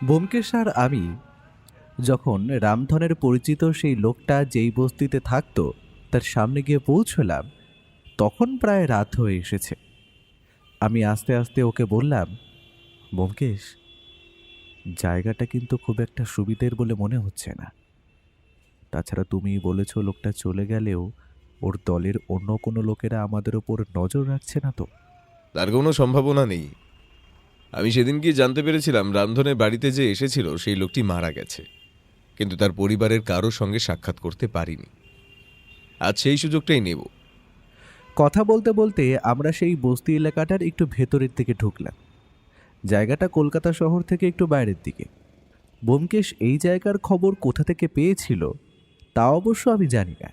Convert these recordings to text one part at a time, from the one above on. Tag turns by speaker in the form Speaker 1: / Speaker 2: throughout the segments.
Speaker 1: ব্যোমকেশ আর আমি যখন রামধনের পরিচিত সেই লোকটা যেই বস্তিতে থাকতো তার সামনে গিয়ে পৌঁছলাম, তখন প্রায় রাত হয়ে এসেছে। আমি আস্তে আস্তে ওকে বললাম, ব্যোমকেশ, জায়গাটা কিন্তু খুব একটা সুবিধের বলে মনে হচ্ছে না। তাছাড়া তুমি বলেছ লোকটা চলে গেলেও ওর দলের অন্য কোনো লোকেরা আমাদের ওপর নজর রাখছে না তো?
Speaker 2: তার কোনো সম্ভাবনা নেই। আমি সেদিন গিয়ে জানতে পেরেছিলাম রামধনের বাড়িতে যে এসেছিল সেই লোকটি মারা গেছে, কিন্তু তার পরিবারের কারোর সঙ্গে সাক্ষাৎ করতে পারিনি। আজ সেই সুযোগটাই নেব।
Speaker 1: কথা বলতে বলতে আমরা সেই বস্তি এলাকাটার একটু ভেতরের দিকে ঢুকলাম। জায়গাটা কলকাতা শহর থেকে একটু বাইরের দিকে। ব্যোমকেশ এই জায়গার খবর কোথা থেকে পেয়েছিল তা অবশ্য আমি জানি না।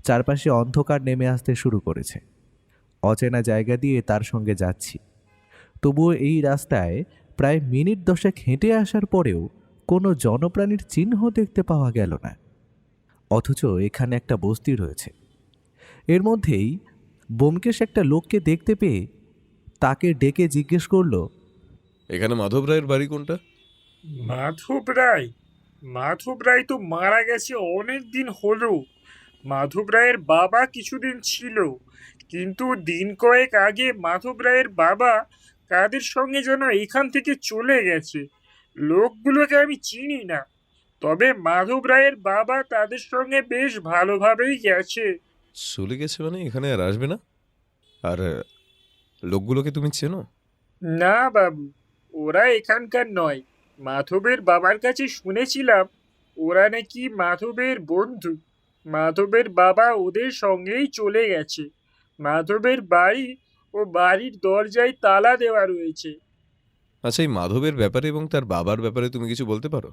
Speaker 1: চারপাশে অন্ধকার নেমে আসতে শুরু করেছে। অচেনা জায়গা দিয়ে তার সঙ্গে যাচ্ছি, তবুও এই রাস্তায় প্রায় মিনিট 10 হেঁটে আসার পরেও কোনো জনপ্রাণীর চিহ্ন দেখতে পাওয়া গেল না। অথচ এখানে একটা বস্তি রয়েছে। এর মধ্যেই ব্যোমকেশ একটা লোককে দেখতে পেয়ে তাকে ডেকে জিজ্ঞেস করল,
Speaker 2: এখানে মাধব রায়ের বাড়ি কোনটা?
Speaker 3: মাধব রায়? মাধব রায় তো মারা গেছে অনেক দিন হলো। মাধব রায়ের বাবা কিছুদিন ছিল, কিন্তু দিন কয়েক আগে মাধব রায়ের বাবা কাদের সঙ্গে যেন এখান থেকে চলে গেছে। লোকগুলোকে আমি চিনি না, তবে মাধব রায়ের বাবা তাদের সঙ্গে বেশ ভালোভাবেই গেছে।
Speaker 2: চলে গেছে মানে এখানে আর আসবে না? আর লোকগুলোকে তুমি চেনো?
Speaker 3: না বাবু, ওরা এখানকার নয়। মাধবের বাবার কাছে শুনেছিলাম ওরা নাকি মাধবের বন্ধু। মাধবের বাবা ওদের সঙ্গেই চলে গেছে। মাধবের বাড়ি ও বাড়ির দরজায় তালা দেওয়া রয়েছে।
Speaker 2: আচ্ছা, এই মাধবের ব্যাপারে এবং তার বাবার ব্যাপারে তুমি কিছু বলতে পারো?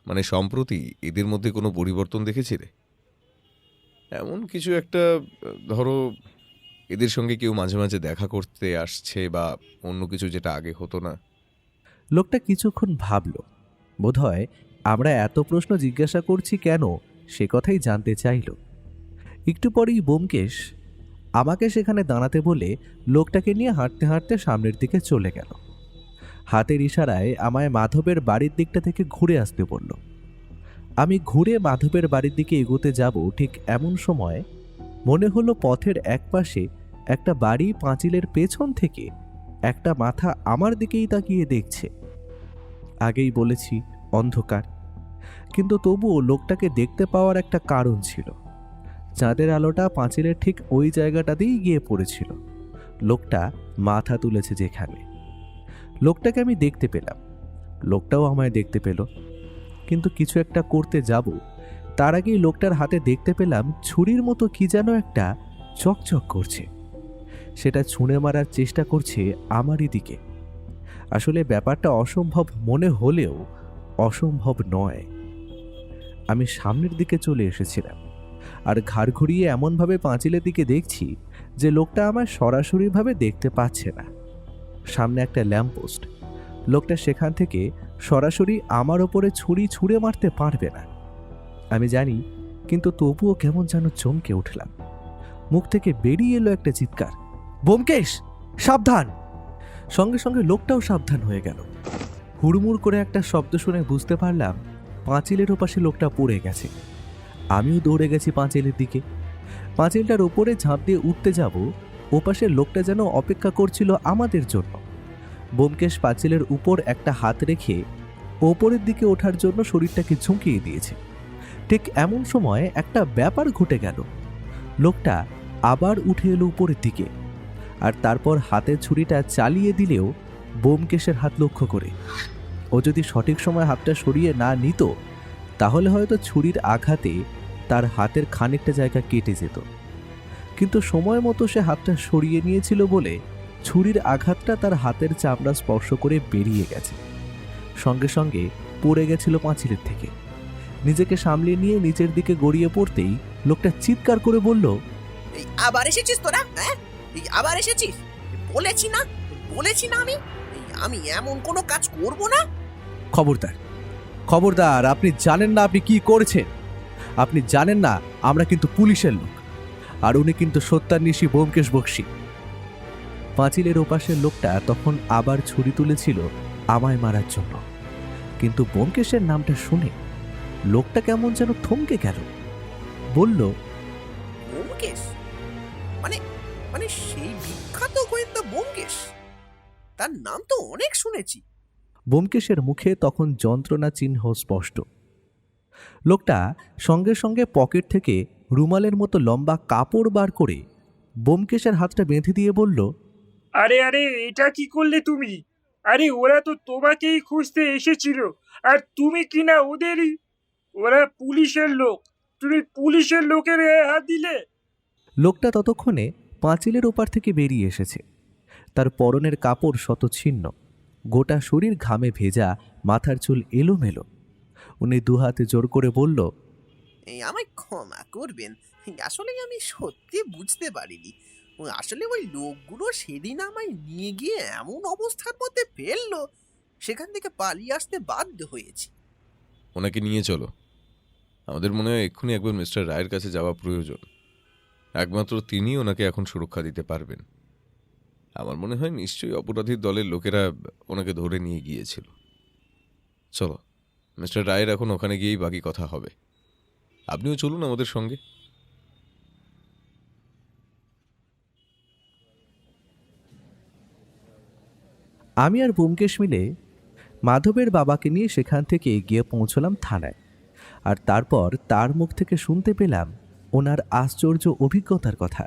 Speaker 2: মানে সম্প্রতি এদের মধ্যে কোনো পরিবর্তন দেখেছিলে? এমন কিছু একটা, ধরো এদের সঙ্গে কেউ মাঝে মাঝে দেখা করতে আসছে বা অন্য কিছু যেটা আগে হতো না।
Speaker 1: লোকটা কিছুক্ষণ ভাবল। বোধহয় আমরা এত প্রশ্ন জিজ্ঞাসা করছি কেন সে কথাই জানতে চাইল। একটু পরেই ব্যোমকেশ আমাকে সেখানে দাঁড়াতে বলে লোকটাকে নিয়ে হাঁটতে হাঁটতে সামনের দিকে চলে গেল। হাতের ইশারায় আমায় মাধবের বাড়ির দিকটা থেকে ঘুরে আসতে বলল। আমি ঘুরে মাধবের বাড়ির দিকে এগোতে যাব, ঠিক এমন সময় মনে হলো পথের একপাশে একটা বাড়ি পাঁচিলের পেছন থেকে একটা মাথা আমার দিকেই তাকিয়ে দেখছে। আগেই বলেছি অন্ধকার, কিন্তু তবুও লোকটাকে দেখতে পাওয়ার একটা কারণ ছিল। চাঁদের আলোটা পাঁচিলের ঠিক ওই জায়গাটাতেই গিয়ে পড়েছিল। লোকটা মাথা তুলেছে যেখানে। লোকটাকে আমি দেখতে পেলাম, লোকটাও আমায় দেখতে পেল। কিন্তু কিছু একটা করতে যাব তার আগেই লোকটার হাতে দেখতে পেলাম ছুরির মতো কি যেন একটা চকচক করছে। সেটা ছুঁড়ে মারার চেষ্টা করছে আমারই দিকে। আসলে ব্যাপারটা অসম্ভব মনে হলেও অসম্ভব নয়। আমি সামনের দিকে চলে এসেছিলাম আর ঘাড় ঘুরিয়ে এমনভাবে পাঁচিলের দিকে দেখছি যে লোকটা আমার সরাসরিভাবে দেখতে পাচ্ছে না। সামনে একটা ল্যাম্পপোস্ট। লোকটা সেখান থেকে সরাসরি আমার ওপরে ছুরি ছুঁড়ে মারতে পারবে না আমি জানি, কিন্তু তবুও কেমন যেন চমকে উঠলাম। মুখ থেকে বেরিয়ে এলো একটা চিৎকার, ব্যোমকেশ সাবধান! সঙ্গে সঙ্গে লোকটাও সাবধান হয়ে গেল। হুড়মুড় করে একটা শব্দ শুনে বুঝতে পারলাম পাঁচিলের ওপাশে লোকটা পড়ে গেছে। আমিও দৌড়ে গেছি পাঁচিলের দিকে। পাঁচিলটার ওপরে ঝাঁপ দিয়ে উঠতে যাব, ওপাশে লোকটা যেন অপেক্ষা করছিল আমাদের জন্য। ব্যোমকেশ পাঁচিলের উপর একটা হাত রেখে ওপরের দিকে ওঠার জন্য শরীরটাকে ঝুঁকিয়ে দিয়েছে। ঠিক এমন সময় একটা ব্যাপার ঘটে গেল। লোকটা আবার উঠে এলো উপরের দিকে, আর তারপর হাতের ছুরিটা চালিয়ে দিলেও ব্যোমকেশের হাত লক্ষ্য করে। ও যদি সঠিক সময় হাতটা সরিয়ে না নিত তাহলে হয়তো ছুরির আঘাতে তার হাতের খানিকটা জায়গা কেটে যেত, কিন্তু সময় মতো সে হাতটা সরিয়ে নিয়েছিল বলে ছুরির আঘাতটা তার হাতের চামড়া স্পর্শ করে বেরিয়ে গেছে। সঙ্গে সঙ্গে পড়ে গেছিল পাঁচিলের থেকে। নিজেকে সামলিয়ে নিয়ে নিচের দিকে গড়িয়ে পড়তেই লোকটা চিৎকার করে বলল,
Speaker 4: এই আবার এসেছিস তোরা? হ্যাঁ, এই আবার এসেছিস? বলেছি না, বলেছি না আমি এমন কোনো কাজ করব না।
Speaker 1: খবরদার, খবরদার! আপনি জানেন না আপনি কি করেছেন। আপনি জানেন না আমরা কিন্তু পুলিশের লোক, আর উনি কিন্তু সত্যান্বেষী ব্যোমকেশ বক্সী। পাঁচিলের ওপাশের লোকটা তখন আবার ছুরি তুলেছিল আমায় মারার জন্য। কিন্তু ব্যোমকেশের নামটা শুনে লোকটা কেমন যেন থমকে গেল। বলল,
Speaker 4: ব্যোমকেশ? মানে মানে সেই বিখ্যাত গোয়েন্দা ব্যোমকেশ? তার নাম তো অনেক শুনেছি।
Speaker 1: ব্যোমকেশের মুখে তখন যন্ত্রণা চিহ্ন স্পষ্ট। লোকটা সঙ্গে সঙ্গে পকেট থেকে রুমালের মতো লম্বা কাপড় বার করে ব্যোমকেশের হাতটা বেঁধে দিয়ে বলল,
Speaker 3: আরে আরে, এটা কি করলে তুমি? আরে ওরা তো তোমাকেই খুঁজতে এসেছিল, আর তুমি কিনা ওদেরই। ওরা পুলিশের লোক, তুমি পুলিশের লোকের গায়ে হাত দিলে?
Speaker 1: লোকটা ততক্ষণে পাঁচিলের ওপার থেকে বেরিয়ে এসেছে। তার পরনের কাপড় শতছিন্ন, গোটা শরীর ঘামে ভেজা, মাথার চুল এলোমেলো। উনি দুহাতে জোর করে বলল,
Speaker 4: আমায় ক্ষমা করবেন, আসলে আমি সত্যি বুঝতে পারিনি। আসলে ওই লোকগুলো সেদিন আমায় নিয়ে গিয়ে এমন অবস্থার মধ্যে ফেললো, সেখান থেকে পালিয়ে আসতে বাধ্য হয়েছি।
Speaker 2: ওনাকে নিয়ে চলো। আমাদের মনে হয় এক্ষুনি একবার মিস্টার রায়ের কাছে যাওয়া প্রয়োজন। একমাত্র তিনি ওনাকে এখন সুরক্ষা দিতে পারবেন। আমার মনে হয় নিশ্চয়ই অপরাধীর দলের লোকেরা ওনাকে ধরে নিয়ে গিয়েছিল। চলো, মিস্টার রায়ের এখন ওখানে গিয়েই বাকি কথা হবে। আপনিও চলুন আমাদের সঙ্গে।
Speaker 1: আমি আর ব্যোমকেশ মিলে মাধবের বাবাকে নিয়ে সেখান থেকে গিয়ে পৌঁছলাম থানায়। আর তারপর তার মুখ থেকে শুনতে পেলাম ওনার আশ্চর্য অভিজ্ঞতার কথা।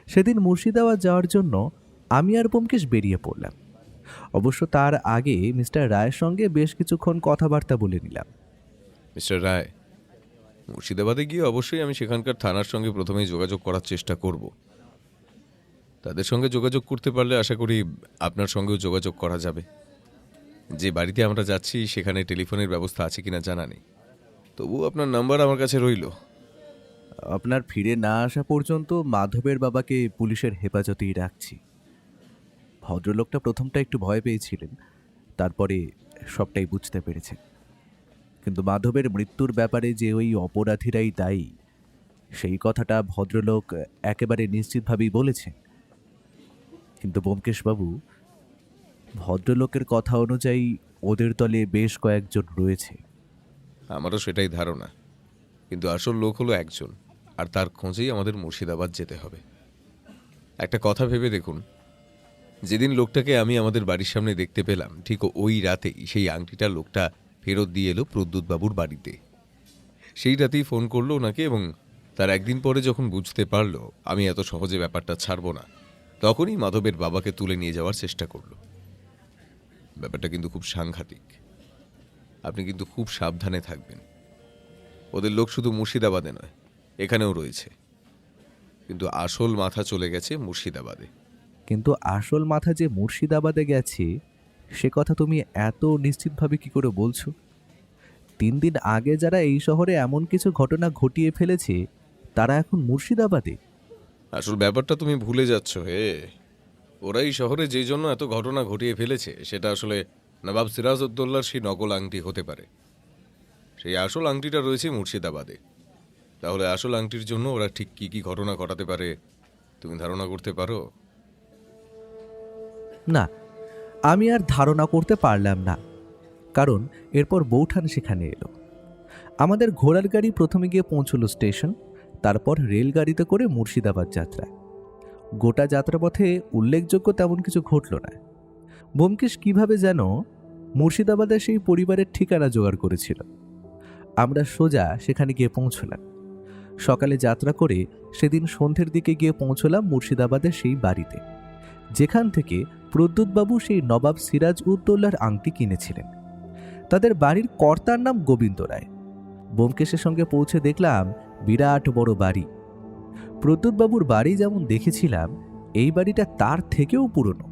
Speaker 1: সেদিন মুর্শিদাবাদ যাওয়ার জন্য আমি আর ব্যোমকেশ বেরিয়ে পড়লাম। অবশ্য তার আগে মিস্টার রায়ের সঙ্গে বেশ কিছুক্ষণ কথাবার্তা বলে নিলাম।
Speaker 2: মিস্টার রায়, মুর্শিদাবাদে গিয়ে অবশ্যই আমি সেখানকার থানার সঙ্গে প্রথমেই যোগাযোগ করার চেষ্টা করব। তাদের সঙ্গে যোগাযোগ করতে পারলে আশা করি আপনার সঙ্গেও যোগাযোগ করা যাবে। যে বাড়িতে আমরা যাচ্ছি সেখানে টেলিফোনের ব্যবস্থা আছে কিনা জানা নেই, তবু আপনার নাম্বার আমার কাছে রইল।
Speaker 1: আপনার ফিরে না আসা পর্যন্ত মাধবের বাবাকে পুলিশের হেফাজতেই রাখছি। ভদ্রলোকটা প্রথমটা একটু ভয় পেয়েছিলেন, তারপরে সবটাই বুঝতে পেরেছেন। কিন্তু মাধবের মৃত্যুর ব্যাপারে যে ওই অপরাধীরাই দায়ী, সেই কথাটা ভদ্রলোক একেবারে নিশ্চিতভাবেই বলেছেন। কিন্তু ব্যোমকেশবাবু, ভদ্রলোকের কথা অনুযায়ী ওদের দলে বেশ কয়েকজন রয়েছে।
Speaker 2: আমারও সেটাই ধারণা, কিন্তু আসল লোক হলো একজন, আর তার খোঁজেই আমাদের মুর্শিদাবাদ যেতে হবে। একটা কথা ভেবে দেখুন, যেদিন লোকটাকে আমি আমাদের বাড়ির সামনে দেখতে পেলাম, ঠিক ওই রাতেই সেই আংটিটা লোকটা ফেরত দিয়ে এলো প্রদ্যুৎবাবুর বাড়িতে। সেই রাতেই ফোন করলো ওনাকে, এবং তার একদিন পরে যখন বুঝতে পারলো আমি এত সহজে ব্যাপারটা ছাড়ব না, তখনই মাধবের বাবাকে তুলে নিয়ে যাওয়ার চেষ্টা করলো। ব্যাপারটা কিন্তু খুব সাংঘাতিক। আপনি কিন্তু খুব সাবধানে থাকবেন। ওদের লোক শুধু মুর্শিদাবাদে নয়, এখানেও রয়েছে, কিন্তু আসল মাথা চলে গেছে মুর্শিদাবাদে।
Speaker 1: কিন্তু আসল মাথা যে মুর্শিদাবাদে গেছে সে কথা তুমি এত নিশ্চিতভাবে কি করে বলছো? 3 দিন আগে যারা এই শহরে এমন কিছু ঘটনা ঘটিয়ে ফেলেছে তারা এখন মুর্শিদাবাদে।
Speaker 2: আসল ব্যাপারটা তুমি ভুলে যাচ্ছ হে। ওরাই শহরে যেই জন্য এত ঘটনা ঘটিয়ে ফেলেছে সেটা আসলে নবাব সিরাজউদ্দৌলার সেই নকল আংটি হতে পারে। সেই আসল আংটিটা রয়েছে মুর্শিদাবাদে। তাহলে আসল আংটির জন্য ওরা ঠিক কি কি ঘটনা ঘটাতে পারে তুমি ধারণা করতে পারো?
Speaker 1: না, আমি আর ধারণা করতে পারলাম না, কারণ এরপর বৌঠান সেখানে এলো। আমাদের ঘোড়ার গাড়ি প্রথমে গিয়ে পৌঁছলো স্টেশন, তারপর রেলগাড়িতে করে মুর্শিদাবাদ যাত্রা। গোটা যাত্রাপথে উল্লেখযোগ্য তেমন কিছু ঘটল না। ব্যোমকেশ কিভাবে যেন মুর্শিদাবাদের সেই পরিবারের ঠিকানা জোগাড় করেছিল। আমরা সোজা সেখানে গিয়ে পৌঁছলাম। সকালে যাত্রা করে সেদিন সন্ধ্যের দিকে গিয়ে পৌঁছলাম মুর্শিদাবাদের সেই বাড়িতে, যেখান থেকে প্রদ্যুৎবাবু সেই নবাব সিরাজউদ্দৌলার আংটি কিনেছিলেন। তাদের বাড়ির কর্তার নাম গোবিন্দ রায়। ব্যোমকেশের সঙ্গে পৌঁছে দেখলাম বিরাট বড় বাড়ি। প্রদ্যুৎবাবুর বাড়ি যেমন দেখেছিলাম এই বাড়িটা তার থেকেও পুরনো।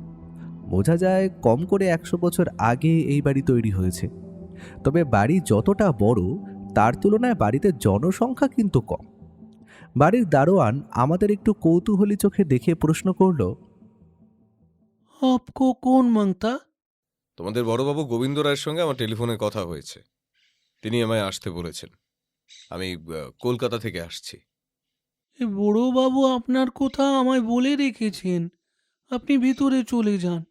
Speaker 1: বোঝা যায় কম করে 100 বছর আগে এই বাড়ি তৈরি হয়েছে। তবে বাড়ি যতটা বড় তার তুলনায় বাড়িতে জনসংখ্যা কিন্তু কম। বাড়ির দারোয়ান আমাদের একটু কৌতূহলী চোখে দেখে প্রশ্ন করল,
Speaker 5: आपको कौन मांगता?
Speaker 2: তোমাদের বড়বাবু গোবিন্দ রায়ের সঙ্গে আমার টেলিফোনে কথা হয়েছে। তিনি আমায় আসতে বলেছেন। আমি কলকাতা থেকে আসছি।
Speaker 5: এ বড়োবাবু আপনার কথা আমায় বলে রেখেছেন। আপনি ভিতরে চলে যান,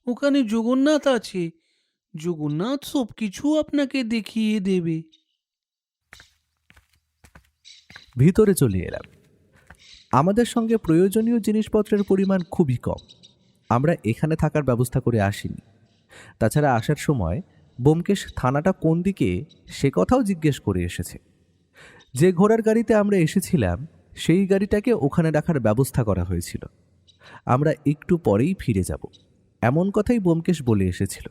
Speaker 5: ওখানে জগন্নাথ আছে, জগন্নাথ সব কিছু আপনাকে দেখিয়ে দেবে।
Speaker 1: ভিতরে চলে এলাম। আমাদের সঙ্গে প্রয়োজনীয় জিনিসপত্রের পরিমাণ খুবই কম। আমরা এখানে থাকার ব্যবস্থা করে আসিনি। তাছাড়া আসার সময় ব্যোমকেশ থানাটা কোন দিকে সে কথাও জিজ্ঞেস করে এসেছে। যে ঘোড়ার গাড়িতে আমরা এসেছিলাম সেই গাড়িটাকে ওখানে রাখার ব্যবস্থা করা হয়েছিল। আমরা একটু পরেই ফিরে যাব এমন কথাই ব্যোমকেশ বলে এসেছিল।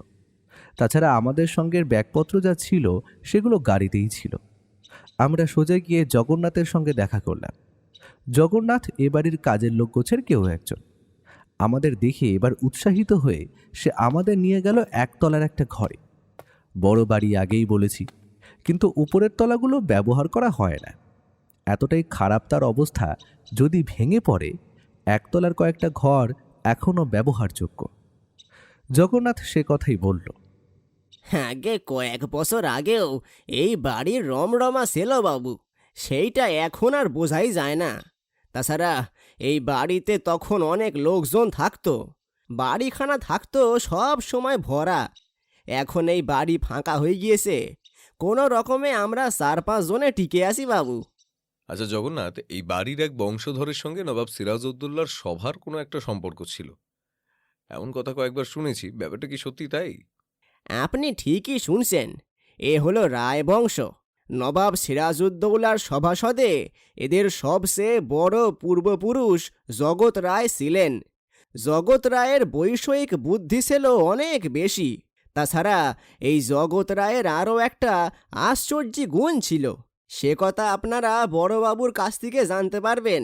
Speaker 1: তাছাড়া আমাদের সঙ্গের ব্যাগপত্র যা ছিল সেগুলো গাড়িতেই ছিল। আমরা সোজা গিয়ে জগন্নাথের সঙ্গে দেখা করলাম। জগন্নাথ এ বাড়ির কাজের লোক গোছের কেউ একজন। আমাদের দেখে এবার উৎসাহিত হয়ে সে আমাদের নিয়ে গেল একতলার একটা ঘরে। বড় বাড়ি আগেই বলেছি, কিন্তু উপরের তলাগুলো ব্যবহার করা হয় না। এতটাই খারাপ তার অবস্থা, যদি ভেঙে পড়ে একতলার কয়েকটা ঘর এখনও ব্যবহারযোগ্য। জগন্নাথ সে কথাই বলল।
Speaker 6: আগে কয়েক বছর আগেও এই বাড়ির রমরমা ছিল বাবু, সেইটা এখন আর বোঝাই যায় না। তাছাড়া এই বাড়িতে তখন অনেক লোকজন থাকতো, বাড়িখানা থাকতো সব সময় ভরা। এখন এই বাড়ি ফাঁকা হয়ে গিয়েছে, কোনো রকমে আমরা 4-5 জনে টিকে আছি বাবু।
Speaker 2: আচ্ছা জগন্নাথ, এই বাড়ির এক বংশধরের সঙ্গে নবাব সিরাজউদ্দৌলার সভার কোনো একটা সম্পর্ক ছিল, এমন কথা কয়েকবার শুনেছি। ব্যাপারটা কি সত্যি তাই?
Speaker 6: আপনি ঠিকই শুনছেন, এ হলো রায় বংশ। নবাব সিরাজউদ্দৌলার সভাসদে এদের সবচেয়ে বড় পূর্বপুরুষ জগৎ রায় ছিলেন। জগৎ রায়ের বৈষয়িক বুদ্ধি ছিল অনেক বেশি। তাছাড়া এই জগৎ রায়ের আরও একটা আশ্চর্য গুণ ছিল, সে কথা আপনারা বড়বাবুর কাছ থেকে জানতে পারবেন।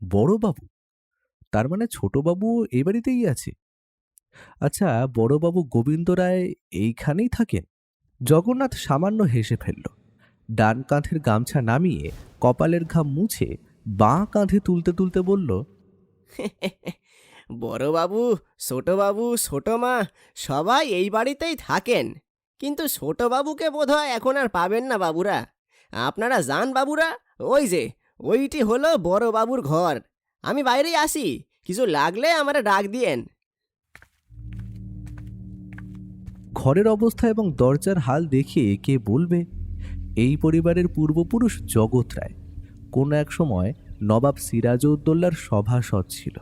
Speaker 1: বড়বাবু? তার মানে ছোটবাবু এই বাড়িতেই আছে? আচ্ছা, বড়বাবু গোবিন্দ রায় এইখানেই থাকেন? জগন্নাথ সামান্য হেসে ফেলল। ডান কাঁধের গামছা নামিয়ে কপালের ঘাম মুছে বাঁ কাঁধে তুলতে তুলতে বলল,
Speaker 6: বড়বাবু, ছোটবাবু, ছোটমা সবাই এই বাড়িতেই থাকেন। কিন্তু ছোটবাবুকে বোধহয় এখন আর পাবেন না বাবুরা। আপনারা যান বাবুরা, ওই যে ওইটি হলো বড়বাবুর ঘর। আমি বাইরেই আসি, কিছু লাগলে আমারে ডাক দিয়েন।
Speaker 1: ঘরের অবস্থা এবং দরজার হাল দেখে কে বলবে এই পরিবারের পূর্বপুরুষ জগৎ রায় কোনো এক সময় নবাব সিরাজউদ্দৌলার সভাসদ ছিল।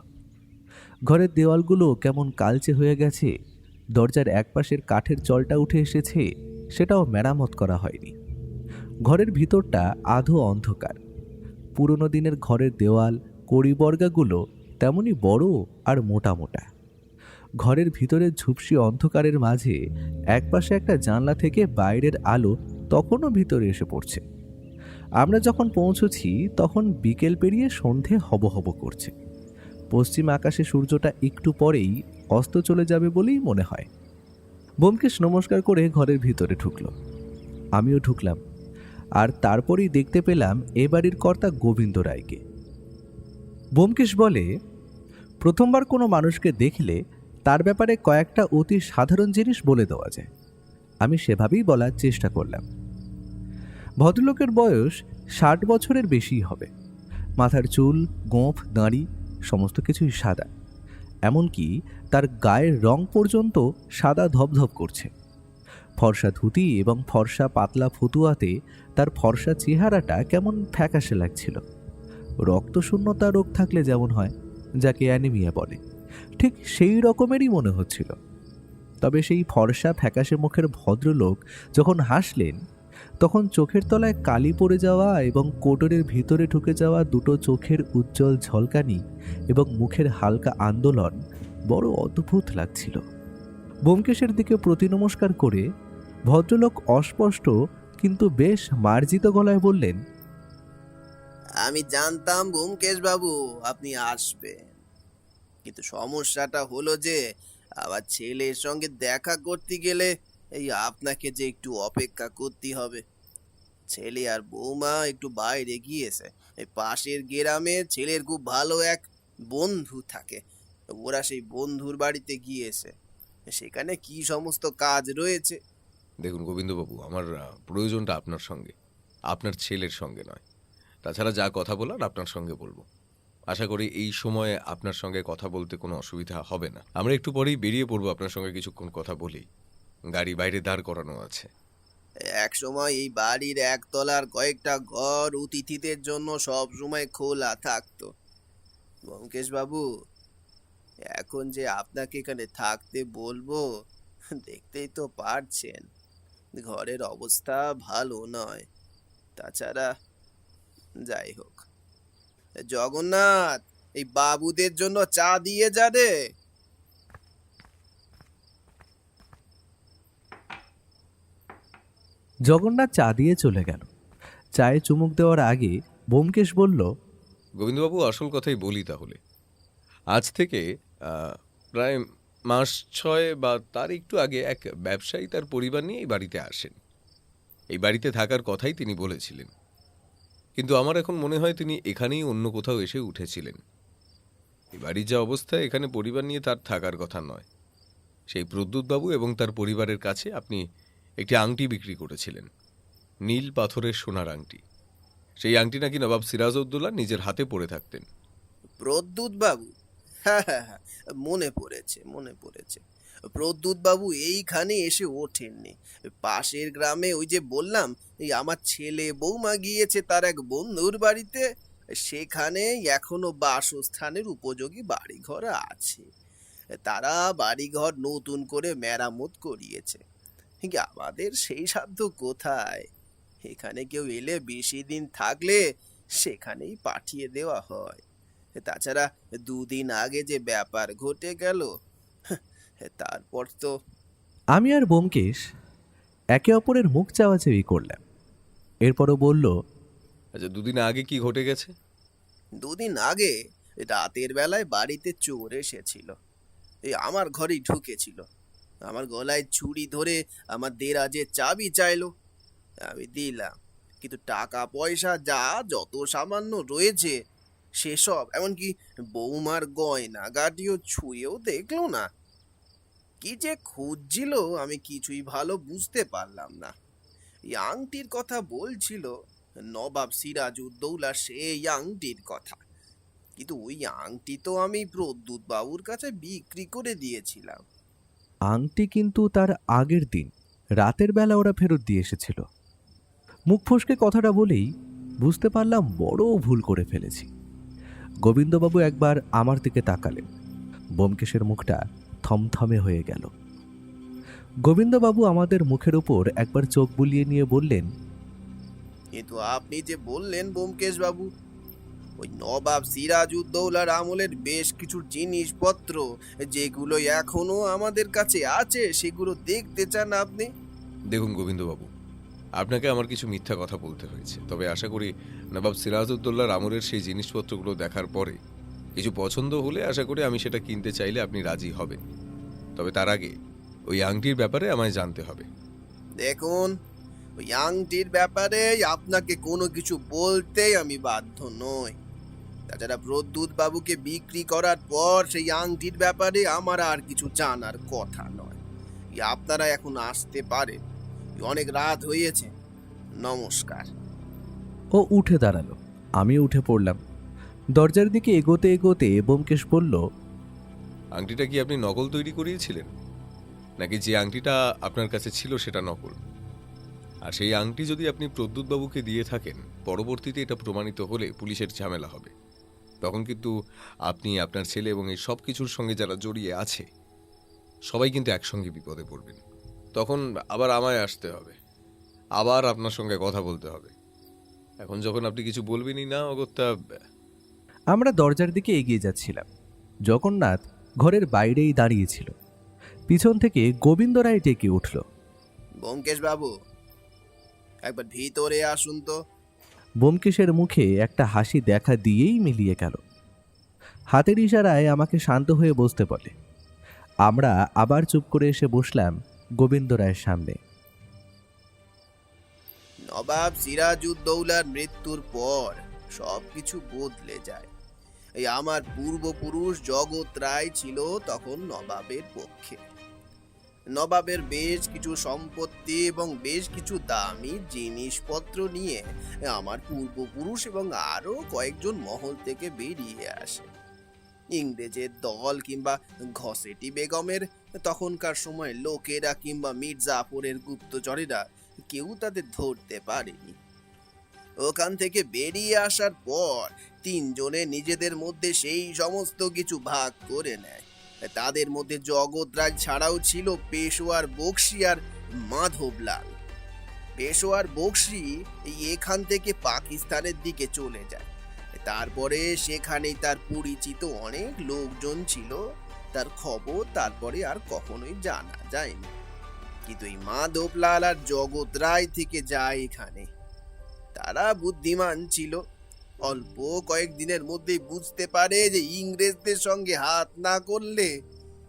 Speaker 1: ঘরের দেওয়ালগুলো কেমন কালচে হয়ে গেছে, দরজার একপাশের কাঠের জলটা উঠে এসেছে, সেটাও মেরামত করা হয়নি। ঘরের ভিতরটা আধো অন্ধকার। পুরনো দিনের ঘরের দেওয়াল কড়িবর্গাগুলো তেমনি বড় আর মোটা মোটা। ঘরের ভিতরের ঝুপসি অন্ধকারের মাঝে একপাশে একটা জানলা থেকে বাইরের আলো তখনও ভিতরে এসে পড়ছে। আমরা যখন পৌঁছছি তখন বিকেল পেরিয়ে সন্ধে হব হব করছে। পশ্চিম আকাশে সূর্যটা একটু পরেই অস্ত চলে যাবে বলেই মনে হয়। ব্যোমকেশ নমস্কার করে ঘরের ভিতরে ঢুকল, আমিও ঢুকলাম। আর তারপরেই দেখতে পেলাম এ বাড়ির কর্তা গোবিন্দ রায়কে। ব্যোমকেশ বলে, প্রথমবার কোনো মানুষকে দেখলে তার ব্যাপারে কয়েকটা অতি সাধারণ জিনিস বলে দেওয়া যায়। আমি সেভাবেই বলার চেষ্টা করলাম। ভদ্রলোকের বয়স 60 বছরের বেশিই হবে। মাথার চুল, গোঁফ, দাঁড়ি সমস্ত কিছুই সাদা। এমনকি তার গায়ের রং পর্যন্ত সাদা ধপধপ করছে। ফর্সা ধুতি এবং ফর্সা পাতলা ফতুয়াতে তার ফর্সা চেহারাটা কেমন ফ্যাকাশে লাগছিল। রক্তশূন্যতা রোগ থাকলে যেমন হয়, যাকে অ্যানিমিয়া বলে, ঠিক সেই রকমেরই মনে হচ্ছিল। তবে সেই ফর্সা ফ্যাকাশে মুখের ভদ্রলোক যখন হাসলেন, তখন চোখের তলায় কালি পড়ে যাওয়া এবং কোটরের ভিতরে ঢুকে যাওয়া দুটো চোখের উজ্জ্বল ঝলকানি এবং মুখের হালকা আন্দোলন বড় অদ্ভুত লাগছিল। ব্যোমকেশের দিকে প্রতিনমস্কার করে ভদ্রলোক অস্পষ্ট কিন্তু বেশ মার্জিত গলায় বললেন,
Speaker 4: আমি জানতাম ব্যোমকেশ বাবু আপনি আসবেন, কিন্তু সমস্যাটা হলো যে আবার ছেলের সঙ্গে দেখা করতে গেলে এই আপনাকে যে একটু অপেক্ষা করতে হবে। ছেলে আর বৌমা একটু বাইরে গিয়েছে, এই পাশের গ্রামে ছেলের খুব ভালো এক বন্ধু থাকে, ওরা সেই বন্ধুর বাড়িতে গিয়েছে, সেখানে কি সমস্ত কাজ রয়েছে।
Speaker 2: দেখুন গোবিন্দবাবু, আমার প্রয়োজনটা আপনার সঙ্গে, আপনার ছেলের সঙ্গে নয়। তাছাড়া যা কথা বলার আপনার সঙ্গে বলবো। আশা করি এই সময়ে আপনার সঙ্গে কথা বলতে কোনো অসুবিধা হবে না। আমরা একটু পরেই বেরিয়ে পড়বো আপনার সঙ্গে কিছুক্ষণ কথা বলেই। গাড়ি বাইরে দাঁড় করানো আছে।
Speaker 4: এক সময় এই বাড়ির একতলার কয়েকটা ঘর অতিথিদের জন্য সব সময় খোলা থাকতো। ব্যোমকেশ বাবু, এখন যে আপনাকে এখানে থাকতে বলবো, দেখতেই তো পারছেন ঘরের অবস্থা ভালো নয়। তাছাড়া যাই হোক, জগন্নাথ, এই বাবুদের জন্য চা দিয়ে যা রে।
Speaker 1: জগন্নাথ চা দিয়ে চলে গেল। চায়ে চুমুক দেওয়ার আগে ব্যোমকেশ বলল,
Speaker 2: গোবিন্দবাবু, আসল কথাই বলি তাহলে। আজ থেকে প্রায় মাস 6 বা তার একটু আগে এক ব্যবসায়ী তার পরিবার নিয়ে এই বাড়িতে আসেন। এই বাড়িতে থাকার কথাই তিনি বলেছিলেন, কিন্তু আমার এখন মনে হয় তিনি এখানেই অন্য কোথাও এসে উঠেছিলেন। এই বাড়ির যা অবস্থা, এখানে পরিবার নিয়ে তার থাকার কথা নয়। সেই প্রদ্যুৎবাবু এবং তার পরিবারের কাছে আপনি একটি আংটি বিক্রি করেছিলেন, নীল পাথরের সোনার আংটি। সেই আংটি নাকি নবাব সিরাজউদ্দৌলা নিজের হাতে পরে থাকতেন।
Speaker 4: প্রদ্যুৎ বাবু, হ্যাঁ হ্যাঁ হ্যাঁ, মনে পড়েছে মনে পড়েছে। প্রদ্যুৎ বাবু এইখানে এসে ওঠেননি। পাশের গ্রামে, ওই যে বললাম, এই আমার ছেলে বৌমা গিয়েছে তার এক বন্ধুর বাড়িতে, সেখানে এখনো বাসস্থানের উপযোগী বাড়িঘর আছে। তারা বাড়িঘর নতুন করে মেরামত করিয়েছে। কিন্তু আমাদের সেই সাধ্য কোথায়? এখানে কেউ এলে বেশি দিন থাকলে সেখানেই পাঠিয়ে দেওয়া হয়। তাছাড়া 2 দিন আগে যে ব্যাপার ঘটে গেল, তারপর তো।
Speaker 1: আমি আর ব্যোমকেশ একে অপরের মুখ চাওয়াচাওয়ি করলাম। এরপরও বলল,
Speaker 2: আচ্ছা, 2 দিন আগে কি ঘটে গেছে?
Speaker 4: 2 দিন আগে রাতের বেলায় বাড়িতে চোর এসেছিল। এই আমার ঘরেই ঢুকেছিল। আমার গলায় ছুরি ধরে আমার দেরাজের চাবি চাইলো। আমি দিলাম, কিন্তু টাকা পয়সা যা যত সামান্য রয়েছে সেসব, এমনকি বৌমার গয়না গাটিও ছুঁয়েও দেখলো না। কি যে খুঁজছিল আমি কিছুই ভালো বুঝতে পারলাম না। এই আংটির কথা বলছিল, নবাব সিরাজউদ্দৌলার সেই আংটির কথা। কিন্তু ওই আংটি তো আমি প্রদ্যুৎ বাবুর কাছে বিক্রি করে দিয়েছিলাম।
Speaker 1: আংটি কিন্তু তার আগের দিন রাতের বেলা ওরা ফেরত দিয়ে এসেছিল। মুখ ফসকে কথাটা বলেই বুঝতে পারলাম বড় ভুল করে ফেলেছি। গোবিন্দবাবু একবার আমার দিকে তাকালেন। ব্যোমকেশের মুখটা থমথমে হয়ে গেল। গোবিন্দবাবু আমাদের মুখের উপর একবার চোখ বুলিয়ে নিয়ে বললেন,
Speaker 4: কিন্তু আপনি যে বললেন ব্যোমকেশ বাবু, ওই নবাব সিরাজউদ্দৌলার আমলের বেশ কিছু জিনিসপত্র যেগুলো এখনো আমাদের কাছে আছে, সেগুলো দেখতে চান আপনি?
Speaker 2: দেখুন গোবিন্দবাবু, আপনাকে আমার কিছু মিথ্যা কথা বলতে হয়েছে, তবে আশা করি নবাব সিরাজউদ্দৌলার আমলের সেই জিনিসপত্রগুলো দেখার পরে কিছু পছন্দ হলে আশা করি আমি সেটা কিনতে চাইলে আপনি রাজি হবেন। তবে তার আগে ওই আংটির ব্যাপারে আমায় জানতে হবে।
Speaker 4: দেখুন, ওই আংটির ব্যাপারে আপনাকে কোনো কিছু বলতেই আমি বাধ্য নই। তাছাড়া প্রদ্যুৎ বাবুকে বিক্রি করার পর সেই আংটির ব্যাপারে আমার আর কিছু জানার কথা নয়। আপনারা এখন আসতে পারেন, অনেক রাত হয়েছে। নমস্কার।
Speaker 1: ও উঠে দাঁড়ালো। আমি উঠে পড়লাম। দরজার দিকে এগোতে এগোতে ব্যোমকেশ বলল,
Speaker 2: আংটিটা কি আপনি নকল তৈরি করিয়েছিলেন, নাকি যে আংটিটা আপনার কাছে ছিল সেটা নকল? আর সেই আংটি যদি আপনি প্রদ্যুৎবাবুকে দিয়ে থাকেন, পরবর্তীতে এটা প্রমাণিত হলে পুলিশের ঝামেলা হবে। তখন কিন্তু আপনি, আপনার ছেলে এবং এই সব কিছুর সঙ্গে যারা জড়িয়ে আছে সবাই কিন্তু একসঙ্গে বিপদে পড়বেন। তখন আবার আমায় আসতে হবে, আবার আপনার সঙ্গে কথা বলতে হবে। এখন যখন আপনি কিছু বলবেনই না অগত্যা।
Speaker 1: আমরা দরজার দিকে এগিয়ে যাচ্ছিলাম। জগন্নাথ ঘরের বাইরেই দাঁড়িয়েছিল। পিছন থেকে গোবিন্দ রায় ডেকে উঠল,
Speaker 4: ব্যোমকেশ বাবু, একবার ভিতরে আসুন তো।
Speaker 1: ব্যোমকেশের মুখে একটা হাসি দেখা দিয়েই মিলিয়ে গেল। হাতের ইশারায় আমাকে শান্ত হয়ে বসতে বলে। আমরা আবার চুপ করে এসে বসলাম গোবিন্দ রায়ের সামনে।
Speaker 4: নবাব সিরাজউদ্দৌলার মৃত্যুর পর সবকিছু বদলে যায়। এই আমার পূর্বপুরুষ জগৎ রায় ছিল তখন নবাবের পক্ষে। নবাবের বেশ কিছু সম্পত্তি এবং বেশ কিছু দামি জিনিসপত্র নিয়ে আমার পূর্বপুরুষ এবং আরো কয়েকজন মহল থেকে বেরিয়ে আসে। ইংরেজের দল কিংবা ঘসেটি বেগমের তখনকার সময় লোকেরা কিংবা মির্জাফরের গুপ্তচরেরা কেউ তাদের ধরতে পারেনি। ওখান থেকে বেরিয়ে আসার পর তিনজনে নিজেদের মধ্যে সেই সমস্ত কিছু ভাগ করে নেয়। তাদের মধ্যে জগৎরাজ ছাড়াও ছিল পেশোয়ার বক্সি আর মাধবলাল। পেশোয়ার বক্সি এখান থেকে পাকিস্তানের দিকে চলে যায়। তারপরে সেখানেই তার পরিচিত অনেক লোকজন ছিল, তার খবর তারপরে আর কখনোই জানা যায়নি। কিন্তু এই মাধবলাল আর জগৎ রায় থেকে যায় এখানে। তারা বুদ্ধিমান ছিল, অল্প কয়েকদিনের মধ্যেই বুঝতে পারে যে ইংরেজদের সঙ্গে হাত না করলে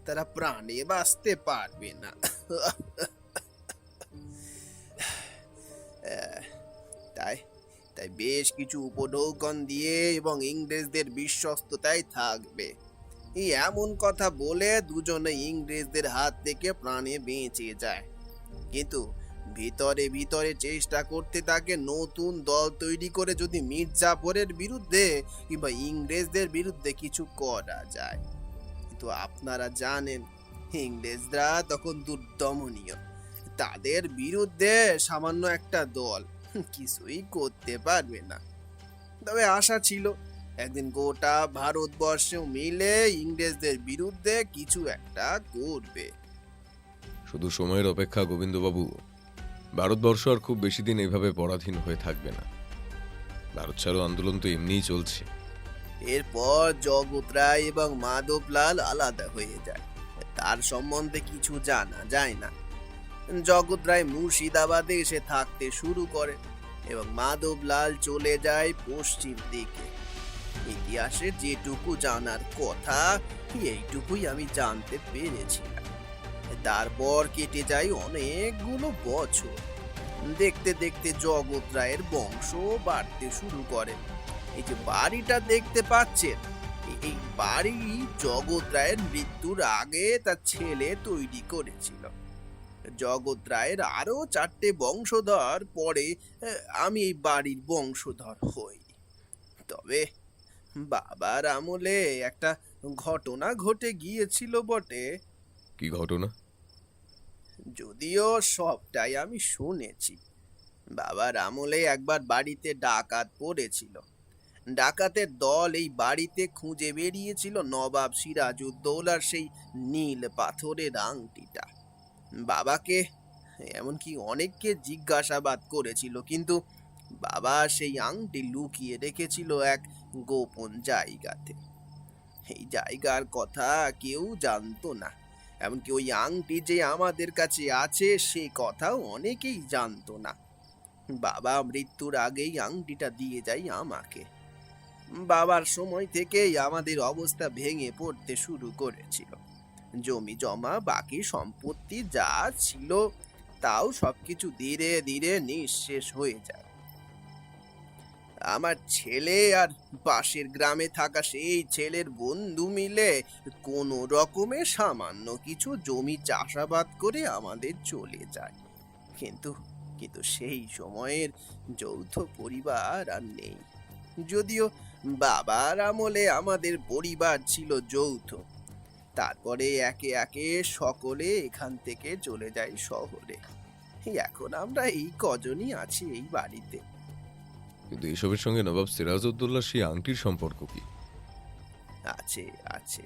Speaker 4: তারা প্রাণে বাঁচতে পারবে না। তাই তাই বেশ কিছু উপঢৌকন দিয়ে এবং ইংরেজদের বিশ্বস্ততায় থাকবে এই এমন কথা বলে দুজনে ইংরেজদের হাত থেকে প্রাণে বেঁচে যায়। কিন্তু ভিতরে ভিতরে চেষ্টা করতে থাকে নতুন দল তৈরি করে যদি মির্জাফরের বিরুদ্ধে কিংবা ইংরেজদের বিরুদ্ধে কিছু করা যায়। কিন্তু আপনারা জানেন ইংরেজরা তখন দুর্দমনীয়, তাদের বিরুদ্ধে সামান্য একটা দল কিছুই করতে পারবে না। তবে আশা ছিল একদিন গোটা ভারতবর্ষেও মিলে ইংরেজদের বিরুদ্ধে কিছু একটা করবে।
Speaker 2: শুধু সময়ের অপেক্ষা গোবিন্দবাবু। ভারতবর্ষ আর খুব বেশি দিন এইভাবে পরাধীন হয়ে থাকবে না। ভারত ছাড়ো আন্দোলন তো এমনিই চলছে।
Speaker 4: এরপর জগৎ রায় এবং মাধবলাল আলাদা হয়ে যায়, তার সম্বন্ধে কিছু জানা যায় না। জগৎ রায় মুর্শিদাবাদে এসে থাকতে শুরু করে এবং মাধবলাল চলে যায় পশ্চিম দিকে। ইতিহাসে যেটুকু জানার কথা এইটুকুই আমি জানতে পেরেছিলাম। তারপর কেটে যায় অনেকগুলো বছর। দেখতে দেখতে জগৎ রায়ের বংশ বাড়তে শুরু করে। এই যে বাড়িটা দেখতে পাচ্ছেন, এই বাড়ি জগৎ রায়ের মৃত্যুর আগে তার ছেলে তৈরি করেছিল। জগৎ রায়ের আরো 4টে বংশধর পরে আমি এই বাড়ির বংশধর হই। তবে বাবার আমলে একটা ঘটনা ঘটে গিয়েছিল বটে।
Speaker 2: কি ঘটনা?
Speaker 4: যদিও সবটাই আমি শুনেছি। বাবার আমলে একবার বাড়িতে ডাকাত পড়েছিল। ডাকাতের দল এই বাড়িতে খুঁজে বেরিয়েছিল নবাব সিরাজউদ্দৌলার সেই নীল পাথরের আংটিটা। বাবাকে এমনকি অনেককে জিজ্ঞাসাবাদ করেছিল, কিন্তু বাবা সেই আংটি লুকিয়ে রেখেছিল এক গোপন জায়গাতে। এই জায়গার কথা কেউ জানতো না, এমনকি ওই আংটি যে আমাদের কাছে আছে সে কথাও অনেকেই জানতো না। বাবা মৃত্যুর আগেই আংটিটা দিয়ে যায় আমাকে। বাবার সময় থেকেই আমাদের অবস্থা ভেঙে পড়তে শুরু করেছিল। জমি জমা বাকি সম্পত্তি যা ছিল তাও সবকিছু ধীরে ধীরে নিঃশেষ হয়ে যায়। আমার ছেলে আর পাশের গ্রামে থাকা সেই ছেলের বন্ধু মিলে কোনো রকমে সামান্য কিছু জমি চাষাবাদ করে আমাদের চলে যায়। কিন্তু কিন্তু সেই সময়ের যৌথ পরিবার আর নেই। যদিও বাবার আমলে আমাদের পরিবার ছিল যৌথ, তারপরে একে একে সকলে এখান থেকে চলে যায় শহরে। এখন আমরা এই কজনই আছি এই বাড়িতে।
Speaker 2: কিন্তু এসবের সঙ্গে নবাব সিরাজউদ্দৌলার সেই আংটির সম্পর্ক কি?
Speaker 4: আছে আছে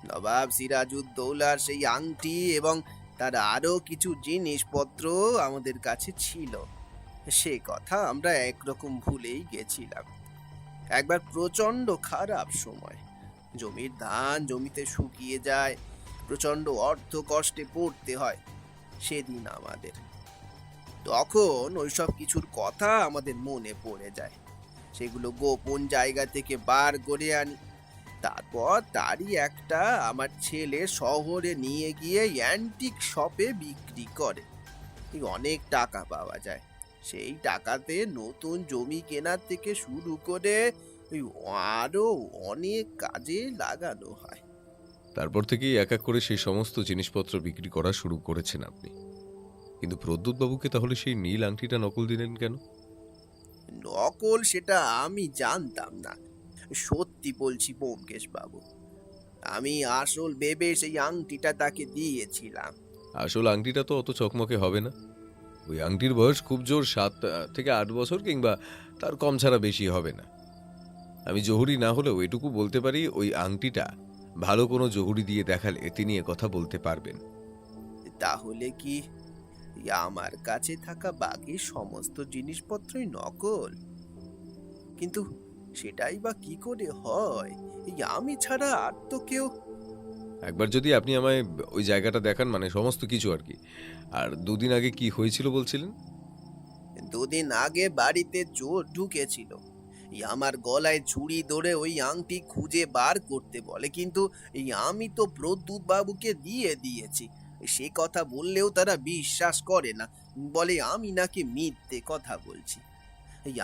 Speaker 4: নবাব সিরাজউদ্দৌলার সেই আংটি এবং তার আরো কিছু জিনিসপত্র আমাদের কাছে ছিল, সে কথা আমরা একরকম ভুলেই গেছিলাম। একবার প্রচন্ড খারাপ সময়, জমির ধান জমিতে শুকিয়ে যায়, প্রচন্ড অর্থ কষ্টে পড়তে হয় সেদিন আমাদের। তখন ওইসব কিছুর কথা আমাদের মনে পড়ে যায়, সেগুলো গোপন জায়গা থেকে বার করে আনি। তারপর তারই একটা আমার ছেলে শহরে নিয়ে গিয়ে অ্যান্টিক শপে বিক্রি করে। অনেক টাকা পাওয়া যায়। সেই টাকাতে নতুন জমি কেনার থেকে শুরু করে আরো অনেক কাজে লাগানো হয়।
Speaker 2: তারপর থেকেই এক এক করে সেই সমস্ত জিনিসপত্র বিক্রি করা শুরু করেছেন আপনি। কিন্তু প্রদ্যুৎ বাবুকে তাহলে সেই নীল আংটিটা নকল দিলেন কেন?
Speaker 4: নকল সেটা আমি জানতাম না। সত্যি বলছি ব্যোমকেশ বাবু, আমি আসল ভেবে সেই আংটিটা তাকে দিয়েছিলাম।
Speaker 2: আসল আংটিটা তো অত চকমকে হবে না। ওই আংটির বয়স খুব জোর 7 থেকে 8 বছর, কিংবা তার কম ছাড়া বেশি হবে না। আমি জহুরি না হলেও এটুকু বলতে পারি, ওই আংটিটা ভালো কোনো জহুরি দিয়ে দেখালে তিনি কথা বলতে পারবেন।
Speaker 4: তাহলে কি আমার কাছে থাকা বাকি সমস্ত জিনিসপত্রই নকল? কিন্তু সেটাই বা কি করে হয়? আমি ছাড়া আর তো কেউ।
Speaker 2: একবার যদি আপনি আমায় ওই জায়গাটা দেখান, মানে সমস্ত কিছু আর কি। আর 2 দিন আগে কি হয়েছিল বলছিলেন?
Speaker 4: 2 দিন আগে বাড়িতে চোর ঢুকেছিল। আমার গলায় ছুরি ধরে ওই আংটি খুঁজে বার করতে বলে, কিন্তু আমি তো প্রদ্যুৎ বাবুকে দিয়ে দিয়েছি। সে কথা বললেও তারা বিশ্বাস করে না, বলে আমি নাকি মিথ্যে কথা বলছি।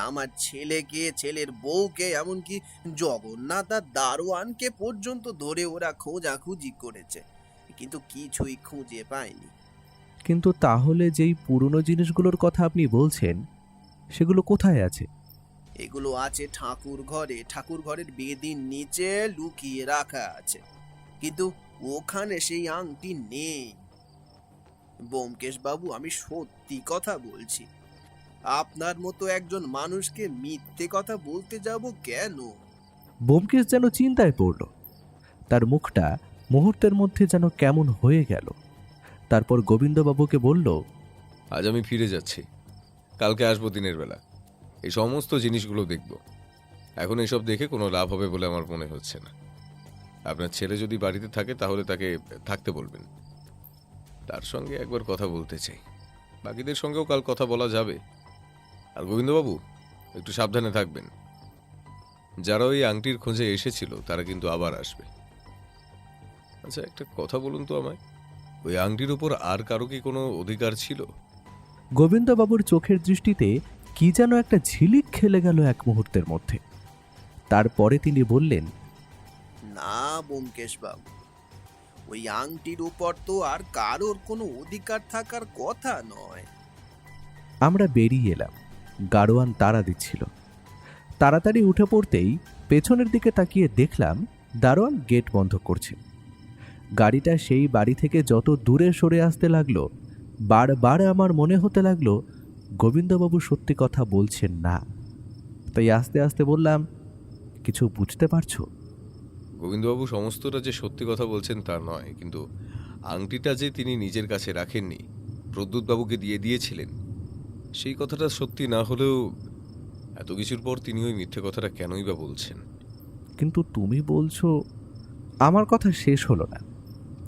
Speaker 4: আমার ছেলেকে, ছেলের বউকে, এমনকি জগন্নাথ আর দারোয়ানকে পর্যন্ত ধরে ওরা খোঁজাখুঁজি করেছে, কিন্তু কিছুই খুঁজে পায়নি।
Speaker 1: কিন্তু তাহলে যেই পুরনো জিনিসগুলোর কথা আপনি বলছেন, সেগুলো কোথায় আছে?
Speaker 4: এগুলো আছে ঠাকুর ঘরে। ঠাকুর ঘরের বেদির নিচে লুকিয়ে রাখা আছে, কিন্তু ওখানে সেই আংটি নেই। ব্যোমকেশ বাবু, আমি সত্যি কথা বলছি। আপনার মতো একজন মানুষকে মিথ্যে কথা বলতে যাব কেন?
Speaker 1: ব্যোমকেশ যেন চিন্তায় পড়ল। তার মুখটা মুহূর্তের মধ্যে যেন কেমন হয়ে গেল। তারপর গোবিন্দবাবুকে বলল,
Speaker 2: আজ আমি ফিরে যাচ্ছি, কালকে আসবো দিনের বেলা। এই সমস্ত জিনিসগুলো দেখব। এখন এসব দেখে কোনো লাভ হবে বলে আমার মনে হচ্ছে না। আপনার ছেলে যদি বাড়িতে থাকে তাহলে তাকে থাকতে বলবেন। তার সঙ্গে একবার কথা বলতে চাই। বাকিদের সঙ্গেও কাল কথা বলা যাবে। আর গোবিন্দবাবু, একটু সাবধানে থাকবেন। যারা ওই আংটির খোঁজে এসেছিল তারা কিন্তু আবার আসবে। আচ্ছা, একটা কথা বলুন তো আমায়, ওই আংটির উপর আর কারো কি কোনো অধিকার ছিল?
Speaker 1: গোবিন্দবাবুর চোখের দৃষ্টিতে কি যেন একটা ঝিলিক খেলে গেল এক মুহূর্তের মধ্যে। তারপরে তিনি বললেন,
Speaker 4: না ব্যোমকেশ বাবু, ওই আংটির উপর তো আর কারোর কোনো অধিকার থাকার কথা নয়।
Speaker 1: আমরা বেরিয়ে এলাম। গাড়োয়ান তাড়া দিচ্ছিল। তাড়াতাড়ি উঠে পড়তেই পেছনের দিকে তাকিয়ে দেখলাম দারোয়ান গেট বন্ধ করছে। গাড়িটা সেই বাড়ি থেকে যত দূরে সরে আসতে লাগলো, বারবার আমার মনে হতে লাগলো গোবিন্দবাবু সত্যি কথা বলছেন না। তাই আস্তে আস্তে বললাম, কিছু বুঝতে পারছো?
Speaker 2: গোবিন্দবাবু সমস্তটা যে সত্যি কথা বলছেন তা নয়, কিন্তু আংটিটা যে তিনি নিজের কাছে রাখেননি, প্রদ্যুৎবাবুকে দিয়ে দিয়েছিলেন, সেই কথাটা সত্যি না হলেও এত কিছুর পর তিনি ওই মিথ্যে কথাটা কেনই বা বলছেন?
Speaker 1: কিন্তু তুমি বলছো। আমার কথা শেষ হলো না।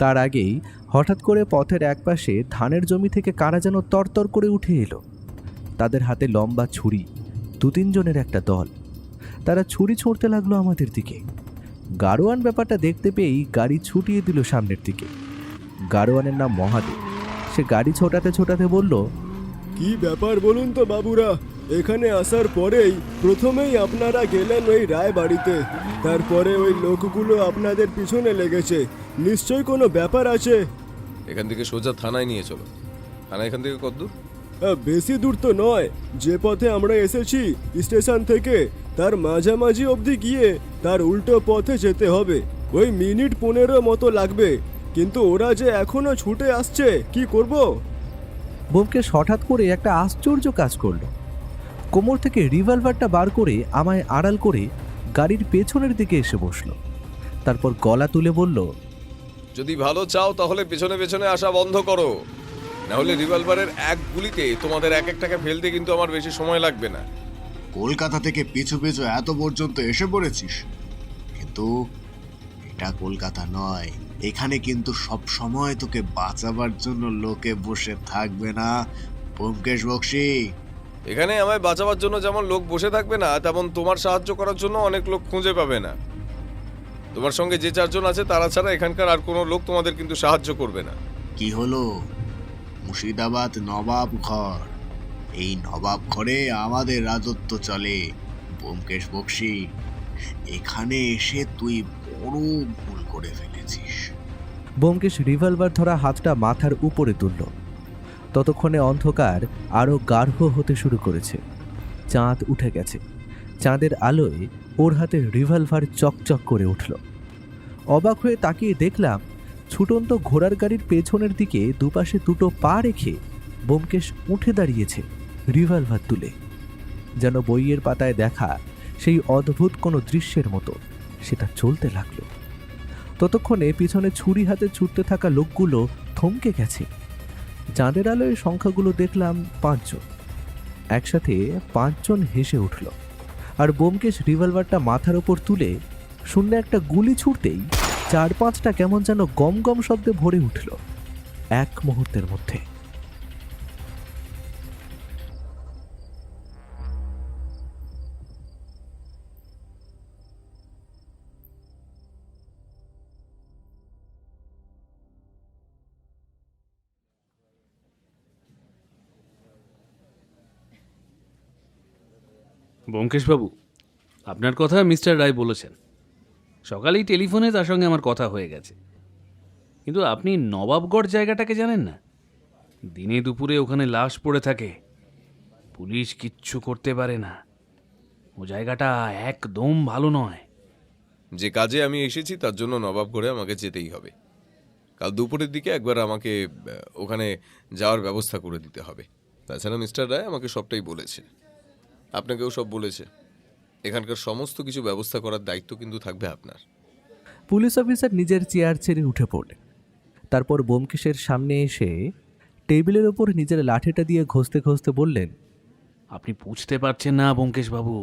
Speaker 1: তার আগেই হঠাৎ করে পথের একপাশে ধানের জমি থেকে কারা যেন তরতর করে উঠে এলো। তাদের হাতে লম্বা ছুরি, 2-3 জনের একটা দল। তারা ছুরি ছুঁড়তে লাগলো আমাদের দিকে। গাড়োয়ান ব্যাপারটা দেখতে পেয়েই গাড়ি ছুটিয়ে দিল সামনের দিকে। গাড়োয়ানের নাম মহাদেব। সে গাড়ি ছোটাতে ছোটাতে বলল,
Speaker 7: কি ব্যাপার বলুন তো বাবুরা? এখানে আসার পরেই প্রথমেই আপনারা গেলেন ওই রায় বাড়িতে, তারপরে ওই লোকগুলো আপনাদের পিছনে লেগেছে। নিশ্চয়ই কোনো ব্যাপার আছে।
Speaker 2: এখান থেকে সোজা থানায় নিয়ে চলো। থানা এখান থেকে কতদূর?
Speaker 7: বেশি দূর তো নয়। যে পথে আমরা এসেছি স্টেশন থেকে, তার মাঝামাঝি অবধি গিয়ে তার উল্টো পথে যেতে হবে। ওই মিনিট 15 মতো লাগবে, কিন্তু ওরা যে এখনো ছুটে আসছে, কি করব?
Speaker 1: ব্যোমকেশ হঠাৎ করে একটা আশ্চর্য কাজ করলো। কোমর থেকে রিভলভারটা বার করে আমায় আড়াল করে গাড়ির পেছনের দিকে এসে বসলো। তারপর গলা তুলে বলল,
Speaker 2: যদি ভালো চাও তাহলে পেছনে পেছনে আসা বন্ধ করো, না হলে রিভলভারের এক গুলিতে তোমাদের এক একটাকে ফেলতে কিন্তু আমার বেশি সময় লাগবে না।
Speaker 8: কলকাতা থেকে পিছু পিছু এত পর্যন্ত এসে পড়েছিস, কিন্তু এটা কলকাতা নয়। এখানে কিন্তু সব সময় তোকে বাঁচাবার জন্য লোকে বসে থাকবে না ব্যোমকেশ বক্সী।
Speaker 2: এখানে আমায় বাঁচাবার জন্য যেমন লোক বসে থাকবে না, তেমন তোমার সাহায্য করার জন্য অনেক লোক খুঁজে পাবে না। তোমার সঙ্গে যে 4 জন আছে তারা ছাড়া এখানকার আর কোনো লোক তোমাদের কিন্তু সাহায্য করবে না।
Speaker 8: কি হলো? মুর্শিদাবাদ নবাব ঘর, এই নবাব ঘরে আমাদের রাজত্ব চলে ব্যোমকেশ বক্সী। এখানে এসে তুই বড় ভুল করে ফেলেছিস।
Speaker 1: ব্যোমকেশ রিভলভার ধরা হাতটা মাথার উপরে তুলল। ততক্ষণে অন্ধকার আরও গাঢ় হতে শুরু করেছে। চাঁদ উঠে গেছে। চাঁদের আলোয় ওর হাতে রিভলভার চকচক করে উঠল। অবাক হয়ে তাকিয়ে দেখলাম ছুটন্ত ঘোড়ার গাড়ির পেছনের দিকে দুপাশে দুটো পা রেখে ব্যোমকেশ উঠে দাঁড়িয়েছে, রিভলভার তুলে। যেন বইয়ের পাতায় দেখা সেই অদ্ভুত কোনো দৃশ্যের মতো সেটা চলতে লাগলো। ততক্ষণে পিছনে ছুরি হাতে ছুটতে থাকা লোকগুলো থমকে গেছে। চাঁদের আলোয় সংখ্যাগুলো দেখলাম 5 জন। একসাথে 5 জন হেসে উঠল, আর ব্যোমকেশ রিভলভারটা মাথার ওপর তুলে শূন্য একটা গুলি ছুটতেই 4-5টা কেমন যেন গম গম শব্দে ভরে উঠল এক মুহূর্তের মধ্যে।
Speaker 9: ব্যোমকেশবাবু, আপনার কথা মিস্টার রায় বলেছেন। সকালেই টেলিফোনে তার সঙ্গে আমার কথা হয়ে গেছে। কিন্তু আপনি নবাবগড় জায়গাটাকে জানেন না? দিনে দুপুরে ওখানে লাশ পড়ে থাকে, পুলিশ কিচ্ছু করতে পারে না। ও জায়গাটা একদম ভালো নয়।
Speaker 2: যে কাজে আমি এসেছি তার জন্য নবাবগড়ে আমাকে যেতেই হবে। কাল দুপুরের দিকে একবার আমাকে ওখানে যাওয়ার ব্যবস্থা করে দিতে হবে। তাছাড়া মিস্টার রায় আমাকে সবটাই বলেছে, আপনাকেও সব বলেছে। এখানকার সমস্ত কিছু ব্যবস্থা করার দায়িত্ব কিন্তু থাকবে আপনার।
Speaker 1: পুলিশ অফিসার নিজের চেয়ার ছেড়ে উঠে পড়লেন। তারপর ব্যোমকেশের সামনে এসে টেবিলের ওপর নিজের লাঠিটা দিয়ে ঘষতে ঘষতে বললেন,
Speaker 9: আপনি বুঝতে পারছেন না ব্যোমকেশবাবু,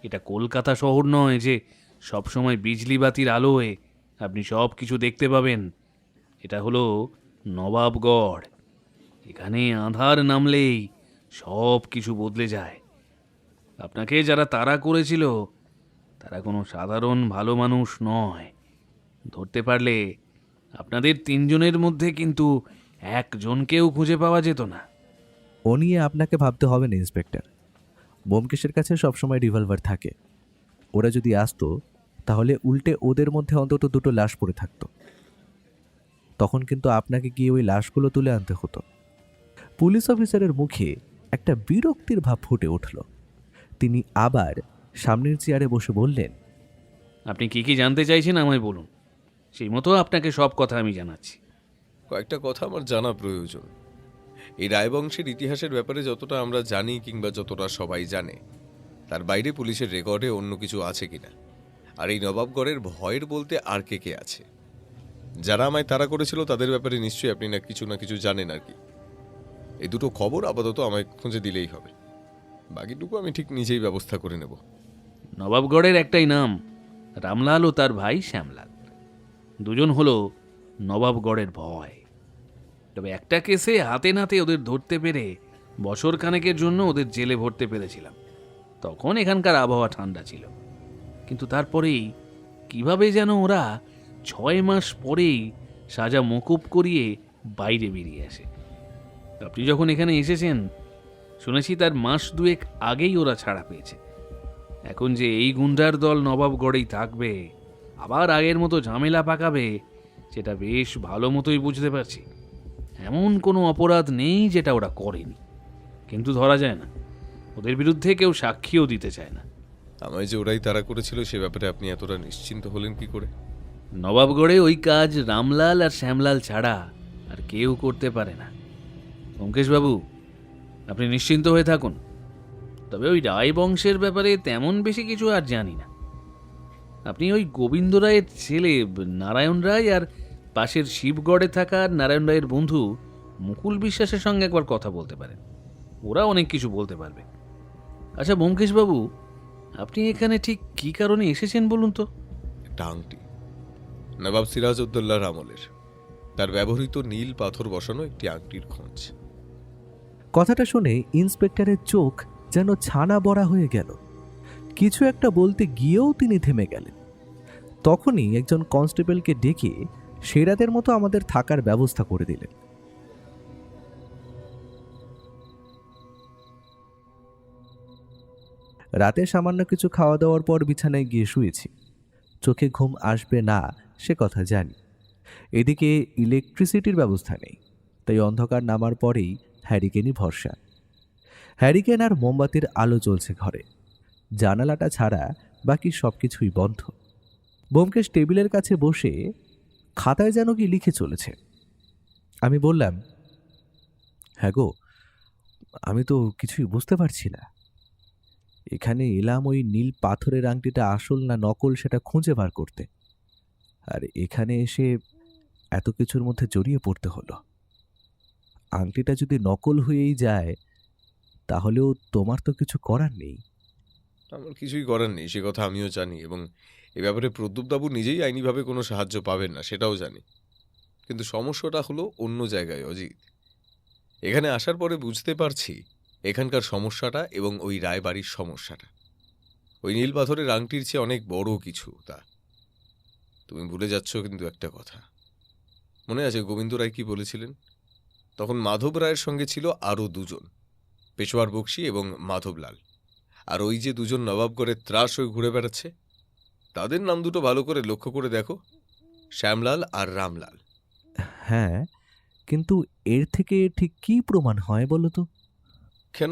Speaker 9: এটা কলকাতা শহর নয় যে সবসময় বিজলি বাতির আলোয় আপনি সব কিছু দেখতে পাবেন। এটা হলো নবাবগড়। এখানে আঁধার নামলেই সব কিছু বদলে যায়। আপনাকে যারা তাড়া করেছিল তারা কোনো সাধারণ ভালো মানুষ নয়। ধরতে পারলে আপনাদের 3 জনের মধ্যে কিন্তু একজনকেও খুঁজে পাওয়া যেত না।
Speaker 1: ও নিয়ে আপনাকে ভাবতে হবে না ইন্সপেক্টর। ব্যোমকেশের কাছে সবসময় রিভলভার থাকে। ওরা যদি আসতো তাহলে উল্টে ওদের মধ্যে অন্তত 2টো লাশ পড়ে থাকতো। তখন কিন্তু আপনাকে গিয়ে ওই লাশগুলো তুলে আনতে হতো। পুলিশ অফিসারের মুখে একটা বিরক্তির ভাব ফুটে উঠল। তিনি আবার সামনের চেয়ারে বসে বললেন,
Speaker 9: আপনি কি কি জানতে চাইছেন আমায় বলুন, সেই মতো আপনাকে সব কথা আমি জানাচ্ছি।
Speaker 2: কয়েকটা কথা আমার জানা প্রয়োজন। এই রায়বংশের ইতিহাসের ব্যাপারে যতটা আমরা জানি কিংবা যতটা সবাই জানে, তার বাইরে পুলিশের রেকর্ডে অন্য কিছু আছে কিনা, আর এই নবাবগড়ের ভয়ের বলতে আর কে কে আছে। যারা আমায় তাড়া করেছিল তাদের ব্যাপারে নিশ্চয়ই আপনি না কিছু জানেন আর কি। এই দুটো খবর আপাতত আমায় খুঁজে দিলেই হবে, বাকিটুকু আমি ঠিক নিজেই ব্যবস্থা করে নেব।
Speaker 9: নবাবগড়ের একটাই নাম, রামলাল ও তার ভাই শ্যামলাল। দুজন হলো নবাবগড়ের ভয়। তবে একটা কেসে হাতে নাতে ওদের ধরতে পেরে বছর খানেকের জন্য ওদের জেলে ভরতে পেরেছিলাম। তখন এখানকার আবহাওয়া ঠান্ডা ছিল, কিন্তু তারপরেই কিভাবে যেন ওরা 6 মাস পরেই সাজা মকুব করিয়ে বাইরে বেরিয়ে আসে। আপনি যখন এখানে এসেছেন শুনেছি তার মাস 2 আগেই ওরা ছাড়া পেয়েছে। এখন যে এই গুন্ডার দল নবাবগড়েই থাকবে, আবার আগের মতো ঝামেলা পাকাবে, সেটা বেশ ভালো মতোই বুঝতে পারছি। এমন কোনো অপরাধ নেই যেটা ওরা করেনি, কিন্তু ধরা যায় না। ওদের বিরুদ্ধে কেউ সাক্ষীও দিতে চায় না।
Speaker 2: আমায় যে ওরাই তাড়া করেছিল সে ব্যাপারে আপনি এতটা নিশ্চিন্ত হলেন কি করে?
Speaker 9: নবাবগড়ে ওই কাজ রামলাল আর শ্যামলাল ছাড়া আর কেউ করতে পারে না। ব্যোমকেশবাবু, আপনি নিশ্চিন্ত হয়ে থাকুন। তবে ওই রায় বংশের ব্যাপারে তেমন বেশি কিছু আর জানি না। আপনি ওই গোবিন্দ রায়ের ছেলে নারায়ণ রায় আর পাশের শিবগড়ে থাকা নারায়ণ রায়ের বন্ধু মুকুল বিশ্বাসের সঙ্গে একবার কথা বলতে পারেন, ওরা অনেক কিছু বলতে পারবে। আচ্ছা ব্যোমকেশবাবু, আপনি এখানে ঠিক কী কারণে এসেছেন বলুন তো?
Speaker 2: একটা আংটি, নবাব সিরাজউদ্দৌলার আমলের, তার ব্যবহৃত নীল পাথর বসানো একটি আংটির খোঁজ।
Speaker 1: কথাটা শুনে ইন্সপেক্টরের চোখ যেন ছানা বড়া হয়ে গেল। কিছু একটা বলতে গিয়েও তিনি থেমে গেলেন। তখনই একজন কনস্টেবলকে ডেকে সেরাদের মতো আমাদের থাকার ব্যবস্থা করে দিলেন। রাতে সামান্য কিছু খাওয়া দাওয়ার পর বিছানায় গিয়ে শুয়েছি। চোখে ঘুম আসবে না সে কথা জানি। এদিকে ইলেকট্রিসিটির ব্যবস্থা নেই, তাই অন্ধকার নামার পরেই হ্যারিকেনই ভরসা। হ্যারিকেন আর মোমবাতির আলো জ্বলছে ঘরে, জানালাটা ছাড়া বাকি সব কিছুই বন্ধ। ব্যোমকেশ টেবিলের কাছে বসে খাতায় যেন কি লিখে চলেছে। আমি বললাম, হ্যাঁ গো, আমি তো কিছুই বুঝতে পারছি না। এখানে এলাম ওই নীল পাথরের আংটিটা আসল না নকল সেটা খুঁজে বার করতে, আর এখানে এসে এত কিছুর মধ্যে জড়িয়ে পড়তে হলো। আংটিটা যদি নকল হয়েই যায় তাহলেও তোমার তো কিছু করার নেই।
Speaker 2: আমার কিছুই করার নেই, সে কথা আমিও জানি, এবং এ ব্যাপারে প্রদ্যুৎবাবু নিজেই আইনিভাবে কোনো সাহায্য পাবেন না সেটাও জানি। কিন্তু সমস্যাটা হলো অন্য জায়গায় অজিত। এখানে আসার পরে বুঝতে পারছি এখানকার সমস্যাটা এবং ওই রায়বাড়ির সমস্যাটা ওই নীল পাথরের আংটির চেয়ে অনেক বড় কিছু। তা তুমি ভুলে যাচ্ছ কিন্তু একটা কথা। মনে আছে গোবিন্দ রায় কি বলেছিলেন? তখন মাধব রায়ের সঙ্গে ছিল আরও দুজন, পেশোয়ার বক্সি এবং মাধবলাল। আর ওই যে দুজন নবাবগড়ের ত্রাস হয়ে ঘুরে বেড়াচ্ছে, তাদের নাম দুটো ভালো করে লক্ষ্য করে দেখো, শ্যামলাল আর রামলাল।
Speaker 1: হ্যাঁ, কিন্তু এর থেকে ঠিক কি প্রমাণ হয় বলো তো?
Speaker 2: কেন?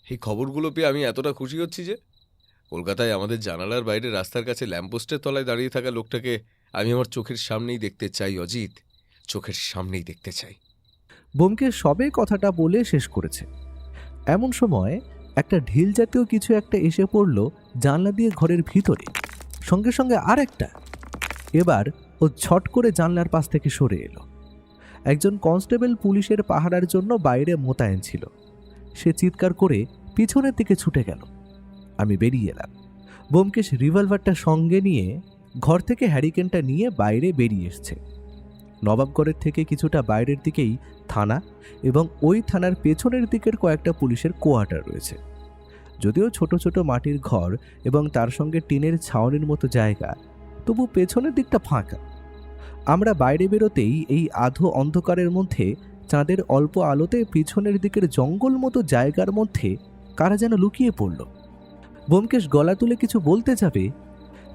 Speaker 2: এই খবরগুলো পেয়ে আমি এতটা খুশি হচ্ছি যে কলকাতায় আমাদের জানালার বাইরে রাস্তার কাছে ল্যাম্পপোস্টের তলায় দাঁড়িয়ে থাকা লোকটাকে আমি আমার চোখের সামনেই দেখতে চাই অজিত, চোখের সামনেই দেখতে চাই।
Speaker 1: ব্যোমকেশ সবে কথাটা বলে শেষ করেছে, এমন সময় একটা ঢিল জাতীয় কিছু একটা এসে পড়ল জানলা দিয়ে ঘরের ভিতরে, সঙ্গে সঙ্গে আর একটা। এবার ও ছট করে জানলার পাশ থেকে সরে এলো। একজন কনস্টেবল পুলিশের পাহারার জন্য বাইরে মোতায়েন ছিল। সে চিৎকার করে পিছনের দিকে ছুটে গেল। আমি বেরিয়ে এলাম। ব্যোমকেশ রিভলভারটা সঙ্গে নিয়ে ঘর থেকে হ্যারিকেনটা নিয়ে বাইরে বেরিয়ে এসছে। নবাবগড়ের থেকে কিছুটা বাইরের দিকেই থানা, এবং ওই থানার পেছনের দিকের কয়েকটা পুলিশের কোয়ার্টার রয়েছে। যদিও ছোট ছোট মাটির ঘর এবং তার সঙ্গে টিনের ছাউনির মতো জায়গা, তবু পেছনের দিকটা ফাঁকা। আমরা বাইরে বেরোতেই এই আধো অন্ধকারের মধ্যে চাঁদের অল্প আলোতে পিছনের দিকের জঙ্গল মতো জায়গার মধ্যে কারা যেন লুকিয়ে পড়ল। ব্যোমকেশ গলা তুলে কিছু বলতে যাবে,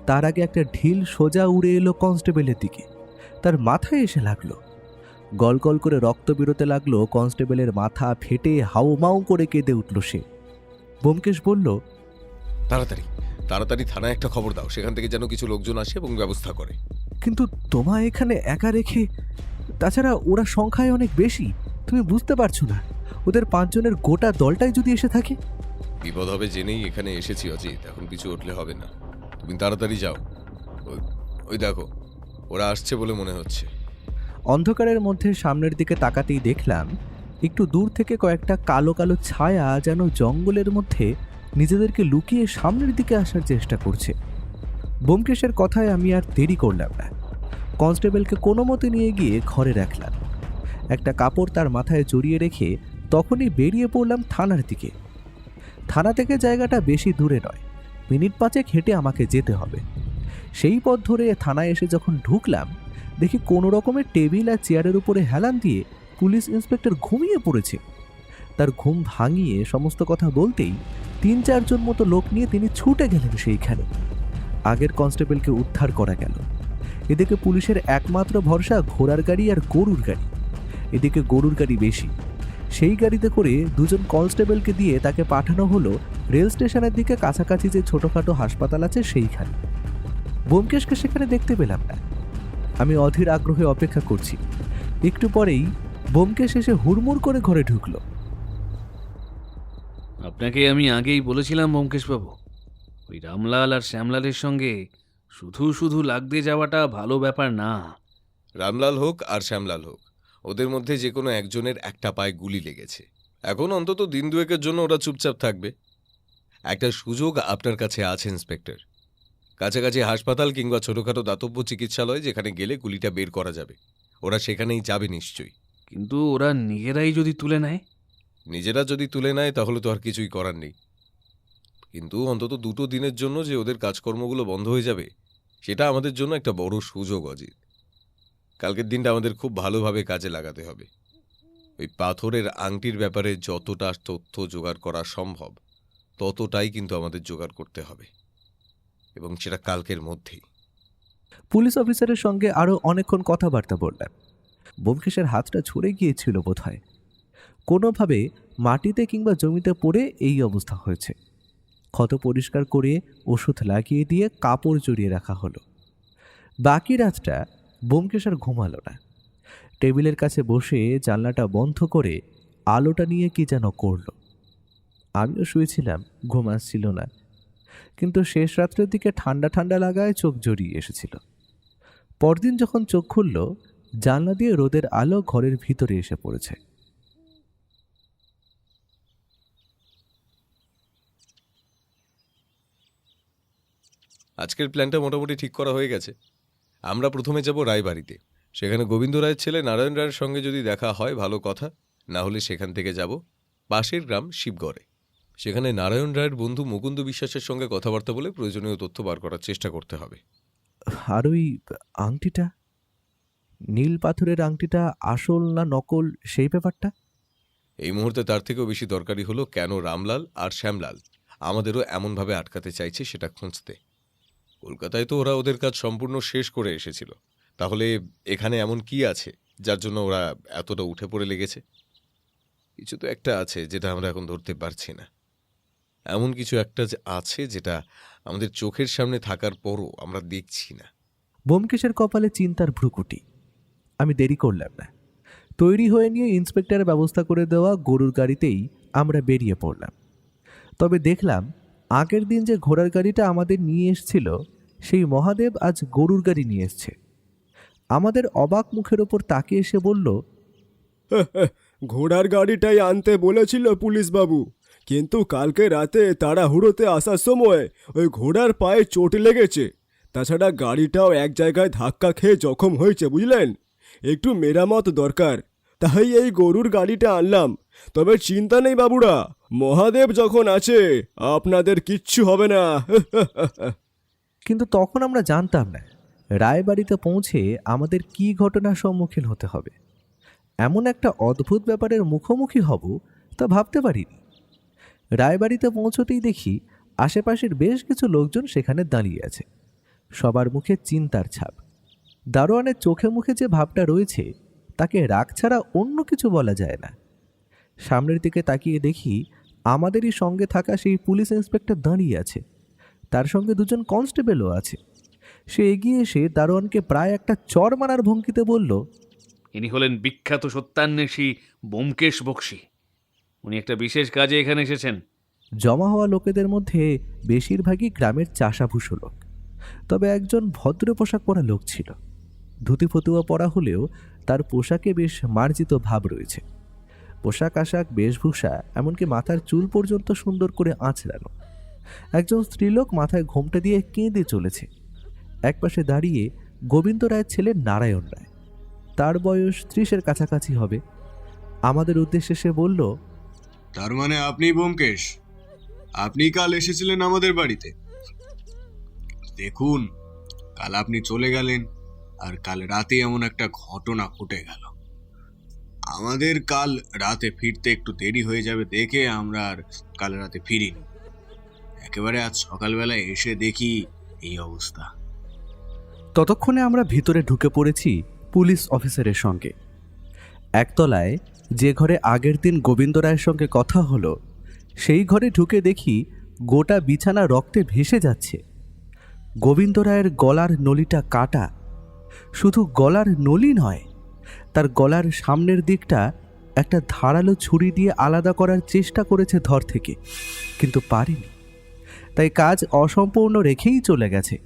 Speaker 1: তার আগে একটা ঢিল সোজা উড়ে এলো কনস্টেবলের দিকে। তার মাথায় এসে লাগলো। গল গল করে রক্ত বেরোতে লাগলো। কনস্টেবলের মাথা ফেটে হাউমাউ করে কেঁদে উঠল সে। ব্যোমকেশ বলল,
Speaker 2: তাড়াতাড়ি তাড়াতাড়ি থানায় একটা খবর দাও, সেখান থেকে যেন কিছু লোকজন আসে এবং ব্যবস্থা করে।
Speaker 1: কিন্তু তোমায় এখানে একা রেখে, তাছাড়া ওরা সংখ্যায় অনেক বেশি, তুমি বুঝতে পারছো না? ওদের 5 জনের গোটা দলটাই যদি এসে থাকে।
Speaker 2: বিপদ হবে জেনেই এখানে এসেছি অজিত, এখন কিছু উঠলে হবে না। তুমি তাড়াতাড়ি যাও। ওই দেখো, ওরা আসছে বলে মনে হচ্ছে।
Speaker 1: অন্ধকারের মধ্যে সামনের দিকে তাকাতেই দেখলাম একটু দূর থেকে কয়েকটা কালো কালো ছায়া যেন জঙ্গলের মধ্যে নিজেদেরকে লুকিয়ে সামনের দিকে আসার চেষ্টা করছে। ব্যোমকেশের কথায় আমি আর দেরি করলাম না। কনস্টেবলকে কোনো মতে নিয়ে গিয়ে ঘরে রাখলাম। একটা কাপড় তার মাথায় জড়িয়ে রেখে তখনই বেরিয়ে পড়লাম থানার দিকে। থানা থেকে জায়গাটা বেশি দূরে নয়, মিনিট 5 হেঁটে আমাকে যেতে হবে। সেই পথ ধরে থানায় এসে যখন ঢুকলাম, দেখি কোনো রকমের টেবিল আর চেয়ারের উপরে হেলান দিয়ে পুলিশ ইন্সপেক্টর ঘুমিয়ে পড়েছে। তার ঘুম ভাঙিয়ে সমস্ত কথা বলতেই 3-4 জন মতো লোক নিয়ে তিনি ছুটে গেলেন সেইখানে। আগের কনস্টেবলকে উদ্ধার করা গেল। এদিকে পুলিশের একমাত্র ভরসা ঘোড়ার গাড়ি আর গরুর গাড়ি। এদিকে গরুর গাড়ি বেশি, সেই গাড়িতে করে 2 জন কনস্টেবলকে দিয়ে তাকে পাঠানো হলো রেল স্টেশনের দিকে, কাছাকাছি যে ছোটোখাটো হাসপাতাল আছে সেইখানে। ব্যোমকেশকে সেখানে দেখতে পেলাম না। আমি অধীর আগ্রহে অপেক্ষা করছি। একটু পরেই ব্যোমকেশ এসে হুড়মুড় করে ঘরে ঢুকলো।
Speaker 9: আপনাকে আমি আগেই বলেছিলাম ব্যোমকেশবাবু, ওই রামলাল আর শ্যামলালের সঙ্গে শুধু শুধু লাগতে যাওয়াটা ভালো ব্যাপার না।
Speaker 2: রামলাল হোক আর শ্যামলাল হোক, ওদের মধ্যে যে কোনো একজনের একটা পায়ে গুলি লেগেছে। এখন অন্তত দিন দুয়েকের জন্য ওরা চুপচাপ থাকবে। একটা সুযোগ আপনার কাছে আছে ইন্সপেক্টর। কাছাকাছি হাসপাতাল কিংবা ছোটখাটো দাতব্য চিকিৎসালয়, যেখানে গেলে গুলিটা বের করা যাবে। ওরা সেখানেই যাবে নিশ্চয়ই।
Speaker 9: কিন্তু ওরা নিজেরাই যদি তুলে নেয়?
Speaker 2: নিজেরা যদি তুলে নেয় তাহলে তো আর কিছুই করার নেই। কিন্তু অন্তত 2 দিনের জন্য যে ওদের কাজকর্মগুলো বন্ধ হয়ে যাবে, সেটা আমাদের জন্য একটা বড় সুযোগ অজিত। কালকের দিনটা আমাদের খুব ভালোভাবে কাজে লাগাতে হবে। ওই পাথরের আংটির ব্যাপারে যতটা তথ্য জোগাড় করা সম্ভব ততটাই কিন্তু আমাদের জোগাড় করতে হবে, এবং সেটা কালকের মধ্যেই।
Speaker 1: পুলিশ অফিসারের সঙ্গে আরও অনেকক্ষণ কথাবার্তা বললাম। ব্যোমকেশের হাতটা ছড়ে গিয়েছিল বোধহয়। কোনোভাবে মাটিতে কিংবা জমিতে পড়ে এই অবস্থা হয়েছে। ক্ষত পরিষ্কার করে ওষুধ লাগিয়ে দিয়ে কাপড় জড়িয়ে রাখা হলো। বাকি রাতটা ব্যোমকেশ আর ঘুমালো না। টেবিলের কাছে বসে জানলাটা বন্ধ করে আলোটা নিয়ে কি যেন করল। আমিও শুয়েছিলাম, ঘুম আসছিল না, কিন্তু শেষ রাত্রের দিকে ঠান্ডা ঠান্ডা লাগায় চোখ জড়িয়ে এসেছিল। পরদিন যখন চোখ খুলল, জানলা দিয়ে রোদের আলো ঘরের ভিতরে এসে পড়েছে।
Speaker 2: আজকের প্ল্যানটা মোটামুটি ঠিক করা হয়ে গেছে। আমরা প্রথমে যাব রায়বাড়িতে। সেখানে গোবিন্দ রায়ের ছেলে নারায়ণ রায়ের সঙ্গে যদি দেখা হয় ভালো কথা, না হলে সেখান থেকে যাব পাশের গ্রাম শিবগড়ে। সেখানে নারায়ণ রায়ের বন্ধু মুকুন্দ বিশ্বাসের সঙ্গে কথাবার্তা বলে প্রয়োজনীয় তথ্য বার করার চেষ্টা করতে হবে।
Speaker 1: আর ওই আংটিটা, নীল পাথরের আংটিটা আসল না নকল সেই ব্যাপারটা?
Speaker 2: এই মুহূর্তে তার থেকেও বেশি দরকারি হলো কেন রামলাল আর শ্যামলাল আমাদেরও এমনভাবে আটকাতে চাইছে সেটা খুঁজতে। কলকাতায় তো ওরা ওদের কাজ সম্পূর্ণ শেষ করে এসেছিল, তাহলে এখানে এমন কি আছে যার জন্য ওরা এতটা উঠে পড়ে লেগেছে? কিছু তো একটা আছে যেটা আমরা এখন ধরতে পারছি না। এমন কিছু একটা আছে যেটা আমাদের চোখের সামনে থাকার পরও আমরা দেখছি না।
Speaker 1: ব্যোমকেশের কপালে চিন্তার ভ্রুকুটি। আমি দেরি করলাম না। তৈরি হয়ে নিয়ে ইন্সপেক্টরের ব্যবস্থা করে দেওয়া গরুর গাড়িতেই আমরা বেরিয়ে পড়লাম। তবে দেখলাম আগের দিন যে ঘোড়ার গাড়িটা আমাদের নিয়ে এসেছিল, সেই মহাদেব আজ গরুর গাড়ি নিয়ে এসছে। আমাদের অবাক মুখের ওপর তাকিয়ে এসে বলল,
Speaker 7: ঘোড়ার গাড়িটাই আনতে বলেছিল পুলিশ বাবু, কিন্তু কালকে রাতে তাড়াহুড়োতে আসার সময় ওই ঘোড়ার পায়ে চোট লেগেছে। তাছাড়া গাড়িটাও এক জায়গায় ধাক্কা খেয়ে জখম হয়েছে, বুঝলেন? একটু মেরামত দরকার, তাই এই গরুর গাড়িটা আনলাম। তবে চিন্তা নেই বাবুরা, মহাদেব যখন আছে আপনাদের কিচ্ছু হবে না।
Speaker 1: কিন্তু তখন আমরা জানতাম না রায়বাড়িতে পৌঁছে আমাদের কি ঘটনার সম্মুখীন হতে হবে। এমন একটা অদ্ভুত ব্যাপারের মুখোমুখি হব তা ভাবতে পারিনি। রায়বাড়িতে পৌঁছতেই দেখি আশেপাশের বেশ কিছু লোকজন সেখানে দাঁড়িয়ে আছে। সবার মুখে চিন্তার ছাপ। দারোয়ানের চোখে মুখে যে ভাবটা রয়েছে তাকে রাগ ছাড়া অন্য কিছু বলা যায় না। সামনের দিকে তাকিয়ে দেখি আমাদেরই সঙ্গে থাকা সেই পুলিশ ইন্সপেক্টর দাঁড়িয়ে আছে, তার সঙ্গে দুজন কনস্টেবলও আছে। সে এগিয়ে এসে দারোয়ানকে প্রায় একটা চড় মারার ভঙ্গিতে বলল,
Speaker 9: ইনি হলেন বিখ্যাত সত্যান্বেষী ব্যোমকেশ বক্সী। উনি একটা বিশেষ কাজে এখানে এসেছেন।
Speaker 1: জমা হওয়া লোকেদের মধ্যে বেশিরভাগই গ্রামের চাষাভুষো লোক, তবে একজন ভদ্র পোশাক পরা লোক ছিল। ধুতি ফতুয়া পরা হলেও তার পোশাকে বেশ মার্জিত ভাব রয়েছে। পোশাক আশাক, বেশভূষা, এমনকি মাথার চুল পর্যন্ত সুন্দর করে আঁচড়ানো। একজন স্ত্রীলোক মাথায় ঘোমটা দিয়ে কেঁদে চলেছে। একপাশে দাঁড়িয়ে গোবিন্দ রায়ের ছেলে নারায়ণ রায়, তার বয়স 30-এর কাছাকাছি হবে। আমাদের উদ্দেশ্যে সে বলল,
Speaker 8: তার মানে আপনি ব্যোমকেশ, আপনি কাল এসেছিলেন আমাদের বাড়িতে। দেখুন, কাল আপনি চলে গেলেন আর কাল রাতে এমন একটা ঘটনা ঘটে গেল। আমাদের কাল রাতে ফিরতে একটু দেরি হয়ে যাবে দেখে আমরা আর কাল রাতে ফিরিনি। একেবারে আজ সকালবেলায় এসে দেখি এই অবস্থা।
Speaker 1: ততক্ষণে আমরা ভিতরে ঢুকে পড়েছি পুলিশ অফিসারের সঙ্গে। একতলায় যে ঘরে আগের দিন গোবিন্দ রায়ের সঙ্গে কথা হলো, সেই ঘরে ঢুকে দেখি গোটা বিছানা রক্তে ভেসে যাচ্ছে। গোবিন্দ রায়ের গলার নলিটা কাটা। শুধু গলার নলি নয়, তার গলার সামনের দিকটা একটা ধারালো ছুরি দিয়ে আলাদা করার চেষ্টা করেছে ধর থেকে, কিন্তু পারেনি। তাই কাজ অসম্পূর্ণ রেখেই চলে গেছে।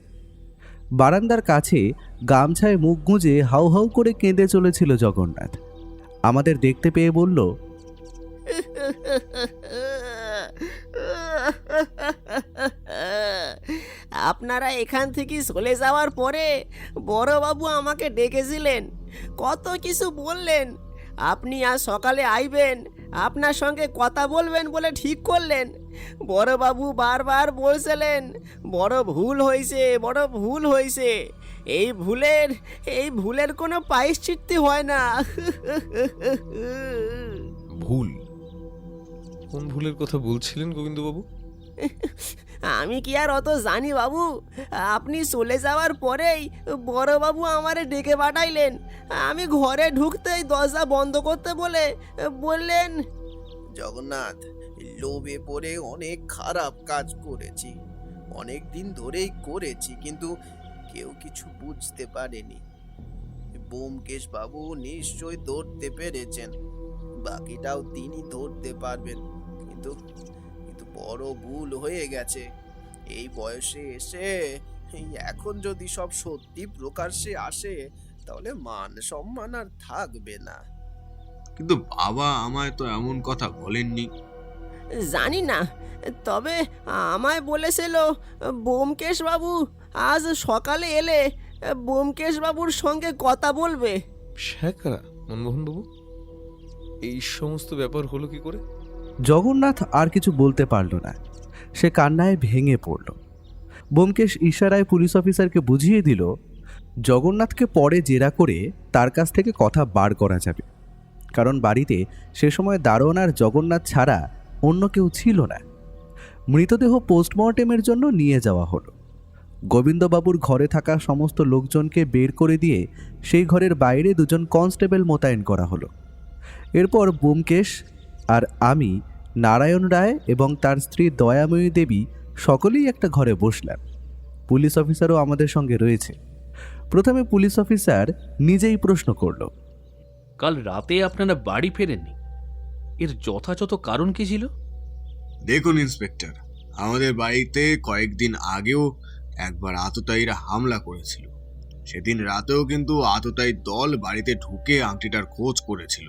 Speaker 1: বারান্দার কাছে গামছায় মুখ গুঁজে হাউ হাউ করে কেঁদে চলেছিল জগন্নাথ। আমাদের দেখতে পেয়ে বলল,
Speaker 6: আপনারা এখান থেকে চলে যাওয়ার পরে বড়বাবু আমাকে ডেকেছিলেন, কত কিছু বললেন। আপনি আজ সকালে আইবেন, আপনার সঙ্গে কথা বলবেন বলে ঠিক করলেন। বড়বাবু বারবার বলছিলেন বড় ভুল হয়েছে, বড় ভুল হয়েছে। এই ভুলের কোনো প্রায়শ্চিত্ত হয় না।
Speaker 2: ভুল? কোন ভুলের কথা বলছিলেন গোবিন্দবাবু?
Speaker 6: আমি কি আর অত জানি বাবু? আপনি চলে যাওয়ার পরেই বড়বাবু আমারে ডেকে পাঠাইলেন। আমি ঘরে ঢুকতেই দরজা বন্ধ করতে বললেন,
Speaker 4: জগন্নাথ, লোভে পড়ে অনেক খারাপ কাজ করেছি, অনেক দিন ধরেই করেছি, কিন্তু কেউ কিছু বুঝতে পারেনি। ব্যোমকেশ বাবু নিশ্চয় ধরতে পেরেছেন, বাকিটাও তিনি ধরতে পারবেন। কিন্তু কিন্তু বড় ভুল হয়ে গেছে। এই বয়সে এসে এখন যদি সব সত্যি প্রকাশ্যে আসে, তাহলে মান সম্মান আর থাকবে না।
Speaker 8: কিন্তু বাবা আমায় তো এমন কথা বলেননি।
Speaker 6: জানি না, তবে আমায় বলেছিল ব্যোমকেশ বাবু আজ সকালে এলে ব্যোমকেশ বাবুর সঙ্গে কথা বলবে।
Speaker 2: শ্যাকরা মনমোহনবাবু, এই সমস্ত ব্যাপার হলো কি করে?
Speaker 1: জগন্নাথ আর কিছু বলতে পারল না, সে কান্নায় ভেঙে পড়ল। ব্যোমকেশ ইশারায় পুলিশ অফিসারকে বুঝিয়ে দিল জগন্নাথকে পরে জেরা করে তার কাছ থেকে কথা বার করা যাবে, কারণ বাড়িতে সে সময় দারোয়ান আর জগন্নাথ ছাড়া অন্য কেউ ছিল না। মৃতদেহ পোস্টমর্টেমের জন্য নিয়ে যাওয়া হলো। গোবিন্দবাবুর ঘরে থাকা সমস্ত লোকজনকে বের করে দিয়ে সেই ঘরের বাইরে দুজন কনস্টেবল মোতায়েন করা হলো। এরপর ব্যোমকেশ আর আমি, নারায়ণ রায় এবং তার স্ত্রী দয়াময়ী দেবী সকলেই একটা ঘরে বসলাম। পুলিশ অফিসারও আমাদের সঙ্গে রয়েছে। প্রথমে পুলিশ অফিসার নিজেই প্রশ্ন করল,
Speaker 9: কাল রাতে আপনারা বাড়ি ফেরেননি, এর যথাযথ কারণ কি ছিল?
Speaker 8: দেখুন ইন্সপেক্টর, আমাদের বাড়িতে কয়েকদিন আগেও একবার আততায়ীরা হামলা করেছিল। সেদিন রাতেও কিন্তু আততায়ীর দল বাড়িতে ঢুকে আংটিটার খোঁজ করেছিল।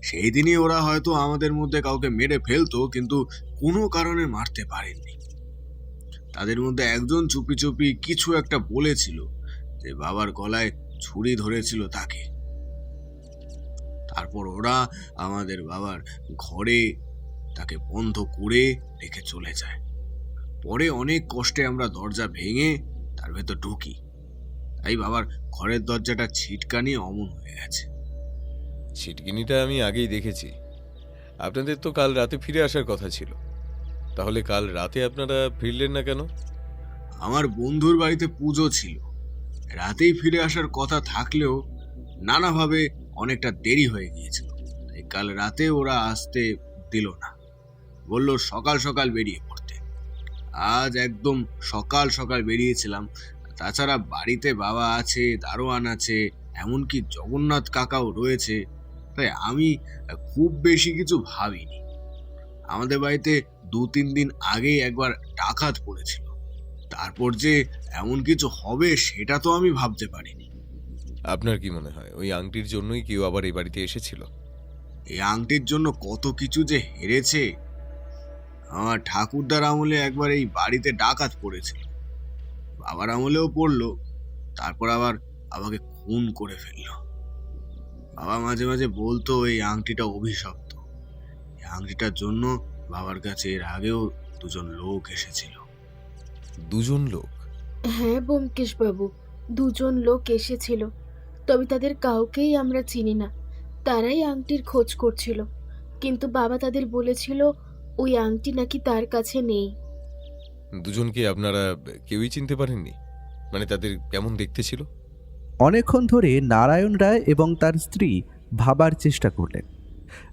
Speaker 8: সেই দিনই ওরা হয়তো আমাদের মধ্যে কাউকে মেরে ফেলতো, কিন্তু কোনো কারণে মারতে পারেননি। তাদের মধ্যে একজন চুপি চুপি কিছু একটা বলেছিল যে বাবার গলায় ছুরি ধরেছিল তাকে। তারপর ওরা আমাদের বাবার ঘরে তাকে বন্ধ করে রেখে চলে যায়। পরে অনেক কষ্টে আমরা দরজা ভেঙে তার ভেতর ঢুকি, তাই বাবার ঘরের দরজাটা ছিটকানি অমন হয়ে গেছে।
Speaker 2: ছিটকিনিটা আমি আগেই দেখেছি। আপনাদের তো কাল রাতে ফিরে আসার কথা ছিল, তাহলে কাল রাতে আপনারা ফিরলেন না কেন?
Speaker 8: আমার বন্ধুর বাড়িতে পুজো ছিল, রাতেই ফিরে আসার কথা থাকলেও নানাভাবে অনেকটা দেরি হয়ে গিয়েছিল, তাই কাল রাতে ওরা আসতে দিল না, বলল সকাল সকাল বেরিয়ে পড়তে। আজ একদম সকাল সকাল বেরিয়েছিলাম। তাছাড়া বাড়িতে বাবা আছে, দারোয়ান আছে, এমনকি জগন্নাথ কাকাও রয়েছে, তাই আমি খুব বেশি কিছু ভাবিনি। আমাদের বাড়িতে 2-3 দিন আগেই একবার ডাকাত পড়েছিল, তারপর যে এমন কিছু হবে সেটা তো আমি ভাবতে পারিনি।
Speaker 2: আপনার কি মনে হয় ওই আংটির জন্যই কেউ আবার এই বাড়িতে এসেছিল?
Speaker 8: এই আংটির জন্য কত কিছু যে হেরেছে। আমার ঠাকুরদার আমলে একবার এই বাড়িতে ডাকাত পড়েছিল, বাবার আমলেও পড়লো, তারপর আবার আমাকে খুন করে ফেললো। বাবা মাঝে মাঝে বলতো এই আংটিটা অভিশপ্ত। এই আংটিটার জন্য বাবার কাছে এর আগেও 2জন লোক এসেছিল।
Speaker 2: 2জন লোক?
Speaker 10: হ্যাঁ ব্যোমকেশ বাবু, 2জন লোক এসেছিল, তবে তাদের কাউকেই আমরা চিনি না। তারাই আংটির খোঁজ করছিল, কিন্তু বাবা তাদের বলেছিল ওই আংটি নাকি তার কাছে নেই।
Speaker 2: 2জনকে আপনারা কেউই চিনতে পারেননি? মানে তাদের কেমন দেখতে ছিল?
Speaker 1: অনেকক্ষণ ধরে নারায়ণ রায় এবং তার স্ত্রী ভাবার চেষ্টা করলেন।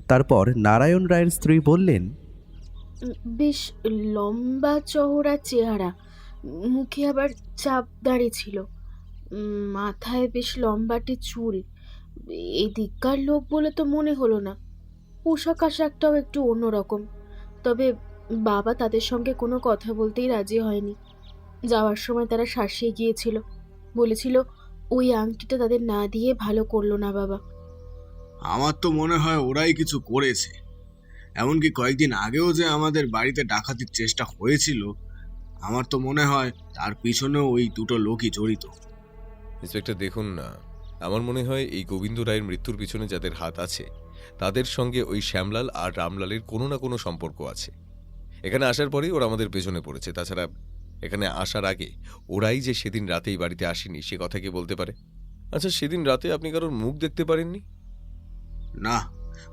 Speaker 1: তারপর নারায়ণ রায়ের স্ত্রী বললেন,
Speaker 10: বেশ লম্বা চওড়া চেহারা, মুখে আবার চাপ দাড়ি ছিল, মাথায় বেশ লম্বাটে চুল। এই দিককার লোক বলে তো মনে হলো না। পোশাক আশাকটাও একটু অন্যরকম। তবে বাবা তাদের সঙ্গে কোনো কথা বলতেই রাজি হয়নি। যাওয়ার সময় তারা শাসিয়ে গিয়েছিল, বলেছিল ওই আংটিটা তাদের না দিয়ে ভালো করলো না বাবা।
Speaker 8: আমার তো মনে হয় ওরাই কিছু করেছে। এমনকি কয়েকদিন আগেও যে আমাদের বাড়িতে ডাকাতির চেষ্টা হয়েছিল, আমার তো মনে হয় তার পিছনেও ওই 2টো লোকই জড়িত।
Speaker 2: ইন্সপেক্টর দেখুন না, আমার মনে হয় এই গোবিন্দ রায়ের মৃত্যুর পিছনে যাদের হাত আছে তাদের সঙ্গে ওই শ্যামলাল আর রামলালের কোনো না কোনো সম্পর্ক আছে। এখানে আসার পরেই ওরা আমাদের পেছনে পড়েছে। তাছাড়া এখানে আসার আগে ওরাই যে সেদিন রাতে এই বাড়িতে আসেনি সে কথা কি বলতে পারে? আচ্ছা, সেদিন রাতে আপনি কারোর মুখ দেখতে পারেননি?
Speaker 8: না,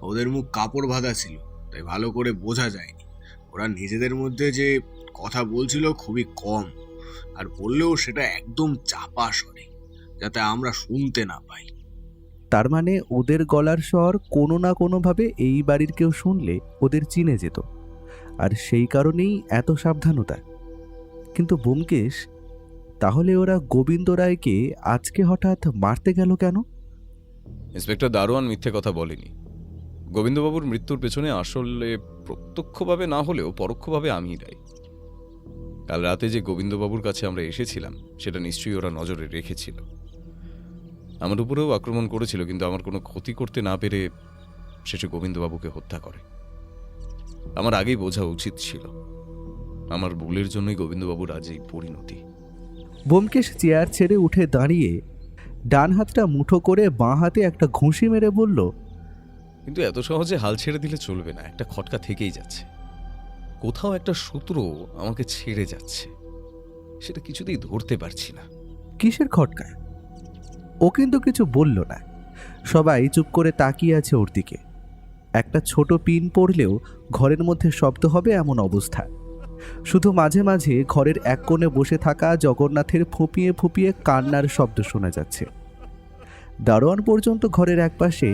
Speaker 8: ওদের মুখ কাপড় বাঁধা ছিল, তাই ভালো করে বোঝা যায়নি। ওরা নিজেদের মধ্যে যে কথা বলছিল খুবই কম, আর বললেও সেটা একদম চাপা স্বরে, যাতে আমরা শুনতে না পাই।
Speaker 1: তার মানে ওদের গলার স্বর কোনো না কোনোভাবে এই বাড়ির কেউ শুনলে ওদের চিনে যেত, আর সেই কারণেই এত সাবধানতা। কিন্তু ব্যোমকেশ, তাহলে ওরা গোবিন্দ রায়কে আজকে হঠাৎ মারতে গেল কেন?
Speaker 2: ইন্সপেক্টর দারোয়ান মিথ্যে কথা বলেনি। গোবিন্দবাবুর মৃত্যুর পেছনে আসলে প্রত্যক্ষভাবে না হলেও পরোক্ষভাবে আমিই দায়ী। কাল রাতে যে গোবিন্দবাবুর কাছে আমরা এসেছিলাম সেটা নিশ্চয়ই ওরা নজরে রেখেছিল। আমার উপরেও আক্রমণ করেছিল, কিন্তু আমার কোনো ক্ষতি করতে না পেরে শেষে গোবিন্দবাবুকে হত্যা করে। আমার আগেই বোঝা উচিত ছিল। আমার ভুলের জন্যই গোবিন্দবাবুর আজ এই পরিণতি।
Speaker 1: ব্যোমকেশ চেয়ার ছেড়ে উঠে দাঁড়িয়ে ডান হাতটা মুঠো করে বাঁ হাতে একটা ঘুষি মেরে বলল,
Speaker 2: কিন্তু এত সহজে হাল ছেড়ে দিলে চলবে না। একটা খটকা থেকেই যাচ্ছে। কোথাও একটা সূত্র আমাকে ছেড়ে যাচ্ছে, সেটা কিছুতেই ধরতে পারছি না।
Speaker 1: কিসের খটকা? ও কিন্তু কিছু বলল না। সবাই চুপ করে তাকিয়ে আছে ওর দিকে। একটা ছোট পিন পড়লেও ঘরের মধ্যে শব্দ হবে এমন অবস্থা। শুধু মাঝে মাঝে ঘরের এক কোণে বসে থাকা জগন্নাথের ফুঁপিয়ে ফুঁপিয়ে কান্নার শব্দ শোনা যাচ্ছে। দারোয়ান পর্যন্ত ঘরের একপাশে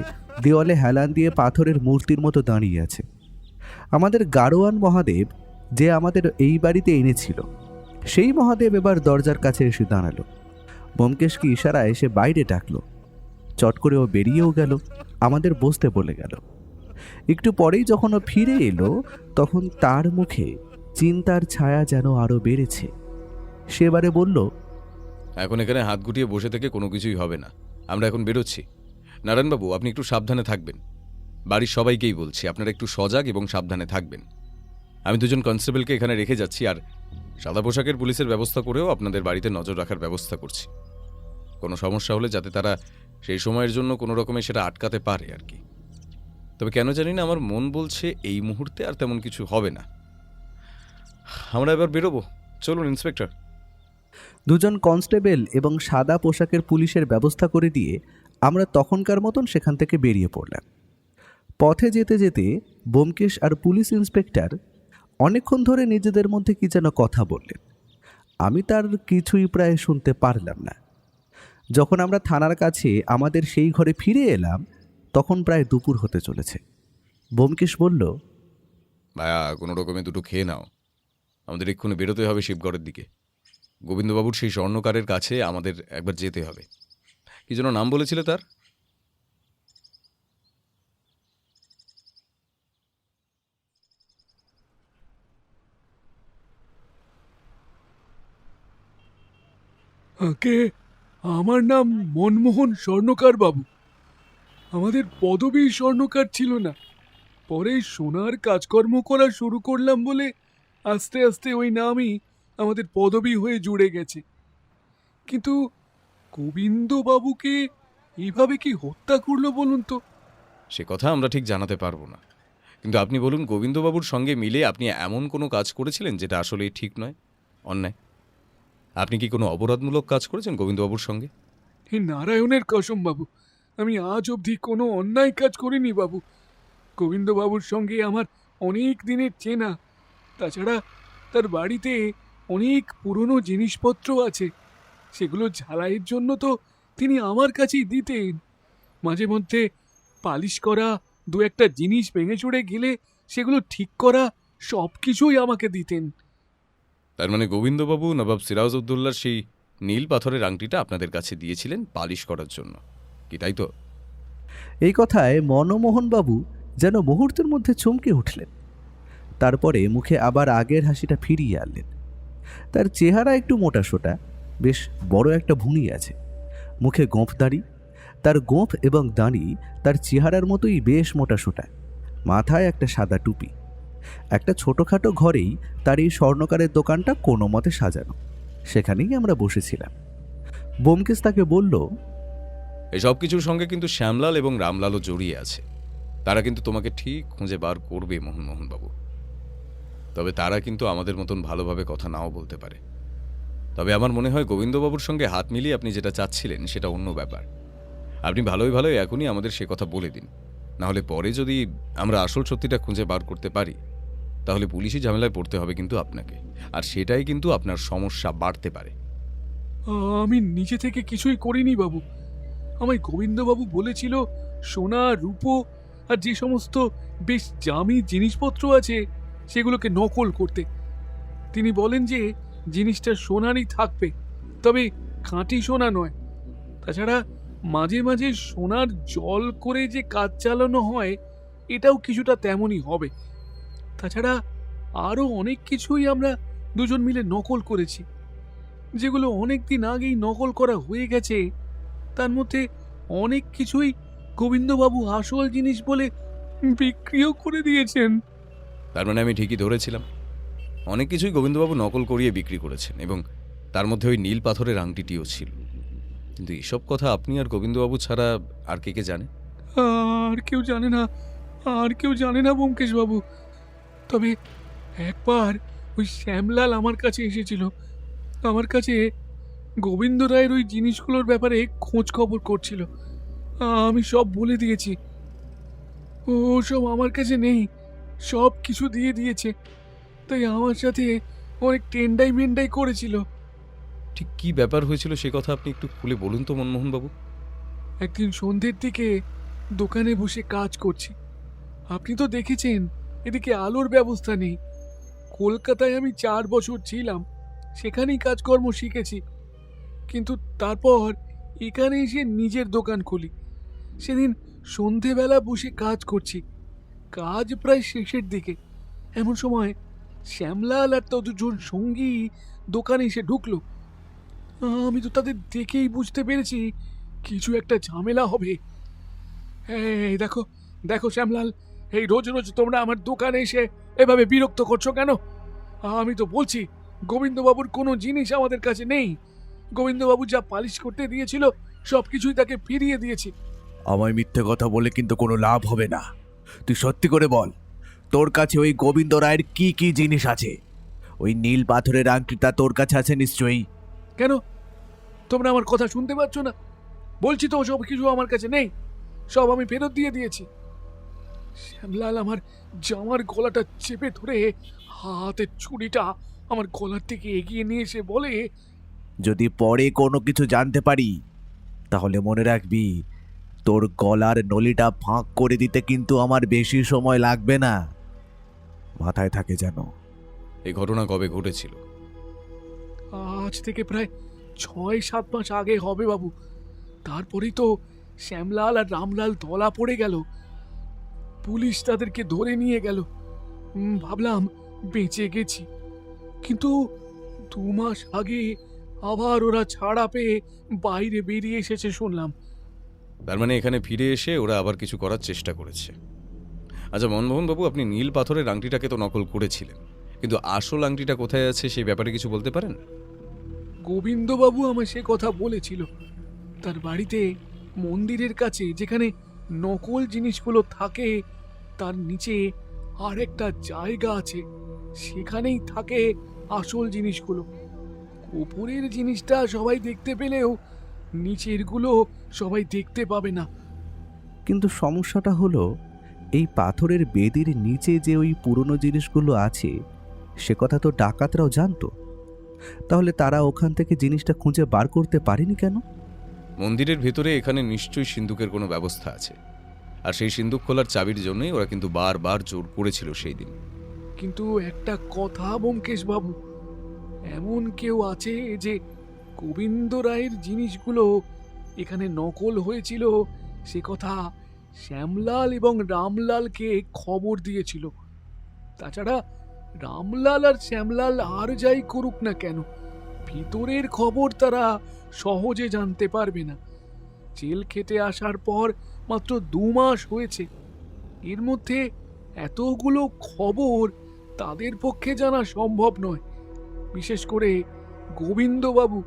Speaker 1: দেওয়ালে হেলান দিয়ে পাথরের মূর্তির মতো দাঁড়িয়ে আছে। আমাদের গাড়োয়ান মহাদেব, যে আমাদের এই বাড়িতে এনেছিল, সেই মহাদেব এবার দরজার কাছে এসে দাঁড়ালো। ব্যোমকেশকে ইশারায় এসে বাইরে ডাকলো। চট করে ও বেরিয়েও গেল, আমাদের বসতে বলে গেল। একটু পরেই যখন ও ফিরে এলো, তখন তার মুখে চিন্তার ছায়া যেন আরো বেড়েছে। সেবারে বলল,
Speaker 2: এখন এখানে হাত গুটিয়ে বসে থেকে কোনো কিছুই হবে না। আমরা এখন বেরোচ্ছি। নারায়ণবাবু, আপনি একটু সাবধানে থাকবেন। বাড়ির সবাইকেই বলছি, আপনারা একটু সজাগ এবং সাবধানে থাকবেন। আমি দুজন কনস্টেবলকে এখানে রেখে যাচ্ছি, আর সাদা পোশাকের পুলিশের ব্যবস্থা করেও আপনাদের বাড়িতে নজর রাখার ব্যবস্থা করছি। কোনো সমস্যা হলে যাতে তারা সেই সময়ের জন্য কোনো রকমে সেটা আটকাতে পারে আর কি। তবে কেন জানি না আমার মন বলছে এই মুহূর্তে আর তেমন কিছু হবে না। আমরা এবার বেরোবো। চলুন ইন্সপেক্টর।
Speaker 1: দুজন কনস্টেবল এবং সাদা পোশাকের পুলিশের ব্যবস্থা করে দিয়ে আমরা তখনকার মতন সেখান থেকে বেরিয়ে পড়লাম। পথে যেতে যেতে ব্যোমকেশ আর পুলিশ ইন্সপেক্টর অনেকক্ষণ ধরে নিজেদের মধ্যে কি যেন কথা বললেন। আমি তার কিছুই প্রায় শুনতে পারলাম না। যখন আমরা থানার কাছে আমাদের সেই ঘরে ফিরে এলাম, তখন প্রায় দুপুর হতে চলেছে। ব্যোমকেশ বলল,
Speaker 2: ভাইয়া, কোনো রকমে দুটো খেয়ে নাও। আমাদের এক্ষুনি বেরোতে হবে শিবগড়ের দিকে। গোবিন্দবাবুর সেই স্বর্ণকারের কাছে আমাদের একবার যেতে হবে। কি যেন নাম বলেছিলে তার?
Speaker 5: আগে আমার নাম মনমোহন স্বর্ণকার বাবু। আমাদের পদবী স্বর্ণকার ছিল না, পরে সোনার কাজকর্ম করা শুরু করলাম বলে আস্তে আস্তে ওই নামই আমাদের পদবী হয়ে জুড়ে গেছে। কিন্তু গোবিন্দবাবুকে এইভাবে কি হত্যা করলো বলুন তো?
Speaker 2: সে কথা আমরা ঠিক জানাতে পারবো না, কিন্তু আপনি বলুন, গোবিন্দবাবুর সঙ্গে মিলে আপনি এমন কোনো কাজ করেছিলেন যেটা আসলেই ঠিক নয়, অন্যায়? আপনি কি কোনো অপরাধমূলক কাজ করেছেন গোবিন্দবাবুর সঙ্গে?
Speaker 5: হে নারায়ণের কসম বাবু, আমি আজ অবধি কোনো অন্যায় কাজ করিনি বাবু। গোবিন্দবাবুর সঙ্গে আমার অনেক দিনের চেনা। তাছাড়া তার বাড়িতে অনেক পুরনো জিনিসপত্র আছে, সেগুলো ঝালাইয়ের জন্য তো তিনি আমার কাছেই দিতেন। মাঝে মধ্যে পালিশ করা দু একটা জিনিস ভেঙে চুড়ে গেলে সেগুলো ঠিক করা সব কিছুই আমাকে দিতেন।
Speaker 2: তার মানে গোবিন্দবাবু নবাব সিরাজউদ্দৌলার সেই নীল পাথরের আংটিটা আপনাদের কাছে দিয়েছিলেন পালিশ করার জন্য, কি তাই তো?
Speaker 1: এই কথায় মনমোহনবাবু যেন মুহূর্তের মধ্যে চমকে উঠলেন। তারপরে মুখে আবার আগের হাসিটা ফিরিয়ে আনলেন। তার চেহারা একটু মোটাসোটা, বেশ বড় একটা ভুঁড়ি আছে, মুখে গোঁফ দাড়ি। তার গোঁফ এবং দাড়ি তার চেহারার মতোই বেশ মোটাসোটা। মাথায় একটা সাদা টুপি। একটা ছোটোখাটো ঘরেই তার এই স্বর্ণকারের দোকানটা কোনো মতে সাজানো। সেখানেই আমরা বসেছিলাম। ব্যোমকেশ তাকে বলল,
Speaker 2: এসব কিছুর সঙ্গে কিন্তু শ্যামলাল এবং রামলালও জড়িয়ে আছে। তারা কিন্তু তোমাকে ঠিক খুঁজে বার করবে মোহনবাবু। তবে তারা কিন্তু আমাদের মতন ভালোভাবে কথা নাও বলতে পারে। তবে আমার মনে হয় গোবিন্দবাবুর সঙ্গে হাত মিলিয়ে আপনি যেটা চাচ্ছিলেন সেটা অন্য ব্যাপার। আপনি ভালোই ভালোই এখনই আমাদের সে কথা বলে দিন, নাহলে পরে যদি আমরা আসল সত্যিটা খুঁজে বার করতে পারি তাহলে পুলিশি ঝামেলায় পড়তে হবে কিন্তু আপনাকে, আর সেটাই কিন্তু আপনার সমস্যা বাড়তে পারে।
Speaker 5: আমি নিজে থেকে কিছুই করিনি বাবু। আমায় গোবিন্দবাবু বলেছিল সোনা রূপো আর যে সমস্ত বেশ দামি জিনিসপত্র আছে সেগুলোকে নকল করতে। তিনি বলেন যে জিনিসটা সোনারই থাকবে, তবে খাঁটি সোনা নয়। তাছাড়া মাঝে মাঝে সোনার জল করে যে কাজ চালানো হয়, এটাও কিছুটা তেমনই হবে। তাছাড়া আরও অনেক কিছুই আমরা দুজন মিলে নকল করেছি, যেগুলো অনেক দিন আগেই নকল করা হয়ে গেছে। তার মধ্যে অনেক কিছুই গোবিন্দবাবু আসল জিনিস বলে বিক্রিও করে দিয়েছেন।
Speaker 2: তার মানে আমি ঠিকই ধরেছিলাম, অনেক কিছুই গোবিন্দবাবু নকল করিয়ে বিক্রি করেছেন, এবং তার মধ্যে ওই নীল পাথরের আংটিটিও ছিল। কিন্তু এসব কথা আপনি আর গোবিন্দবাবু ছাড়া আর কে কে জানে?
Speaker 5: আর কেউ জানে না, আর কেউ জানে না ব্যোমকেশ বাবু। তবে একবার ওই শ্যামলাল আমার কাছে এসেছিল, আমার কাছে গোবিন্দ রায়ের ওই জিনিসগুলোর ব্যাপারে খোঁজ খবর করছিল। আমি সব বলে দিয়েছি, ও সব আমার কাছে নেই, সব কিছু দিয়ে দিয়েছে। তাই আমার সাথে অনেক টেন্ডাই মেন্ডাই করেছিল।
Speaker 2: ঠিক কি ব্যাপার হয়েছিল সে কথা আপনি একটু খুলে বলুন তো মনমোহনবাবু।
Speaker 5: একদিন সন্ধ্যের দিকে দোকানে বসে কাজ করছি। আপনি তো দেখেছেন এদিকে আলোর ব্যবস্থা নেই। কলকাতায় আমি 4 বছর ছিলাম, সেখানেই কাজকর্ম শিখেছি। কিন্তু তারপর এখানে এসে নিজের দোকান খুলি। সেদিন সন্ধেবেলা বসে কাজ করছি, কাজ প্রায় শেষের দিকে। এমন সময় শ্যামলাল আর দুজন সঙ্গী দোকানে এসে ঢুকলো। আমি তো তাদের দেখেই বুঝতে পেরেছি কিছু একটা ঝামেলা হবে। এই দেখো দেখো শ্যামলাল, এই রোজ রোজ তোমরা আমার দোকানে এসে এভাবে বিরক্ত করছো কেন? আমি তো বলছি গোবিন্দবাবুর কোনো জিনিস আমাদের কাছে নেই। গোবিন্দবাবু যা পালিশ করতে দিয়েছিল সব কিছুই তাকে ফিরিয়ে দিয়েছি।
Speaker 1: আমায় মিথ্যে কথা বলে কিন্তু কোনো লাভ হবে না। তুই সত্যি করে বল, তোর কাছে ওই গোবিন্দ রায়ের কি কি জিনিস আছে? ওই নীল পাথরের আংটিটা তোর কাছে আছে নিশ্চয়ই।
Speaker 5: কেন তোমরা আমার কথা শুনতে পাচ্ছ না? বলছি তো সব কিছু আমার কাছে নেই, সব আমি ফেরত দিয়ে দিয়েছি। শ্যামলাল আমার জামার গলাটা চেপে ধরে হাতের ছুরিটা আমার গলার থেকে এগিয়ে নিয়ে এসে বলে,
Speaker 1: যদি পরে কোনো কিছু জানতে পারি তাহলে মনে রাখবি, তোর গলার নলিটা ফাঁক করে দিতে কিন্তু আমার বেশি সময় লাগবে না। মাথায় থাকে যেন।
Speaker 2: এই ঘটনা কবে ঘটেছিল?
Speaker 5: আজ থেকে প্রায় 6-7 মাস আগে হবে বাবু। তারপরেই তো শ্যামলাল আর রামলাল ধরা পড়ে গেল। পুলিশ তাদেরকে ধরে নিয়ে গেল। ভাবলাম বেঁচে গেছি, কিন্তু 2 মাস আগে আবার ওরা ছাড়া পেয়ে বাইরে বেরিয়ে এসেছে শুনলাম।
Speaker 2: তার মানে এখানে ফিরে এসে ওরা আবার কিছু করার চেষ্টা করেছে। আচ্ছা মনমোহনবাবু, আপনি নীল পাথরের আংটিটাকে তো নকল করেছিলেন, কিন্তু আসল আংটিটা কোথায় আছে সেই ব্যাপারে কিছু বলতে পারেন?
Speaker 5: গোবিন্দবাবু আমায় সে কথা বলেছিল। তার বাড়িতে মন্দিরের কাছে যেখানে নকল জিনিসগুলো থাকে তার নিচে আর একটা জায়গা আছে, সেখানেই থাকে আসল জিনিসগুলো। উপরের জিনিসটা সবাই দেখতে পেলেও নিচেরগুলো সবাই দেখতে পাবে না।
Speaker 1: কিন্তু সমস্যাটা হলো, এই পাথরের বেদির নিচে যে ওই পুরনো জিনিসগুলো আছে সে কথা তো ডাকাতরাও জানতো। তাহলে তারা ওখান থেকে জিনিসটা খুঁজে বার করতে পারেনি কেন?
Speaker 2: মন্দিরের ভেতরে এখানে নিশ্চয়ই সিন্দুকের কোনো ব্যবস্থা আছে, আর সেই সিন্দুক খোলার চাবির জন্যই ওরা কিন্তু বারবার জোর করেছিল সেই দিন।
Speaker 5: কিন্তু একটা কথা ব্যোমকেশ বাবু, এমন কেউ আছে যে গোবিন্দ রায়ের জিনিসগুলো এখানে নকল হয়েছিল সে কথা শ্যামলাল এবং রামলালকে খবর দিয়েছিল। তাছাড়া রামলাল আর শ্যামলাল আর যাই করুক না কেন, ভিতরের খবর তারা সহজে জানতে পারবে না। জেল খেটে আসার পর মাত্র 2 মাস হয়েছে, এর মধ্যে এতগুলো খবর তাদের পক্ষে জানা সম্ভব নয়। বিশেষ করে গোবিন্দবাবু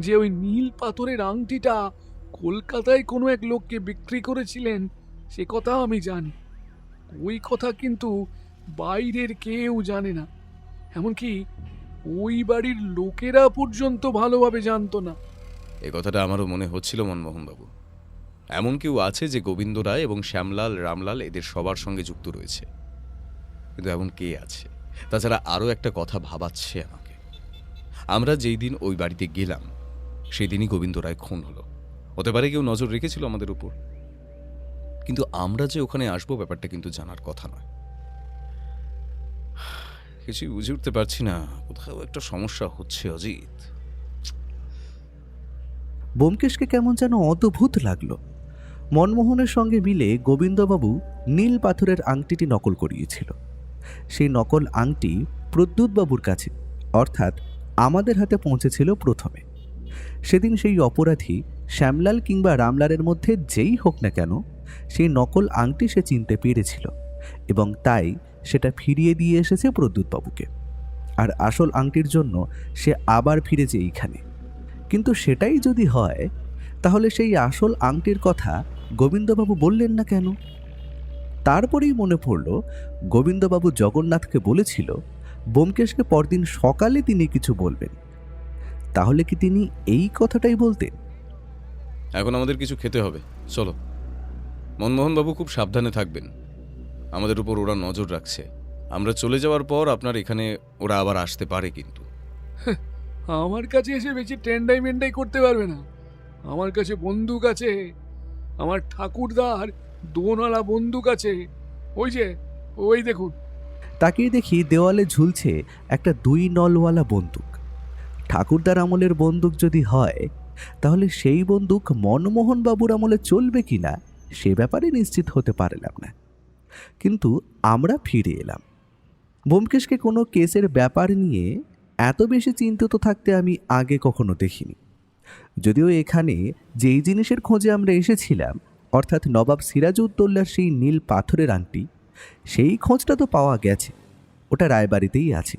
Speaker 5: যে ওই নীল পাথরের আংটিটা কলকাতায় কোনো এক লোককে বিক্রি করেছিলেন সে কথা আমি জানি। ওই কথা কিন্তু বাইরের কেউ জানে না, এমনকি ওই বাড়ির লোকেরা পর্যন্ত ভালোভাবে জানতো না।
Speaker 2: এ কথাটা আমারও মনে হচ্ছিল মনমোহনবাবু, এমন কেউ আছে যে গোবিন্দ রায় এবং শ্যামলাল রামলাল এদের সবার সঙ্গে যুক্ত রয়েছে। কিন্তু এমন কে আছে? তাছাড়া আরও একটা কথা ভাবাচ্ছে আমাকে। আমরা যেই দিন ওই বাড়িতে গেলাম সেই দিনই গোবিন্দ রায় খুন হলো। হতে পারে কেউ নজর রেখেছিল আমাদের উপর, কিন্তু আমরা যে ওখানে আসবো ব্যাপারটা কিন্তু জানার কথা নয়। কিছুই বুঝে উঠতে পারছি না, কোথাও একটা সমস্যা হচ্ছে অজিত।
Speaker 1: ব্যোমকেশকে কেমন যেন অদ্ভুত লাগলো। মনমোহনের সঙ্গে মিলে গোবিন্দবাবু নীল পাথরের আংটিটি নকল করিয়েছিল। সেই নকল আংটি প্রদ্যুৎবাবুর কাছে অর্থাৎ আমাদের হাতে পৌঁছেছিল প্রথমে। সেদিন সেই অপরাধী শ্যামলাল কিংবা রামলালের মধ্যে যেই হোক না কেন, সেই নকল আংটি সে চিনতে পেরেছিল এবং তাই সেটা ফিরিয়ে দিয়ে এসেছে প্রদ্যুৎবাবুকে। আর আসল আংটির জন্য সে আবার ফিরেছে এইখানে। কিন্তু সেটাই যদি হয়, তাহলে সেই আসল আংটির কথা গোবিন্দবাবু বললেন না কেন? তারপরেই মনে পড়ল গোবিন্দবাবু জগন্নাথকে বলেছিল ব্যোমকেশকে পরদিন সকালে তিনি কিছু বলবেন। তাহলে কি তিনি এই কথাটাই বলতেন?
Speaker 2: এখন আমাদের কিছু খেতে হবে, চলো। মনমোহনবাবু খুব সাবধানে থাকবেন, আমাদের উপর ওরা নজর রাখছে। আমরা চলে যাওয়ার পর আপনার এখানে ওরা আবার আসতে পারে, কিন্তু
Speaker 5: আমার কাছে এসে বেশি টেন্ডাই মেন্ডাই করতে পারবে না। আমার কাছে বন্দুক আছে, আমার ঠাকুরদার দোনওয়ালা বন্দুক আছে। ওই দেখুন।
Speaker 1: তাকিয়ে দেখি দেওয়ালে ঝুলছে একটা 2 নলওয়ালা বন্দুক। ঠাকুরদার আমলের বন্দুক যদি হয়, তাহলে সেই বন্দুক মনমোহন বাবুর আমলে চলবে কিনা সে ব্যাপারে নিশ্চিত হতে পারলাম না। কিন্তু আমরা ফিরে এলাম। ব্যোমকেশকে কোনো কেসের ব্যাপার নিয়ে এত বেশি চিন্তিত থাকতে আমি আগে কখনো দেখিনি। যদিও এখানে যেই জিনিসের খোঁজে আমরা এসেছিলাম, অর্থাৎ নবাব সিরাজউদ্দৌলার সেই নীল পাথরের আংটি, সেই খোঁজটা তো পাওয়া গেছে, ওটা রায়বাড়িতেই আছে।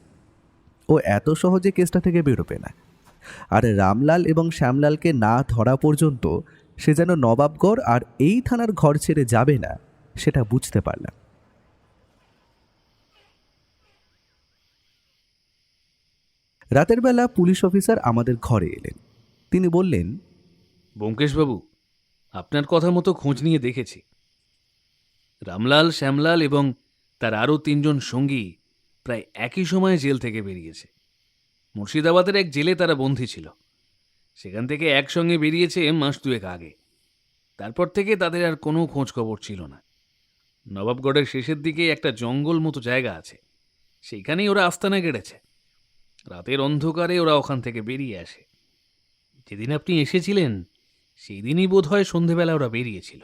Speaker 1: ও এত সহজে কেসটা থেকে বেরোবে না। আর রামলাল এবং শ্যামলালকে না ধরা পর্যন্ত সে যেন নবাবগড় আর এই থানার ঘর ছেড়ে যাবে না, সেটা বুঝতে পারলাম। রাতের বেলা পুলিশ অফিসার আমাদের ঘরে এলেন। তিনি বললেন,
Speaker 9: ব্যোমকেশবাবু, আপনার কথা মতো খোঁজ নিয়ে দেখেছি। রামলাল, শ্যামলাল এবং তার আরও 3 জন সঙ্গী প্রায় একই সময়ে জেল থেকে বেরিয়েছে। মুর্শিদাবাদের এক জেলে তারা বন্দী ছিল। সেখান থেকে একসঙ্গে বেরিয়েছে মাস 2 আগে। তারপর থেকে তাদের আর কোনো খোঁজ খবর ছিল না। নবাবগড়ের শেষের দিকে একটা জঙ্গল মতো জায়গা আছে, সেইখানেই ওরা আস্তানা গেড়েছে। রাতের অন্ধকারে ওরা ওখান থেকে বেরিয়ে আসে। যেদিন আপনি এসেছিলেন সেই দিনই বোধহয় সন্ধেবেলা ওরা বেরিয়েছিল।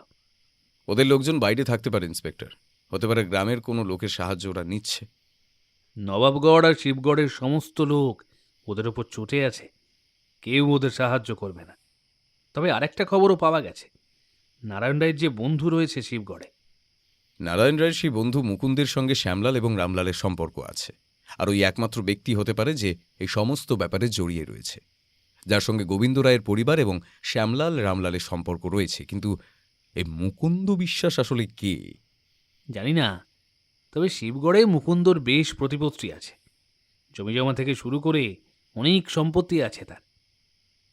Speaker 2: ওদের লোকজন বাইরে থাকতে পারে ইন্সপেক্টর, হতে পারে গ্রামের কোনো লোকের সাহায্য ওরা নিচ্ছে।
Speaker 9: নবাবগড় আর শিবগড়ের সমস্ত লোক ওদের ওপর চটে আছে, কেউ ওদের সাহায্য করবে না। তবে আরেকটা খবরও পাওয়া গেছে, নারায়ণ রায়ের যে বন্ধু রয়েছে শিবগড়ে,
Speaker 2: নারায়ণ রায়ের সেই বন্ধু মুকুন্দের সঙ্গে শ্যামলাল এবং রামলালের সম্পর্ক আছে। আর ওই একমাত্র ব্যক্তি হতে পারে যে এই সমস্ত ব্যাপারে জড়িয়ে রয়েছে, যার সঙ্গে গোবিন্দ রায়ের পরিবার এবং শ্যামলাল রামলালের সম্পর্ক রয়েছে। কিন্তু এই মুকুন্দ বিশ্বাস আসলে কে
Speaker 9: জানি না। তবে শিবগড়ে মুকুন্দর বেশ প্রতিপত্তি আছে, জমিজমা থেকে শুরু করে অনেক সম্পত্তি আছে তার।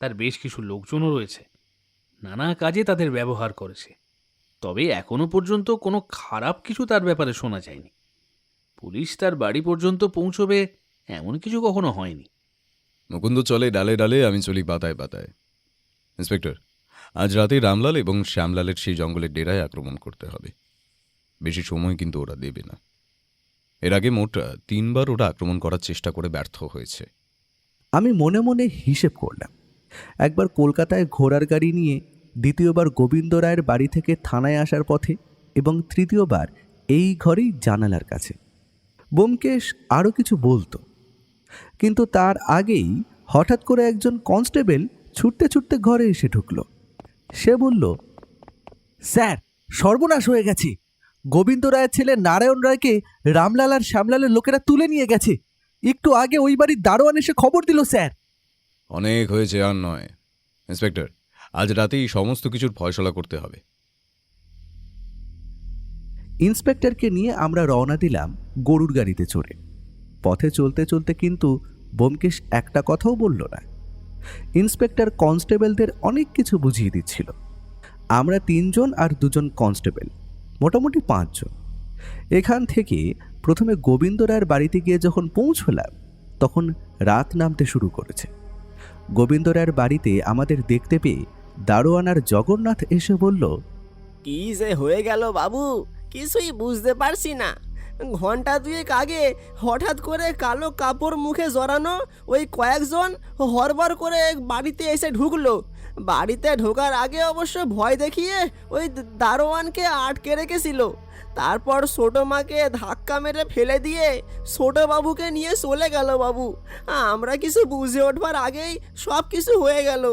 Speaker 9: তার বেশ কিছু লোকজনও রয়েছে, নানা কাজে তাদের ব্যবহার করেছে। তবে এখনো পর্যন্ত কোনো খারাপ কিছু তার ব্যাপারে শোনা যায়নি। পুলিশ তার বাড়ি পর্যন্ত পৌঁছবে এমন কিছু কখনো হয়নি।
Speaker 2: মুকুন্দ চলে ডালে ডালে, আমি চলি পাতায় পাতায়। ইন্সপেক্টর, আজ রাতে রামলাল এবং শ্যামলালের সেই জঙ্গলের ডেরায় আক্রমণ করতে হবে। বেশি সময় কিন্তু ওরা দেবে না। এর আগে মোট 3 বার ওরা আক্রমণ করার চেষ্টা করে ব্যর্থ হয়েছে।
Speaker 1: আমি মনে মনে হিসেব করলাম। একবার কলকাতায় ঘোড়ার গাড়ি নিয়ে, দ্বিতীয়বার গোবিন্দ রায়ের বাড়ি থেকে থানায় আসার পথে, এবং তৃতীয়বার এই ঘরেই জানালার কাছে। ব্যোমকেশ আরও কিছু বলতো, কিন্তু তার আগেই হঠাৎ করে একজন কনস্টেবল ছুটতে ছুটতে ঘরে এসে ঢুকল। সে বলল, স্যার, সর্বনাশ হয়ে গেছে। গোবিন্দ রায়ের ছেলে নারায়ণ রায়কে রামলাল আর শ্যামলালের লোকেরা তুলে নিয়ে গেছে। একটু আগে ওই বাড়ির দারোয়ান এসে খবর দিল, স্যার।
Speaker 2: অনেক হয়েছে, আর নয়। ইন্সপেক্টর, আজ রাতেই সমস্ত কিছুর ফয়সলা করতে হবে।
Speaker 1: ইন্সপেক্টরকে নিয়ে আমরা রওনা দিলাম গরুর গাড়িতে চড়ে। পথে চলতে চলতে কিন্তু ব্যোমকেশ একটা কথাও বলল না। ইন্সপেক্টর কনস্টেবলদের অনেক কিছু বুঝিয়ে দিচ্ছিল। আমরা 3 জন আর 2 জন কনস্টেবল, মোটামুটি 5 জন। এখান থেকে প্রথমে গোবিন্দ রায়ের বাড়িতে গিয়ে যখন পৌঁছলাম, তখন রাত নামতে শুরু করেছে। গোবিন্দ রায়ের বাড়িতে আমাদের দেখতে পেয়ে দারোয়ান আর জগন্নাথ এসে বলল,
Speaker 6: কি যে হয়ে গেল বাবু, কিছুই বুঝতে পারছি না। ঘন্টা 2 আগে হঠাৎ করে কালো কাপড় মুখে জড়ানো ওই কয়েকজন হরবর করে বাড়িতে এসে ঢুকলো। বাড়িতে ঢোকার আগে অবশ্য ভয় দেখিয়ে ওই দারোয়ানকে আটকে রেখেছিল। তারপর ছোট মাকে ধাক্কা মেরে ফেলে দিয়ে ছোট বাবুকে নিয়ে চলে গেল বাবু। আমরা কিছু বুঝে ওঠবার আগেই সব কিছু হয়ে গেল।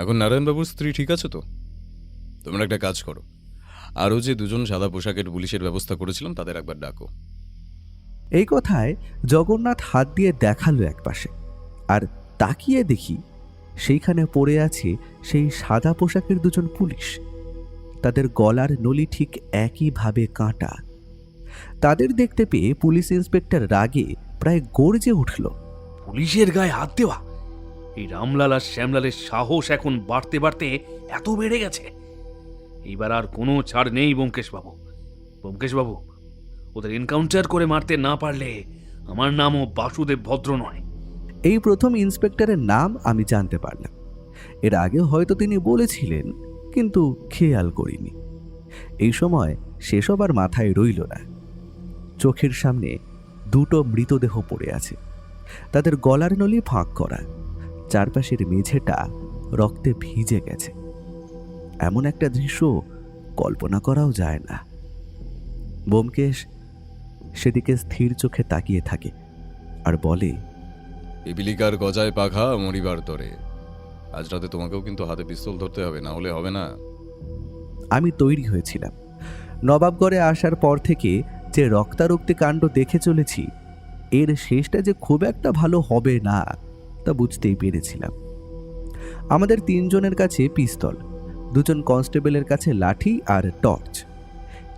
Speaker 2: এখন নারায়ণবাবুর স্ত্রী ঠিক আছে তো? তোমরা একটা কাজ করো, আরও যে দুজন সাদা পোশাকের পুলিশের ব্যবস্থা করেছিলাম তাদের একবার ডাকো।
Speaker 1: এই কথায় জগন্নাথ হাত দিয়ে দেখালো একপাশে, আর তাকিয়ে দেখি সেইখানে পড়ে আছে সেই সাদা পোশাকের দুজন পুলিশ। তাদের গলার নলি ঠিক একইভাবে কাঁটা। তাদের দেখতে পেয়ে পুলিশ ইন্সপেক্টর রাগে প্রায় গর্জে উঠল।
Speaker 9: পুলিশের গায়ে হাত দেওয়া! এই রামলাল আর শ্যামলালের সাহস এখন বাড়তে বাড়তে এত বেড়ে গেছে। এইবার আর কোনো ছাড় নেই ব্যোমকেশবাবু। ব্যোমকেশবাবু, ওদের এনকাউন্টার করে মারতে না পারলে আমার নামও বাসুদেব ভদ্র নয়।
Speaker 1: এই প্রথম ইন্সপেক্টরের নাম আমি জানতে পারলাম। এর আগে হয়তো তিনি বলেছিলেন, কিন্তু খেয়াল করিনি। এই সময় সেসব আর মাথায় রইল না। চোখের সামনে দুটো মৃতদেহ পড়ে আছে, তাদের গলার নলি ফাঁক করা, চারপাশের মেঝেটা রক্তে ভিজে গেছে। এমন একটা দৃশ্য কল্পনা করাও যায় না। ব্যোমকেশ সেদিকে স্থির চোখে তাকিয়ে থাকে আর বলে,
Speaker 2: পিপিলিকার গজায় পাখা মরিবার তরে। আজ রাতে তোমাকেও কিন্তু হাতে পিস্তল ধরতে হবে, না হলে হবে না।
Speaker 1: আমি তৈরি হয়েছিলাম। নবাবগড়ে আসার পর থেকে যে রক্তারক্তি কাণ্ড দেখে চলেছি, এর শেষটা যে খুব একটা ভালো হবে না তা বুঝতেই পেরেছিলাম। আমাদের তিনজনের কাছে পিস্তল, দুজন কনস্টেবলের কাছে লাঠি আর টর্চ।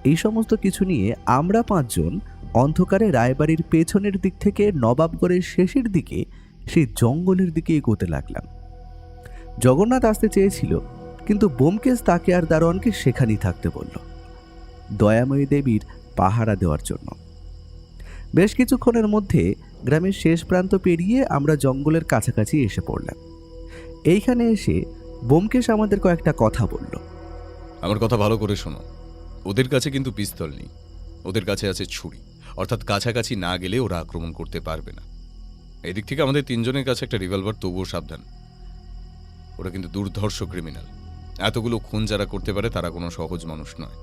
Speaker 1: এই সমস্ত কিছু নিয়ে আমরা পাঁচজন অন্ধকারে রায়বাড়ির পেছনের দিক থেকে নবাবগড়ের শেষের দিকে সেই জঙ্গলের দিকে এগোতে লাগলাম। জগন্নাথ আসতে চেয়েছিল, কিন্তু ব্যোমকেশ তাকে আর দারোয়ানকে সেখানেই থাকতে বলল, দয়াময়ী দেবীর পাহারা দেওয়ার জন্য। বেশ কিছুক্ষণের মধ্যে গ্রামের শেষ প্রান্ত পেরিয়ে আমরা জঙ্গলের কাছাকাছি এসে পড়লাম। এইখানে এসে ব্যোমকেশ আমাদের কয়েকটা কথা বলল।
Speaker 2: আমার কথা ভালো করে শোনো, ওদের কাছে কিন্তু পিস্তল নেই, ওদের কাছে আছে ছুরি। অর্থাৎ কাছাকাছি না গেলে ওরা আক্রমণ করতে পারবে না। এদিক থেকে আমাদের তিনজনের কাছে একটা রিভলভার, তবুও সাবধান। ওরা কিন্তু দুর্ধর্ষ ক্রিমিনাল। এতগুলো খুন যারা করতে পারে তারা কোনো সহজ মানুষ নয়।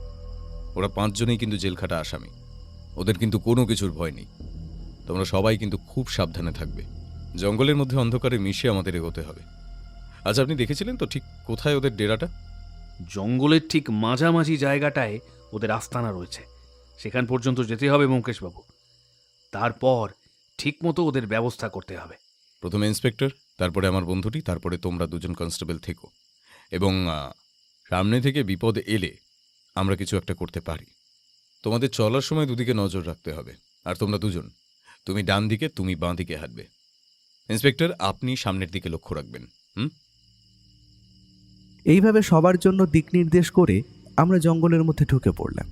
Speaker 2: ওরা পাঁচজনেই কিন্তু জেলখাটা আসামি। ওদের কিন্তু কোনো কিছুর ভয় নেই। তোমরা সবাই কিন্তু খুব সাবধানে থাকবে। জঙ্গলের মধ্যে অন্ধকারে মিশে আমাদের এগোতে হবে। আচ্ছা, আপনি দেখেছিলেন তো ঠিক কোথায় ওদের ডেরাটা?
Speaker 9: জঙ্গলের ঠিক মাঝামাঝি জায়গাটায় ওদের আস্তানা রয়েছে। সেখান পর্যন্ত যেতে হবে ব্যোমকেশবাবু। তারপর ঠিক মতো ওদের ব্যবস্থা করতে হবে।
Speaker 2: প্রথমে ইন্সপেক্টর, তারপরে আমার বন্ধুটি, তারপরে তোমরা দুজন কনস্টেবল থেকো। এবং সামনে থেকে বিপদ এলে আমরা কিছু একটা করতে পারি। তোমাদের চলার সময় দুদিকে নজর রাখতে হবে। আর তোমরা দুজন, তুমি ডান দিকে, তুমি বাঁ দিকে হাঁটবে। ইন্সপেক্টর, আপনি সামনের দিকে লক্ষ্য রাখবেন।
Speaker 1: এইভাবে সবার জন্য দিক নির্দেশ করে আমরা জঙ্গলের মধ্যে ঢুকে পড়লাম।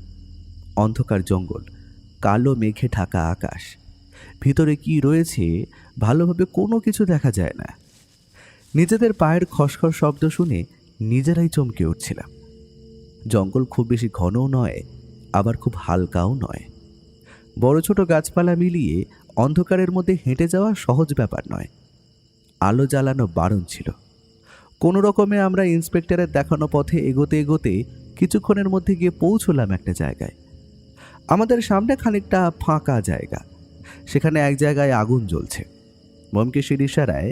Speaker 1: অন্ধকার জঙ্গল, কালো মেঘে ঢাকা আকাশ, ভিতরে কি রয়েছে ভালোভাবে কোনো কিছু দেখা যায় না। নিজেদের পায়ের খসখস শব্দ শুনে নিজেরাই চমকে উঠছিলাম। জঙ্গল খুব বেশি ঘনও নয়, আবার খুব হালকাও নয়। বড় ছোট গাছপালা মিলিয়ে অন্ধকারের মধ্যে হেঁটে যাওয়া সহজ ব্যাপার নয়। আলো জ্বালানো বারণ ছিল। কোনো রকমে আমরা ইন্সপেক্টরের দেখানো পথে এগোতে এগোতে কিছুক্ষণের মধ্যে গিয়ে পৌঁছলাম একটা জায়গায়। আমাদের সামনে খানিকটা ফাঁকা জায়গা, সেখানে এক জায়গায় আগুন জ্বলছে। ব্যোমকেশের ইশারায়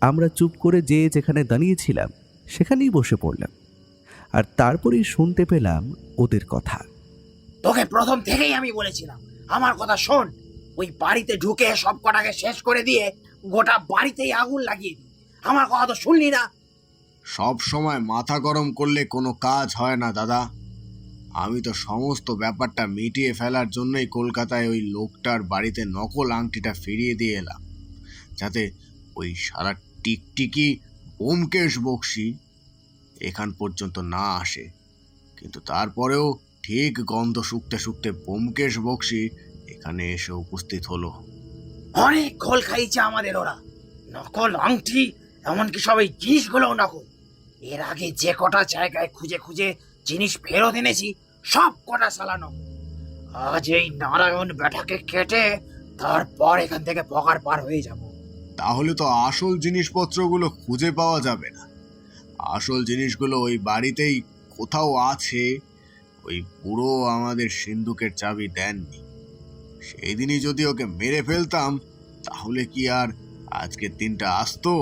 Speaker 1: আমরা চুপ করে যেখানে দাঁড়িয়েছিলাম সেখানেই বসে পড়লাম। আর তারপরেই শুনতে পেলাম ওদের কথা।
Speaker 11: তোকে প্রথম থেকেই আমি বলেছিলাম, আমার কথা শোন। ওই বাড়িতে ঢুকে সব কটাকে শেষ করে দিয়ে গোটা বাড়িতেই আগুন লাগিয়ে দিই। আমার কথা তো শুনলি না।
Speaker 8: সব সময় মাথা গরম করলে কোনো কাজ হয় না দাদা। আমি তো সমস্ত ব্যাপারটা মিটিয়ে ফেলার জন্যই কলকাতায় ওই লোকটার বাড়িতে নকল আংটিটা ফিরিয়ে দিয়ে এলাম, যাতে ওই সারা টিকটিকি ব্যোমকেশ বক্সী এখান পর্যন্ত না আসে। কিন্তু তারপরেও ঠিক গন্ধ শুকতে শুকতে ব্যোমকেশ বক্সী এখানে এসে উপস্থিত হলো।
Speaker 11: অনেক খোল খাইছে আমাদের ওরা। নকল আংটি, এমনকি সব এই জিনিসগুলোও নকল। এর আগে যে কটা জায়গায় খুঁজে খুঁজে জিনিস ফেরত এনেছি, সব কটা চালানো। আজ এই নারায়ণ বেটাকে কেটে তারপর এখান থেকে পকার পার হয়ে যাব।
Speaker 8: তাহলে তো আসল জিনিসপত্রগুলো খুঁজে পাওয়া যাবে না। আসল জিনিসগুলো ওই বাড়িতেই কোথাও আছে। ওই পুরো আমাদের সিন্ধুকের চাবি দেননি। সেই দিনই যদি ওকে মেরে ফেলতাম তাহলে কি আর আজকের দিনটা আসতো?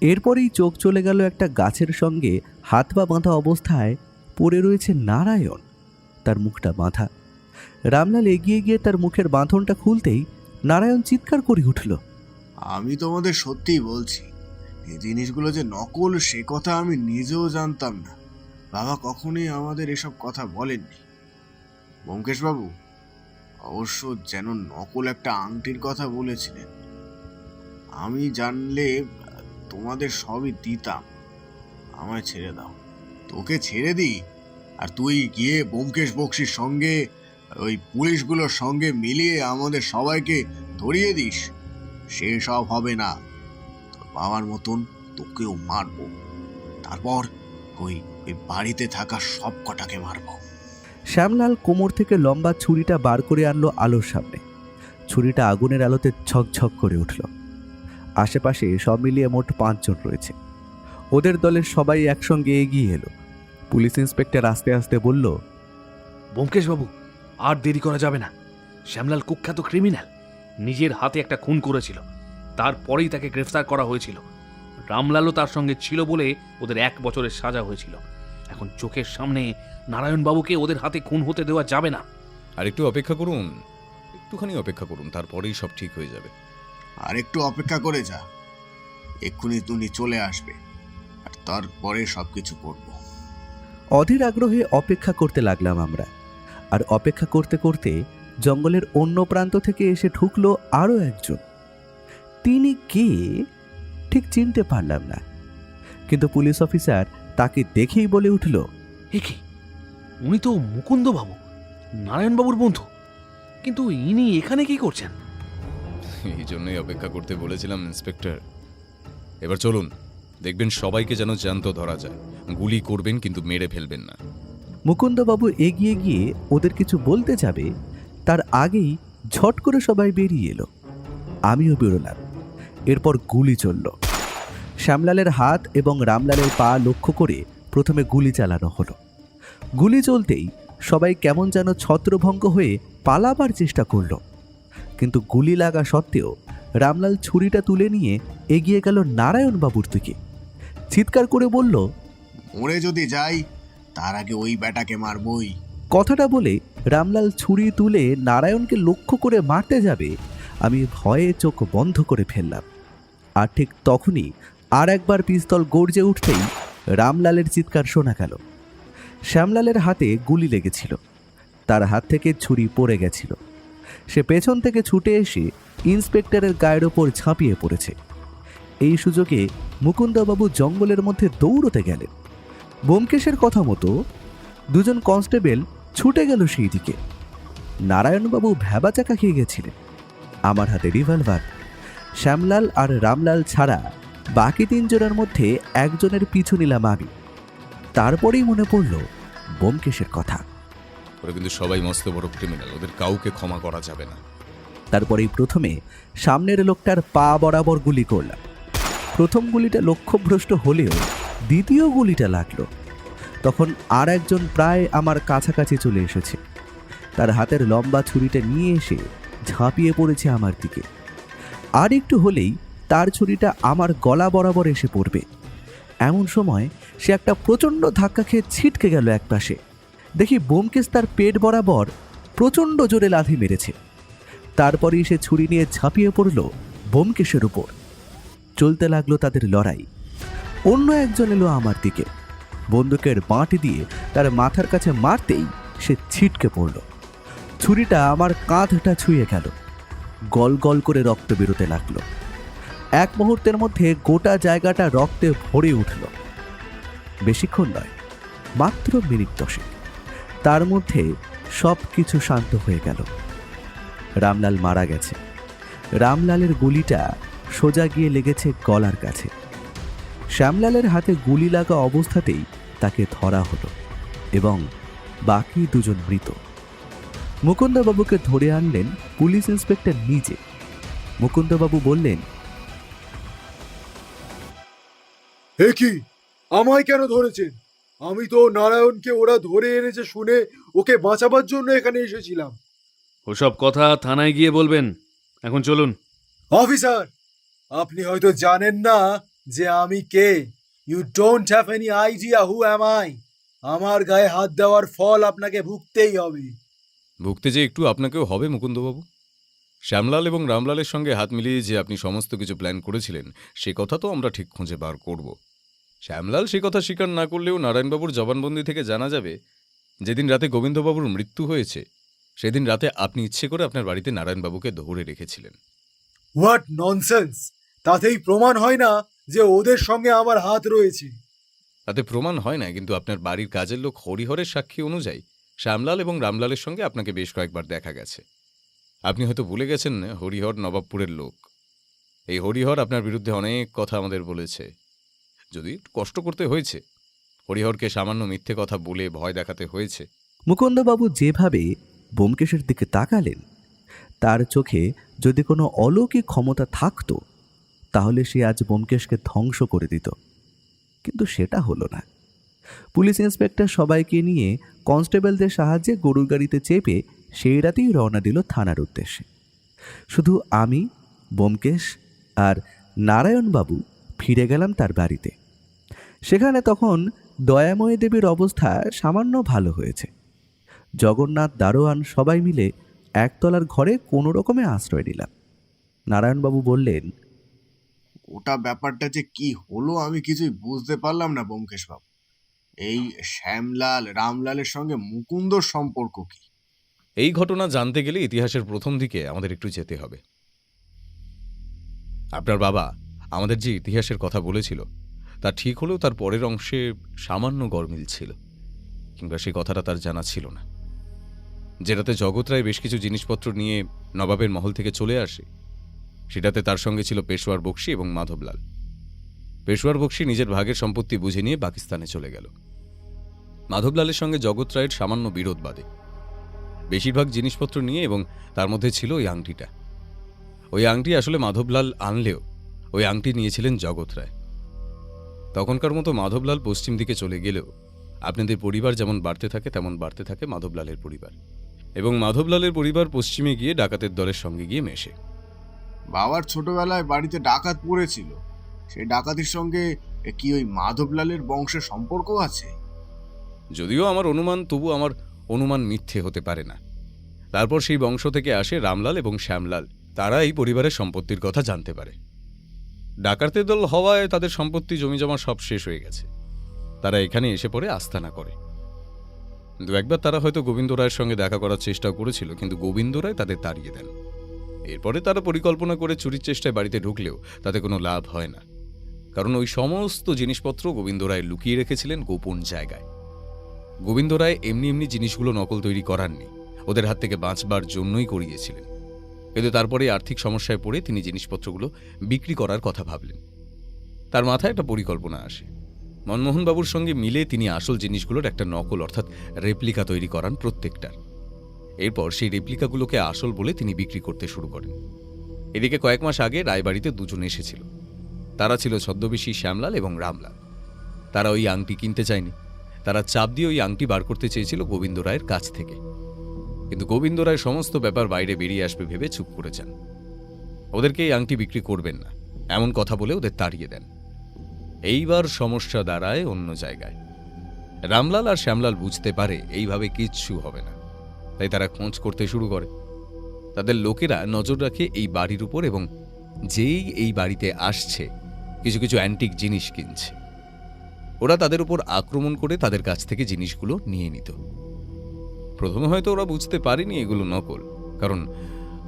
Speaker 1: এরপরেই চোখ চলে গেল একটা গাছের সঙ্গে হাত পা বাঁধা অবস্থায় পড়ে রয়েছে নারায়ণ। তার মুখটা বাঁধা। রামলাল এগিয়ে গিয়ে তার মুখের বাঁধনটা খুলতেই নারায়ণ চিৎকার করে উঠল।
Speaker 8: আমি তোমাদের সত্যিই বলছি, এই জিনিসগুলো যে নকল সে কথা আমি নিজেও জানতাম না। বাবা কখনোই আমাদের এসব কথা বলেননি। ব্যোমকেশ বাবু অবশ্য যেন নকল একটা আংটির কথা বলেছিলেন। আমি জানলে তোমাদের সবই দিতাম। আমায় ছেড়ে দাও। তোকে ছেড়ে দিই আর তুই গিয়ে ব্যোমকেশ বক্সির সঙ্গে ওই পুলিশগুলোর সঙ্গে মিলিয়ে আমাদের সবাইকে ধরিয়ে দিস? সে সব হবে না। তোর বাবার মতন তোকেও মারবো। তারপর ওই বাড়িতে থাকা সব কটাকে মারবো।
Speaker 1: শ্যামলাল কোমর থেকে লম্বা ছুরিটা বার করে আনলো আলোর সামনে। ছুরিটা আগুনের আলোতে ঝকঝক করে উঠল। আশেপাশে সব মিলিয়ে মোট 5 জন রয়েছে। ওদের দলের সবাই একসঙ্গে এগিয়ে এলো। পুলিশ ইন্সপেক্টর আস্তে আস্তে বলল,
Speaker 9: ব্যোমকেশ বাবু, আর দেরি করা যাবে না। শ্যামলাল কুখ্যাত ক্রিমিনাল, নিজের হাতে একটা খুন করেছিল। তারপরেই তাকে গ্রেফতার করা হয়েছিল। রামলালও তার সঙ্গে ছিল বলে ওদের 1 বছরের সাজা হয়েছিল। এখন চোখের সামনে নারায়ণবাবুকে ওদের হাতে খুন হতে দেওয়া যাবে না।
Speaker 2: আর একটু অপেক্ষা করুন, একটুখানি অপেক্ষা করুন, তারপরেই সব ঠিক হয়ে যাবে।
Speaker 8: আর একটু অপেক্ষা করে যা, এক্ষুনি তুমি চলে আসবে আর তারপরে সবকিছু করব।
Speaker 1: অধীর আগ্রহে অপেক্ষা করতে লাগলাম আমরা। আর অপেক্ষা করতে করতে জঙ্গলের অন্য প্রান্ত থেকে এসে ঢুকলো আরও একজন। তিনি কে ঠিক চিনতে পারলাম না, কিন্তু পুলিশ অফিসার তাকে দেখেই বলে উঠল,
Speaker 9: এ কি, উনি তো মুকুন্দবাবু, নারায়ণবাবুর বন্ধু। কিন্তু ইনি এখানে কি করছেন?
Speaker 2: এই জন্যই অপেক্ষা করতে বলেছিলাম ইন্সপেক্টর। এবার চলুন, দেখবেন সবাইকে যেন জ্যান্ত ধরা যায়। গুলি করবেন কিন্তু মেরে ফেলবেন না।
Speaker 1: মুকুন্দবাবু এগিয়ে গিয়ে ওদের কিছু বলতে যাবে, তার আগেই ঝট করে সবাই বেরিয়ে এলো। আমিও বেরোলাম। এরপর গুলি চলল। শ্যামলালের হাত এবং রামলালের পা লক্ষ্য করে প্রথমে গুলি চালানো হলো। গুলি চলতেই সবাই কেমন যেন ছত্রভঙ্গ হয়ে পালাবার চেষ্টা করলো, কিন্তু গুলি লাগা সত্ত্বেও রামলাল ছুরিটা তুলে নিয়ে এগিয়ে গেল নারায়ণবাবুর দিকে। চিৎকার করে বলল,
Speaker 8: মরে যদি যাই তার আগে ওই ব্যাটাকে মারবই।
Speaker 1: কথাটা বলে রামলাল ছুরি তুলে নারায়ণকে লক্ষ্য করে মারতে যাবে। আমি ভয়ে চোখ বন্ধ করে ফেললাম। আর ঠিক তখনই আর একবার পিস্তল গর্জে উঠতেই রামলালের চিৎকার শোনা গেল। শ্যামলালের হাতে গুলি লেগেছিল, তার হাত থেকে ছুরি পড়ে গেছিল। সে পেছন থেকে ছুটে এসে ইন্সপেক্টরের গায়ের ওপর ঝাঁপিয়ে পড়েছে। এই সুযোগে মুকুন্দবাবু জঙ্গলের মধ্যে দৌড়তে গেলেন। ব্যোমকেশের কথা মতো 2 জন কনস্টেবল ছুটে গেল সেই দিকে। নারায়ণবাবু ভ্যাবাচাকা খেয়ে গেছিলেন। আমার হাতে রিভলভার। শ্যামলাল আর রামলাল ছাড়া বাকি 3 জনের মধ্যে একজনের পিছু নিলাম আমি। তারপরেই মনে পড়ল ব্যোমকেশের কথা।
Speaker 2: ওরা কিন্তু সবাই মস্ত বড় ক্রিমিনাল, ওদের কাউকে ক্ষমা করা যাবে না।
Speaker 1: তারপরেই প্রথমে সামনের লোকটার পা বরাবর গুলি করলাম। প্রথম গুলিটা লক্ষ্যভ্রষ্ট হলেও দ্বিতীয় গুলিটা লাগলো। তখন আর একজন প্রায় আমার কাছাকাছি চলে এসেছে। তার হাতের লম্বা ছুরিটা নিয়ে এসে ঝাঁপিয়ে পড়েছে আমার দিকে। আর একটু হলেই তার ছুরিটা আমার গলা বরাবর এসে পড়বে। এমন সময় সে একটা প্রচণ্ড ধাক্কা খেয়ে ছিটকে গেল একপাশে। দেখি ব্যোমকেশ তার পেট বরাবর প্রচণ্ড জোরে লাথি মেরেছে। তারপরেই সে ছুরি নিয়ে ঝাঁপিয়ে পড়ল ব্যোমকেশের উপর। চলতে লাগলো তাদের লড়াই। অন্য একজন এলো আমার দিকে, বন্দুকের বাঁটি দিয়ে তার মাথার কাছে মারতেই সে ছিটকে পড়ল। ছুরিটা আমার কাঁধটা ছুঁয়ে গেল। গল গল করে রক্ত বেরোতে লাগলো। এক মুহূর্তের মধ্যে গোটা জায়গাটা রক্তে ভরে উঠল। বেশিক্ষণ নয়, মাত্র মিনিট 10। তার মধ্যে সব কিছু শান্ত হয়ে গেল। রামলাল মারা গেছে। রামলালের গুলিটা সোজা গিয়ে লেগেছে গলার কাছে। শ্যামলালের হাতে গুলি লাগা অবস্থাতেই তাকে ধরা হলো এবং বাকি 2 জন মৃত। মুকুন্দবাবুকে ধরে আনলেন পুলিশ ইন্সপেক্টর নিজে। মুকুন্দবাবু বললেন,
Speaker 7: এ কি, আমায় কেন ধরেছেন? আমি তো নারায়ণকে ওরা ধরে এনেছে শুনে ওকে বাঁচাবার জন্য এখানে এসেছিলাম।
Speaker 9: ওসব কথা থানায় গিয়ে বলবেন। এখন চলুন।
Speaker 7: অফিসার, আপনি হয়তো জানেন না যে আমি কে। You don't have any idea who am I. আমার গায়ে হাত দেওয়ার ফল আপনাকে ভুগতেই হবে।
Speaker 2: ভুগতে যে একটু আপনাকেও হবে মুকুন্দবাবু। শ্যামলাল এবং রামলালের সঙ্গে হাত মিলিয়ে যে আপনি সমস্ত কিছু প্ল্যান করেছিলেন সে কথা তো আমরা ঠিক খুঁজে বার করব। শ্যামলাল সে কথা স্বীকার না করলেও নারায়ণবাবুর জবানবন্দি থেকে জানা যাবে যেদিন রাতে গোবিন্দবাবুর মৃত্যু হয়েছে সেদিন রাতে আপনি ইচ্ছে করে আপনার বাড়িতে নারায়ণবাবুকে ধরে রেখেছিলেন।
Speaker 7: What nonsense! তাতেই প্রমাণ হয় না যে ওদের সঙ্গে আমার হাত রয়েছে।
Speaker 2: তাতে প্রমাণ হয় না, কিন্তু আপনার বাড়ির কাজের লোক হরিহরের সাক্ষী অনুযায়ী শ্যামলাল এবং রামলালের সঙ্গে আপনাকে বেশ কয়েকবার দেখা গেছে। আপনি হয়তো ভুলে গেছেন না, হরিহর নবাবপুরের লোক। এই হরিহর আপনার বিরুদ্ধে অনেক কথা আমাদের বলেছে। যদি একটু কষ্ট করতে হয়েছে, হরিহরকে সামান্য মিথ্যে কথা বলে ভয় দেখাতে হয়েছে।
Speaker 1: মুকুন্দবাবু যেভাবে ব্যোমকেশের দিকে তাকালেন, তার চোখে যদি কোনো অলৌকিক ক্ষমতা থাকতো তাহলে সে আজ ব্যোমকেশকে ধ্বংস করে দিত, কিন্তু সেটা হলো না। পুলিশ ইন্সপেক্টর সবাইকে নিয়ে কনস্টেবলদের সাহায্যে গরুর গাড়িতে চেপে সেই রাতেই রওনা দিল থানার উদ্দেশ্যে। শুধু আমি, ব্যোমকেশ আর নারায়ণবাবু ফিরে গেলাম তার বাড়িতে। সেখানে তখন দয়াময়ী দেবীর অবস্থা সামান্য ভালো হয়েছে। জগন্নাথ, দারোয়ান সবাই মিলে একতলার ঘরে কোনো রকমে আশ্রয় নিলাম। নারায়ণবাবু বললেন,
Speaker 8: ওটা ব্যাপারটা যে কি হলো আমি কিছুই বুঝতে পারলাম না ব্যোমকেশ বাবু। এই শ্যামলাল রামলালের সঙ্গে মুকুন্দর সম্পর্ক কি?
Speaker 2: এই ঘটনা জানতে গেলে ইতিহাসের প্রথম দিকে আমাদের একটু যেতে হবে। আপনার বাবা আমাদের যে ইতিহাসের কথা বলেছিল তা ঠিক হলেও তার পরের অংশে সামান্য গরমিল ছিল, কিংবা সে কথাটা তার জানা ছিল না। যেটাতে জগৎ রায় বেশ কিছু জিনিসপত্র নিয়ে নবাবের মহল থেকে চলে আসে, সেটাতে তার সঙ্গে ছিল পেশোয়ার বক্সি এবং মাধবলাল। পেশোয়ার বক্সি নিজের ভাগের সম্পত্তি বুঝে নিয়ে পাকিস্তানে চলে গেল। মাধবলালের সঙ্গে জগৎ রায়ের সামান্য বিরোধ বাদে বেশিরভাগ জিনিসপত্র নিয়ে, এবং তার মধ্যে ছিল ওই আংটিটা। ওই আংটি আসলে মাধবলাল আনলেও ওই আংটি নিয়েছিলেন জগৎ রায়। তখনকার মতো মাধবলাল পশ্চিম দিকে চলে গেলেও আপনাদের পরিবার যেমন বাড়তে থাকে তেমন বাড়তে থাকে মাধবলালের পরিবার, এবং মাধবলালের পরিবার পশ্চিমে গিয়ে ডাকাতের দলের সঙ্গে গিয়ে মেশে।
Speaker 8: বাবার ছোটবেলায় বাড়িতে ডাকাত পড়েছিল, সেই ডাকাতির সঙ্গে কি ওই মাধবলালের বংশের সম্পর্ক আছে?
Speaker 2: যদিও আমার অনুমান, তবু আমার অনুমান মিথ্যে হতে পারে না। তারপর সেই বংশ থেকে আসে রামলাল এবং শ্যামলাল। তারা এই পরিবারের সম্পত্তির কথা জানতে পারে। ডাকাতের দল হওয়ায় তাদের সম্পত্তি জমিজমা সব শেষ হয়ে গেছে। তারা এখানে এসে পড়ে আস্তানা করে। দু একবার তারা হয়তো গোবিন্দ রায়ের সঙ্গে দেখা করার চেষ্টা করেছিল, কিন্তু গোবিন্দ রায় তাদের তাড়িয়ে দেন। এরপরে তারা পরিকল্পনা করে চুরির চেষ্টায় বাড়িতে ঢুকলেও তাতে কোনো লাভ হয় না, কারণ ওই সমস্ত জিনিসপত্র গোবিন্দ রায় লুকিয়ে রেখেছিলেন গোপন জায়গায়। গোবিন্দ রায় এমনি এমনি জিনিসগুলো নকল তৈরি করাননি, ওদের হাত থেকে বাঁচবার জন্যই করিয়েছিলেন। কিন্তু তারপরে আর্থিক সমস্যায় পড়ে তিনি জিনিসপত্রগুলো বিক্রি করার কথা ভাবলেন। তার মাথায় একটা পরিকল্পনা আসে। মনমোহনবাবুর সঙ্গে মিলে তিনি আসল জিনিসগুলোর একটা নকল অর্থাৎ রেপ্লিকা তৈরি করান প্রত্যেকটার। এরপর সেই রেপ্লিকাগুলোকে আসল বলে তিনি বিক্রি করতে শুরু করেন। এদিকে কয়েক মাস আগে রায়বাড়িতে দুজন এসেছিল। তারা ছিল ছদ্মবেশী শ্যামলাল এবং রামলাল। তারা ওই আংটি কিনতে চায়নি, তারা চাপ দিয়ে ওই আংটি বার করতে চেয়েছিল গোবিন্দ রায়ের কাছ থেকে। কিন্তু গোবিন্দ রায় সমস্ত ব্যাপার বাইরে বেরিয়ে আসবে ভেবে চুপ করেছেন। ওদেরকে এই আংটি বিক্রি করবেন না এমন কথা বলে ওদের তাড়িয়ে দেন। এইবার সমস্যা দাঁড়ায় অন্য জায়গায়। রামলাল আর শ্যামলাল বুঝতে পারে এইভাবে কিচ্ছু হবে না, তাই তারা খোঁজ করতে শুরু করে। তাদের লোকেরা নজর রাখে এই বাড়ির উপর, এবং যেই এই বাড়িতে আসছে কিছু কিছু অ্যান্টিক জিনিস কিনছে, ওরা তাদের উপর আক্রমণ করে তাদের কাছ থেকে জিনিসগুলো নিয়ে নিত। প্রথমে হয়তো ওরা বুঝতে পারেনি এগুলো নকল, কারণ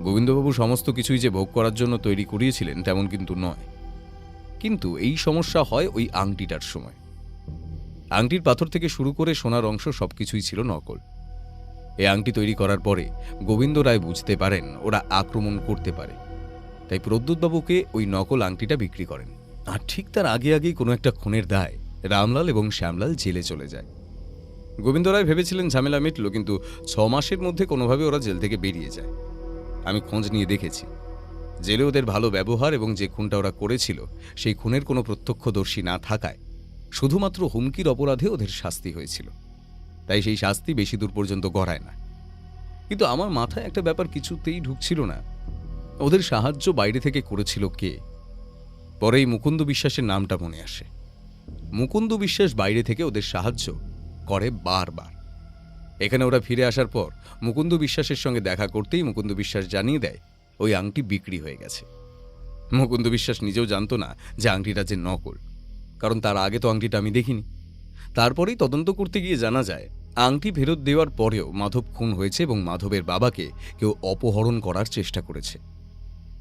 Speaker 2: গোবিন্দবাবু সমস্ত কিছুই যে ভোগ করার জন্য তৈরি করিয়েছিলেন তেমন কিন্তু নয়। কিন্তু এই সমস্যা হয় ওই আংটিটার সময়। আংটির পাথর থেকে শুরু করে সোনার অংশ সবকিছুই ছিল নকল। এই আংটি তৈরি করার পরে গোবিন্দ রায় বুঝতে পারেন ওরা আক্রমণ করতে পারে, তাই প্রদ্যুৎবাবুকে ওই নকল আংটিটা বিক্রি করেন। আর ঠিক তার আগে আগেই কোনো একটা খুনের দায় রামলাল এবং শ্যামলাল জেলে চলে যায়। গোবিন্দ রায় ভেবেছিলেন ঝামেলা মিটল, কিন্তু 6 মাসের মধ্যে কোনোভাবে ওরা জেল থেকে বেরিয়ে যায়। আমি খোঁজ নিয়ে দেখেছি, জেলে ওদের ভালো ব্যবহার এবং যে খুনটা ওরা করেছিল সেই খুনের কোনো প্রত্যক্ষদর্শী না থাকায় শুধুমাত্র হুমকির অপরাধে ওদের শাস্তি হয়েছিল, তাই সেই শাস্তি বেশি দূর পর্যন্ত গড়ায় না। কিন্তু আমার মাথায় একটা ব্যাপার কিছুতেই ঢুকছিল না, ওদের সাহায্য বাইরে থেকে করেছিল কে? পরেই মুকুন্দ বিশ্বাসের নামটা মনে আসে। মুকুন্দ বিশ্বাস বাইরে থেকে ওদের সাহায্য করে বারবার। এখানে ওরা ফিরে আসার পর মুকুন্দ বিশ্বাসের সঙ্গে দেখা করতেই মুকুন্দ বিশ্বাস জানিয়ে দেয় ওই আংটি বিক্রি হয়ে গেছে। মুকুন্দ বিশ্বাস নিজেও জানতো না যে আংটিটা যে নকল, কারণ তার আগে তো আংটিটা আমি দেখিনি। তারপরেই তদন্ত করতে গিয়ে জানা যায় আংটি ফেরত দেওয়ার পরেও মাধব খুন হয়েছে এবং মাধবের বাবাকে কেউ অপহরণ করার চেষ্টা করেছে।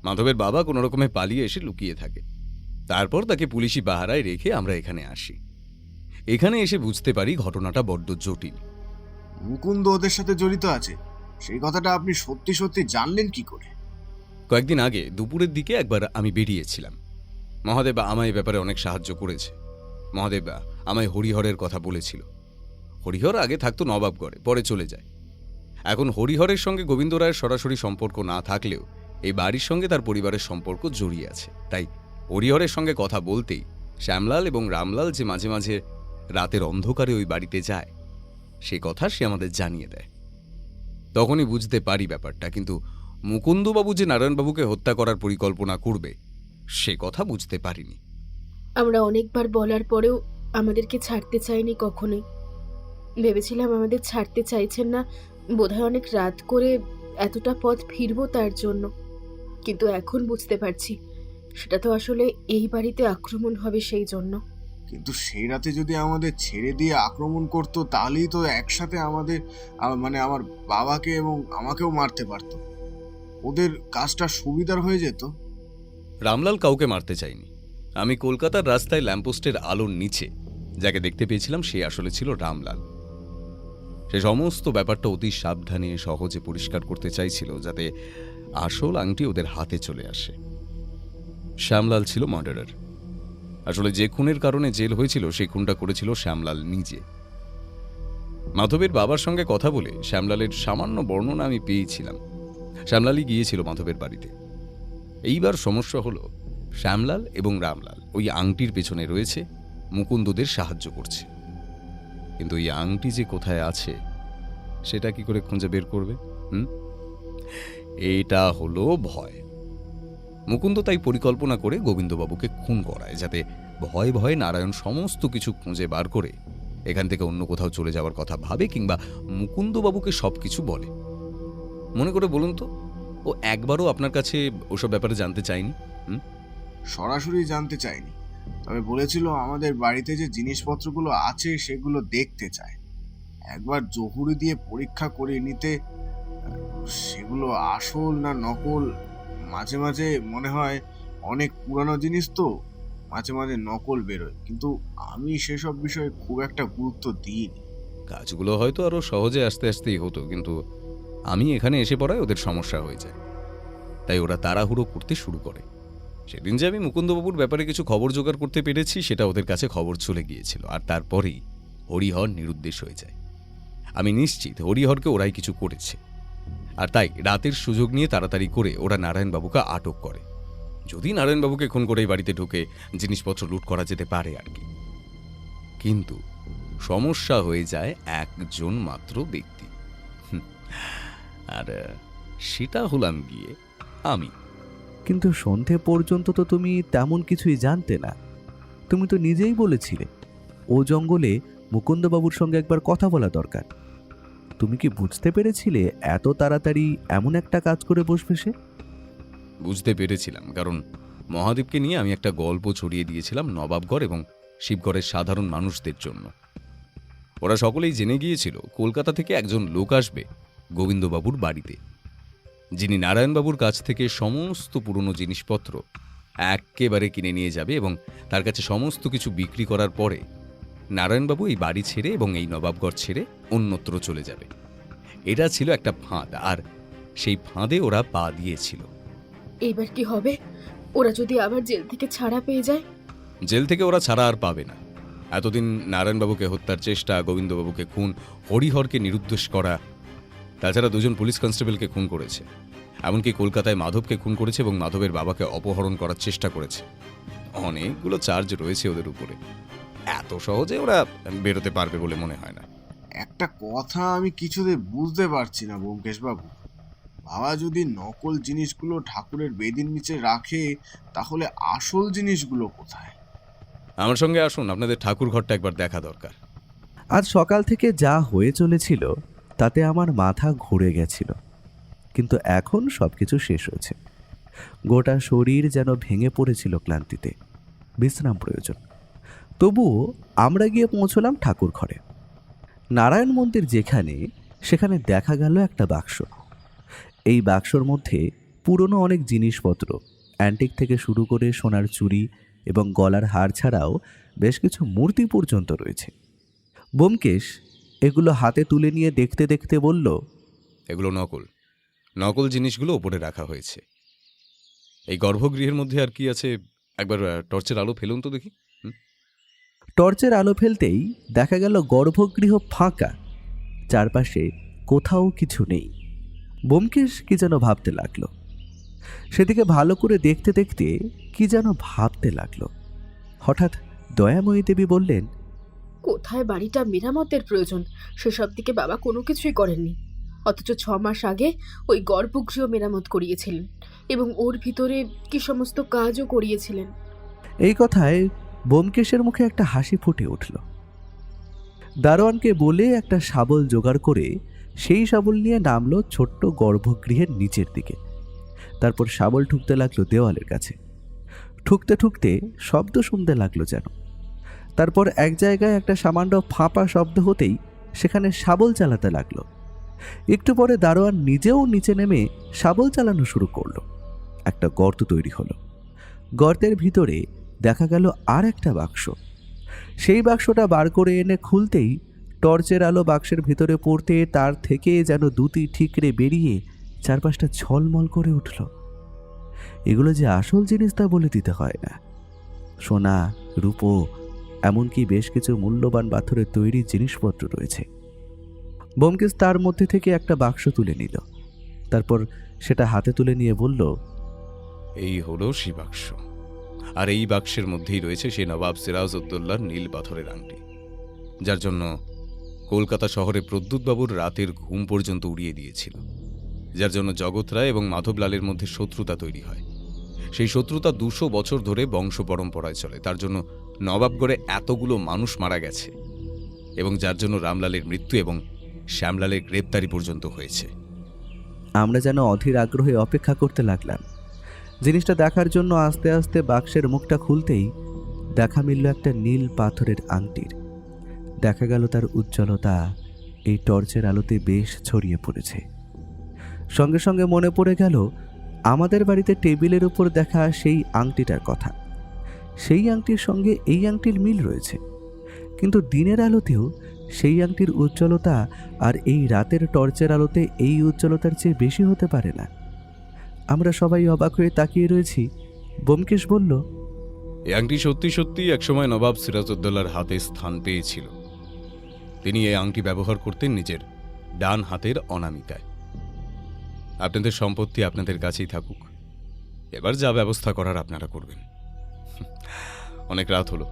Speaker 2: মাধবের বাবা কোনো রকমে পালিয়ে এসে লুকিয়ে থাকে। তারপর তাকে পুলিশি পাহারায় রেখে আমরা এখানে আসি। এখানে এসে বুঝতে পারি ঘটনাটা বড্ড জটিল।
Speaker 8: মুকুন্দ ওদের সাথে জড়িত আছে, সেই কথাটা আপনি সত্যি সত্যি জানলেন কি করে?
Speaker 2: কয়েকদিন আগে দুপুরের দিকে একবার আমি বেরিয়েছিলাম। মহাদেব আমায় এ ব্যাপারে অনেক সাহায্য করেছে। মহাদেব আমায় হরিহরের কথা বলেছিল। হরিহর আগে থাকতো নবাবগড়ে, পরে চলে যায়। এখন হরিহরের সঙ্গে গোবিন্দ রায়ের সরাসরি সম্পর্ক না থাকলেও এই বাড়ির সঙ্গে তার পরিবারের সম্পর্ক জড়িয়ে আছে। তাই হরিহরের সঙ্গে কথা বলতেই শ্যামলাল এবং রামলাল যে মাঝে মাঝে রাতের অন্ধকারে ওই বাড়িতে যায়, সে কথা সে আমাদের জানিয়ে দেয়। তখনই বুঝতে পারি ব্যাপারটা, কিন্তু মুকুন্দবাবু যে নারায়ণবাবুকে হত্যা করার পরিকল্পনা করবে সে কথা বুঝতে পারিনি।
Speaker 10: আমরা অনেকবার বলার পরেও আমাদেরকে ছাড়তে চাইনি কখনোই। ভেবেছিলাম আমাদের ছাড়তে চাইছেন না, বোধহয় অনেক রাত করে এতটা পথ ফিরবো তার জন্য। কিন্তু এখন বুঝতে পারছি সেটা তো আসলে এই বাড়িতে আক্রমণ হবে সেই জন্য।
Speaker 8: কিন্তু সেই রাতে যদি আমাদের ছেড়ে দিয়ে আক্রমণ করতো, তাহলেই তো একসাথে আমাদের মানে আমার বাবাকে এবং আমাকেও মারতে পারতো। ওদের কাজটা সুবিধার হয়ে যেত।
Speaker 2: রামলাল কাউকে মারতে চাইনি। আমি কলকাতার রাস্তায় ল্যাম্পপোস্টের আলোর নিচে যাকে দেখতে পেয়েছিলাম সে আসলে ছিল রামলাল। সে সমস্ত ব্যাপারটা অতি সাবধানে সহজে পরিষ্কার করতে চাইছিল, যাতে আসল আংটি ওদের হাতে চলে আসে। শ্যামলাল ছিল মার্ডারার। আসলে যে খুনের কারণে জেল হয়েছিল সেই খুনটা করেছিল শ্যামলাল নিজে। মাধবের বাবার সঙ্গে কথা বলে শ্যামলালের সামান্য বর্ণনা আমি পেয়েছিলাম। শ্যামলালই গিয়েছিল মাধবের বাড়িতে। এইবার সমস্যা হলো শ্যামলাল এবং রামলাল ওই আংটির পেছনে রয়েছে, মুকুন্দদের সাহায্য করছে। কিন্তু এই আংটি যে কোথায় আছে সেটা কি করে খুঁজে বের করবে? এটা হলো ভয়। মুকুন্দ তাই পরিকল্পনা করে গোবিন্দবাবুকে খুন করায়, যাতে ভয়ে ভয়ে নারায়ণ সমস্ত কিছু খুঁজে বার করে এখান থেকে অন্য কোথাও চলে যাওয়ার কথা ভাবে, কিংবা মুকুন্দবাবুকে সবকিছু বলে। মনে করে বলুন তো, ও একবারও আপনার কাছে ওসব ব্যাপারে জানতে চায়নি?
Speaker 8: সরাসরি জানতে চাইনি, তবে বলেছিল আমাদের বাড়িতে যে জিনিসপত্রগুলো আছে সেগুলো দেখতে চায়। একবার জহুরি দিয়ে পরীক্ষা করে নিতে সেগুলো আসল না নকল। মাঝে মাঝে মনে হয় অনেক পুরানো জিনিস তো, মাঝে মাঝে নকল বেরোয়, কিন্তু আমি সেসব বিষয়ে খুব একটা গুরুত্ব দিইনি।
Speaker 2: কাজগুলো হয়তো আরো সহজে আস্তে আস্তেই হতো, কিন্তু আমি এখানে এসে পড়ায় ওদের সমস্যা হয়ে যায়। তাই ওরা তাড়াহুড়ো করতে শুরু করে। সেদিন যে আমি মুকুন্দবাবুর ব্যাপারে কিছু খবর জোগাড় করতে পেরেছি সেটা ওদের কাছে খবর চলে গিয়েছিল, আর তারপরেই হরিহর নিরুদ্দেশ হয়ে যায়। আমি নিশ্চিত হরিহরকে ওরাই কিছু করেছে, আর তাই রাতের সুযোগ নিয়ে তাড়াতাড়ি করে ওরা নারায়ণবাবুকে আটক করে। যদি নারায়ণবাবুকে খুন করে বাড়িতে ঢুকে জিনিসপত্র লুট করা যেতে পারে আর কি। কিন্তু সমস্যা হয়ে যায় একজন মাত্র ব্যক্তি, আর সেটা হলাম গিয়ে আমি।
Speaker 1: কিন্তু সন্ধে পর্যন্ত তো তুমি তেমন কিছুই জানতে না। তুমি তো নিজেই বলেছিলে ও জঙ্গলে মুকুন্দবাবুর সঙ্গে একবার কথা বলা দরকার। তুমি কি বুঝতে পেরেছিলে এত তাড়াতাড়ি এমন একটা কাজ করে বসবে সে?
Speaker 2: বুঝতে পেরেছিলাম, কারণ মহাদেবকে নিয়ে আমি একটা গল্প ছড়িয়ে দিয়েছিলাম নবাবগড় এবং শিবগড়ের সাধারণ মানুষদের জন্য। ওরা সকলেই জেনে গিয়েছিল কলকাতা থেকে একজন লোক আসবে গোবিন্দবাবুর বাড়িতে, যিনি নারায়ণবাবুর কাছ থেকে সমস্ত পুরনো জিনিসপত্র একেবারে কিনে নিয়ে যাবে এবং তার কাছে সমস্ত কিছু বিক্রি করার পরে নারায়ণবাবু এই বাড়ি ছেড়ে এবং এই নবাবগড় ছেড়ে অন্যত্র চলে যাবে। এটা ছিল একটা ফাঁদ, আর সেই ফাঁদে ওরা পা দিয়েছিল।
Speaker 10: এবার কি হবে? ওরা যদি আবার জেল থেকে ছাড়া পেয়ে যায়?
Speaker 2: জেল থেকে ওরা ছাড়া আর পাবে না। এতদিন নারায়ণবাবুকে হত্যার চেষ্টা, গোবিন্দবাবুকে খুন, হরিহরকে নিরুদ্দেশ করা, তাছাড়া দুজন পুলিশ কনস্টেবলকে খুন করেছে, এমনকি কলকাতায় মাধবকে খুন করেছে এবং মাধবের বাবাকে অপহরণ করার চেষ্টা করেছে। অনেকগুলো চার্জ রয়েছে ওদের উপরে। এত সহজে ওরা বেরোতে পারবে বলে মনে হয় না।
Speaker 8: একটা কথা আমি কিছুতে বুঝতে পারছি না ব্যোমকেশ বাবু, বাবা যদি নকল জিনিসগুলো ঠাকুরের বেদির নিচে রাখে, তাহলে আসল জিনিসগুলো কোথায়?
Speaker 2: আমার সঙ্গে আসুন, আপনাদের ঠাকুর ঘরটা একবার দেখা দরকার।
Speaker 1: আজ সকাল থেকে যা হয়ে চলেছিল তাতে আমার মাথা ঘুরে গেছিল, কিন্তু এখন সবকিছু শেষ হয়েছে। গোটা শরীর যেন ভেঙে পড়েছিল ক্লান্তিতে, বিশ্রাম প্রয়োজন। তবুও আমরা গিয়ে পৌঁছলাম ঠাকুর ঘরে। নারায়ণ মন্দির যেখানে, সেখানে দেখা গেল একটা বাক্স। এই বাক্সর মধ্যে পুরনো অনেক জিনিসপত্র, অ্যান্টিক থেকে শুরু করে সোনার চুড়ি এবং গলার হার ছাড়াও বেশ কিছু মূর্তি পর্যন্ত রয়েছে। ব্যোমকেশ এগুলো হাতে তুলে নিয়ে দেখতে দেখতে বলল,
Speaker 2: এগুলো নকল, নকল জিনিসগুলো ওপরে রাখা হয়েছে। এই গর্ভগৃহের মধ্যে আর কি আছে, একবার টর্চের আলো ফেলুন তো দেখি।
Speaker 1: টর্চের আলো ফেলতেই দেখা গেল গর্ভগৃহ ফাঁকা, চারপাশে কোথাও কিছু নেই। ব্যোমকেশ কি যেন ভাবতে লাগলো। সেদিকে ভালো করে দেখতে দেখতে কি যেন ভাবতে লাগলো। হঠাৎ দয়াময়ী দেবী বললেন,
Speaker 10: কোথায় বাড়িটা মেরামতের প্রয়োজন সেসব দিকে বাবা কোনো কিছুই করেননি, অথচ 6 মাস আগে ওই গর্ভগৃহ মেরামত করিয়েছিলেন এবং ওর ভিতরে কি সমস্ত কাজও করিয়েছিলেন।
Speaker 1: এই কথায় ব্যোমকেশের মুখে একটা হাসি ফুটে উঠল। দারোয়ানকে বলে একটা শাবল জোগাড় করে সেই শাবল নিয়ে নামলো ছোট্ট গর্ভগৃহের নিচের দিকে। তারপর শাবল ঠুকতে লাগলো দেওয়ালের কাছে। ঠুকতে ঠুকতে শব্দ শুনতে লাগলো যেন। তারপর এক জায়গায় একটা সামান্য ফাঁপা শব্দ হতেই সেখানে শাবল চালাতে লাগলো। একটু পরে দারোয়ান নিজেও নিচে নেমে শাবল চালানো শুরু করলো। একটা গর্ত তৈরি হলো। গর্তের ভিতরে দেখা গেল আর একটা বাক্স। সেই বাক্সটা বার করে এনে খুলতেই টর্চের আলো বাক্সের ভিতরে পড়তে তার থেকে যেন দুটি ঠিকরে বেরিয়ে চারপাশটা ঝলমল করে উঠল। এগুলো যে আসল জিনিস তা বলে দিতে হয় না। সোনা, রূপো, এমনকি বেশ কিছু মূল্যবান পাথরের তৈরি জিনিসপত্র রয়েছে। ব্যোমকেশ তার মধ্যে থেকে একটা বাক্স তুলে নিল। তারপর সেটা হাতে তুলে নিয়ে বলল,
Speaker 2: এই হলো সেই বাক্স, আর এই বাক্সের মধ্যেই রয়েছে সেই নবাব সিরাজউদ্দৌলার নীল পাথরের আংটি, যার জন্য কলকাতা শহরে প্রদ্যুৎবাবুর রাতের ঘুম পর্যন্ত উড়িয়ে দিয়েছিল, যার জন্য জগৎ রায় এবং মাধবলালের মধ্যে শত্রুতা তৈরি হয়। সেই শত্রুতা 200 বছর ধরে বংশ পরম্পরায় চলে, তার জন্য নবাবগড়ে এতগুলো মানুষ মারা গেছে এবং যার জন্য রামলালের মৃত্যু এবং শ্যামলালের গ্রেপ্তারি পর্যন্ত হয়েছে।
Speaker 1: আমরা যেন অধীর আগ্রহে অপেক্ষা করতে লাগলাম জিনিসটা দেখার জন্য। আস্তে আস্তে বাক্সের মুখটা খুলতেই দেখা মিলল একটা নীল পাথরের আংটির। দেখা গেল তার উজ্জ্বলতা এই টর্চের আলোতে বেশ ছড়িয়ে পড়েছে। সঙ্গে সঙ্গে মনে পড়ে গেল আমাদের বাড়িতে টেবিলের উপর দেখা সেই আংটিটার কথা। সেই আংটির সঙ্গে এই আংটির মিল রয়েছে, কিন্তু দিনের আলোতেও সেই আংটির উজ্জ্বলতা আর এই রাতের টর্চের আলোতে এই উজ্জ্বলতার চেয়ে বেশি হতে পারে না। আমরা সবাই অবাক হয়ে তাকিয়ে রয়েছি। ব্যোমকেশ বলল,
Speaker 2: এই আংটি সত্যি সত্যি একসময় নবাব সিরাজউদ্দৌলার হাতে স্থান পেয়েছিল। তিনি এই আংটি ব্যবহার করতেন নিজের ডান হাতের অনামিকায়। আপনাদের সম্পত্তি আপনাদের কাছেই থাকুক, এবার যা ব্যবস্থা করার আপনারা করবেন। অনেক রাত হলো,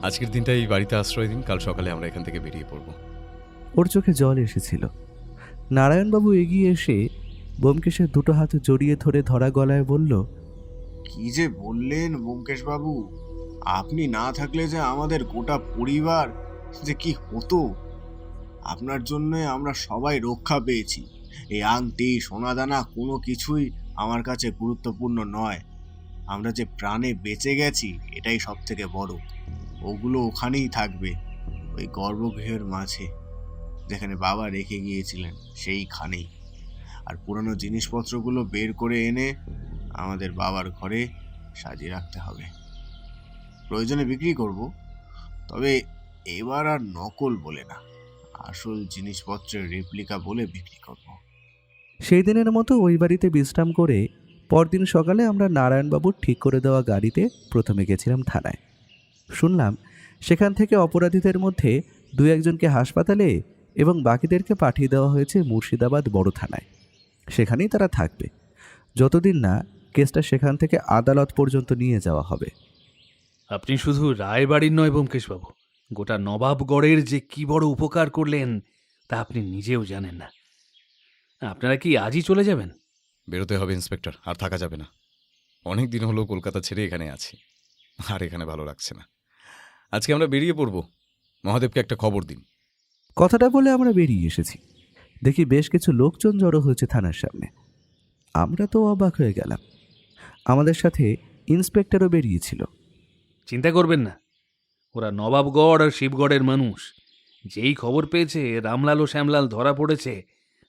Speaker 2: আজকের দিনটা এই বাড়িতে আশ্রয় দিন, কাল সকালে আমরা এখান থেকে বেরিয়ে পড়ব।
Speaker 1: ওর চোখে জল এসেছিল। নারায়ণবাবু এগিয়ে এসে ব্যোমকেশের দুটো হাত জড়িয়ে ধরে ধরা গলায় বলল,
Speaker 8: কি যে বললেন ব্যোমকেশ বাবু, আপনি না থাকলে যে আমাদের গোটা পরিবার যে কি হতো। আপনার জন্য আমরা সবাই রক্ষা পেয়েছি। এই আংটি, সোনাদানা কোনো কিছুই আমার কাছে গুরুত্বপূর্ণ নয়। আমরা যে প্রাণে বেঁচে গেছি এটাই সব থেকে বড়। ওগুলো ওখানেই থাকবে, ওই গর্ভগৃহের মাঝে যেখানে বাবা রেখে গিয়েছিলেন সেইখানেই। আর পুরনো জিনিসপত্রগুলো বের করে এনে আমাদের বাবার ঘরে সাজিয়ে রাখতে হবে। প্রয়োজনে বিক্রি করব, তবে এবার আর নকল বলে না, আসল জিনিসপত্রের রেপ্লিকা বলে বিক্রি করব।
Speaker 1: সেই দিনের মতো ওই বাড়িতে বিশ্রাম করে পরদিন সকালে আমরা নারায়ণবাবুর ঠিক করে দেওয়া গাড়িতে প্রথমে গেছিলাম থানায়। শুনলাম সেখান থেকে অপরাধীদের মধ্যে 2-1জনকে হাসপাতালে এবং বাকিদেরকে পাঠিয়ে দেওয়া হয়েছে মুর্শিদাবাদ বড় থানায়। সেখানেই তারা থাকবে যতদিন না কেসটা সেখান থেকে আদালত পর্যন্ত নিয়ে যাওয়া হবে।
Speaker 9: আপনি শুধু রায়বাড়ির নয় ব্যোমকেশবাবু, গোটা নবাবগড়ের যে কি বড় উপকার করলেন তা আপনি নিজেও জানেন না। আপনারা কি আজই চলে যাবেন?
Speaker 2: বেরোতে হবে ইন্সপেক্টর, আর থাকা যাবে না। অনেক দিন হলো কলকাতা ছেড়ে এখানে আছি, আর এখানে ভালো লাগছে না। আজকে আমরা বেরিয়ে পড়ব। মহাদেবকে একটা খবর দিন।
Speaker 1: কথাটা বলে আমরা বেরিয়ে এসেছি। দেখি বেশ কিছু লোকজন জড়ো হয়েছে থানার সামনে। আমরা তো অবাক হয়ে গেলাম। আমাদের সাথে ইন্সপেক্টরও বেরিয়েছিল।
Speaker 9: চিন্তা করবেন না, ওরা নবাবগড় আর শিবগড়ের মানুষ। যেই খবর পেয়েছে রামলাল ও শ্যামলাল ধরা পড়েছে,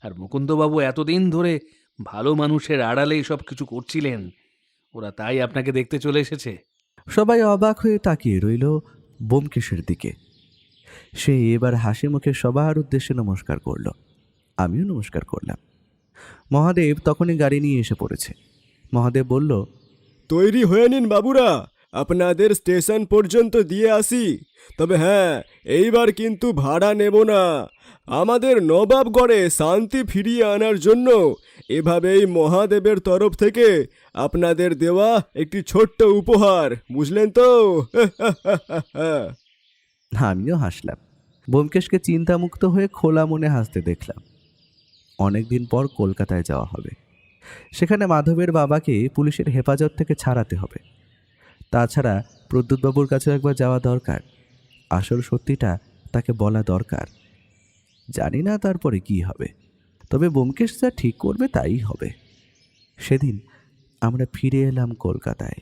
Speaker 9: আর মুকুন্দবাবু এতদিন ধরে ভালো মানুষের আড়ালে সব কিছু করছিলেন, ওরা তাই আপনাকে দেখতে চলে এসেছে।
Speaker 1: সবাই অবাক হয়ে তাকিয়ে রইল ব্যোমকেশের দিকে। সে এবার হাসি মুখে সবার উদ্দেশ্যে নমস্কার করল। আমিও নমস্কার করলাম। মহাদেব তখনই গাড়ি নিয়ে এসে পড়েছে। মহাদেব বলল,
Speaker 7: তৈরি হয়ে নিন বাবুরা, আপনাদের স্টেশন পর্যন্ত দিয়ে আসি। তবে হ্যাঁ, এইবার কিন্তু ভাড়া নেব না। আমাদের নবাবগড়ে শান্তি ফিরিয়ে আনার জন্য এভাবেই মহাদেবের তরফ থেকে আপনাদের দেওয়া একটি ছোট্ট উপহার, বুঝলেন তো?
Speaker 1: আমিও হাসলাম। ব্যোমকেশকে চিন্তামুক্ত হয়ে খোলা মনে হাসতে দেখলাম। অনেকদিন পর কলকাতায় যাওয়া হবে। সেখানে মাধবের বাবাকে পুলিশের হেফাজত থেকে ছাড়াতে হবে। তাছাড়া প্রদ্যুৎবাবুর কাছেও একবার যাওয়া দরকার। আসল সত্যিটা তাকে বলা দরকার। জানি না তারপরে কি হবে, তবে ব্যোমকেশ যা ঠিক করবে তাই হবে। সেদিন আমরা ফিরে এলাম কলকাতায়।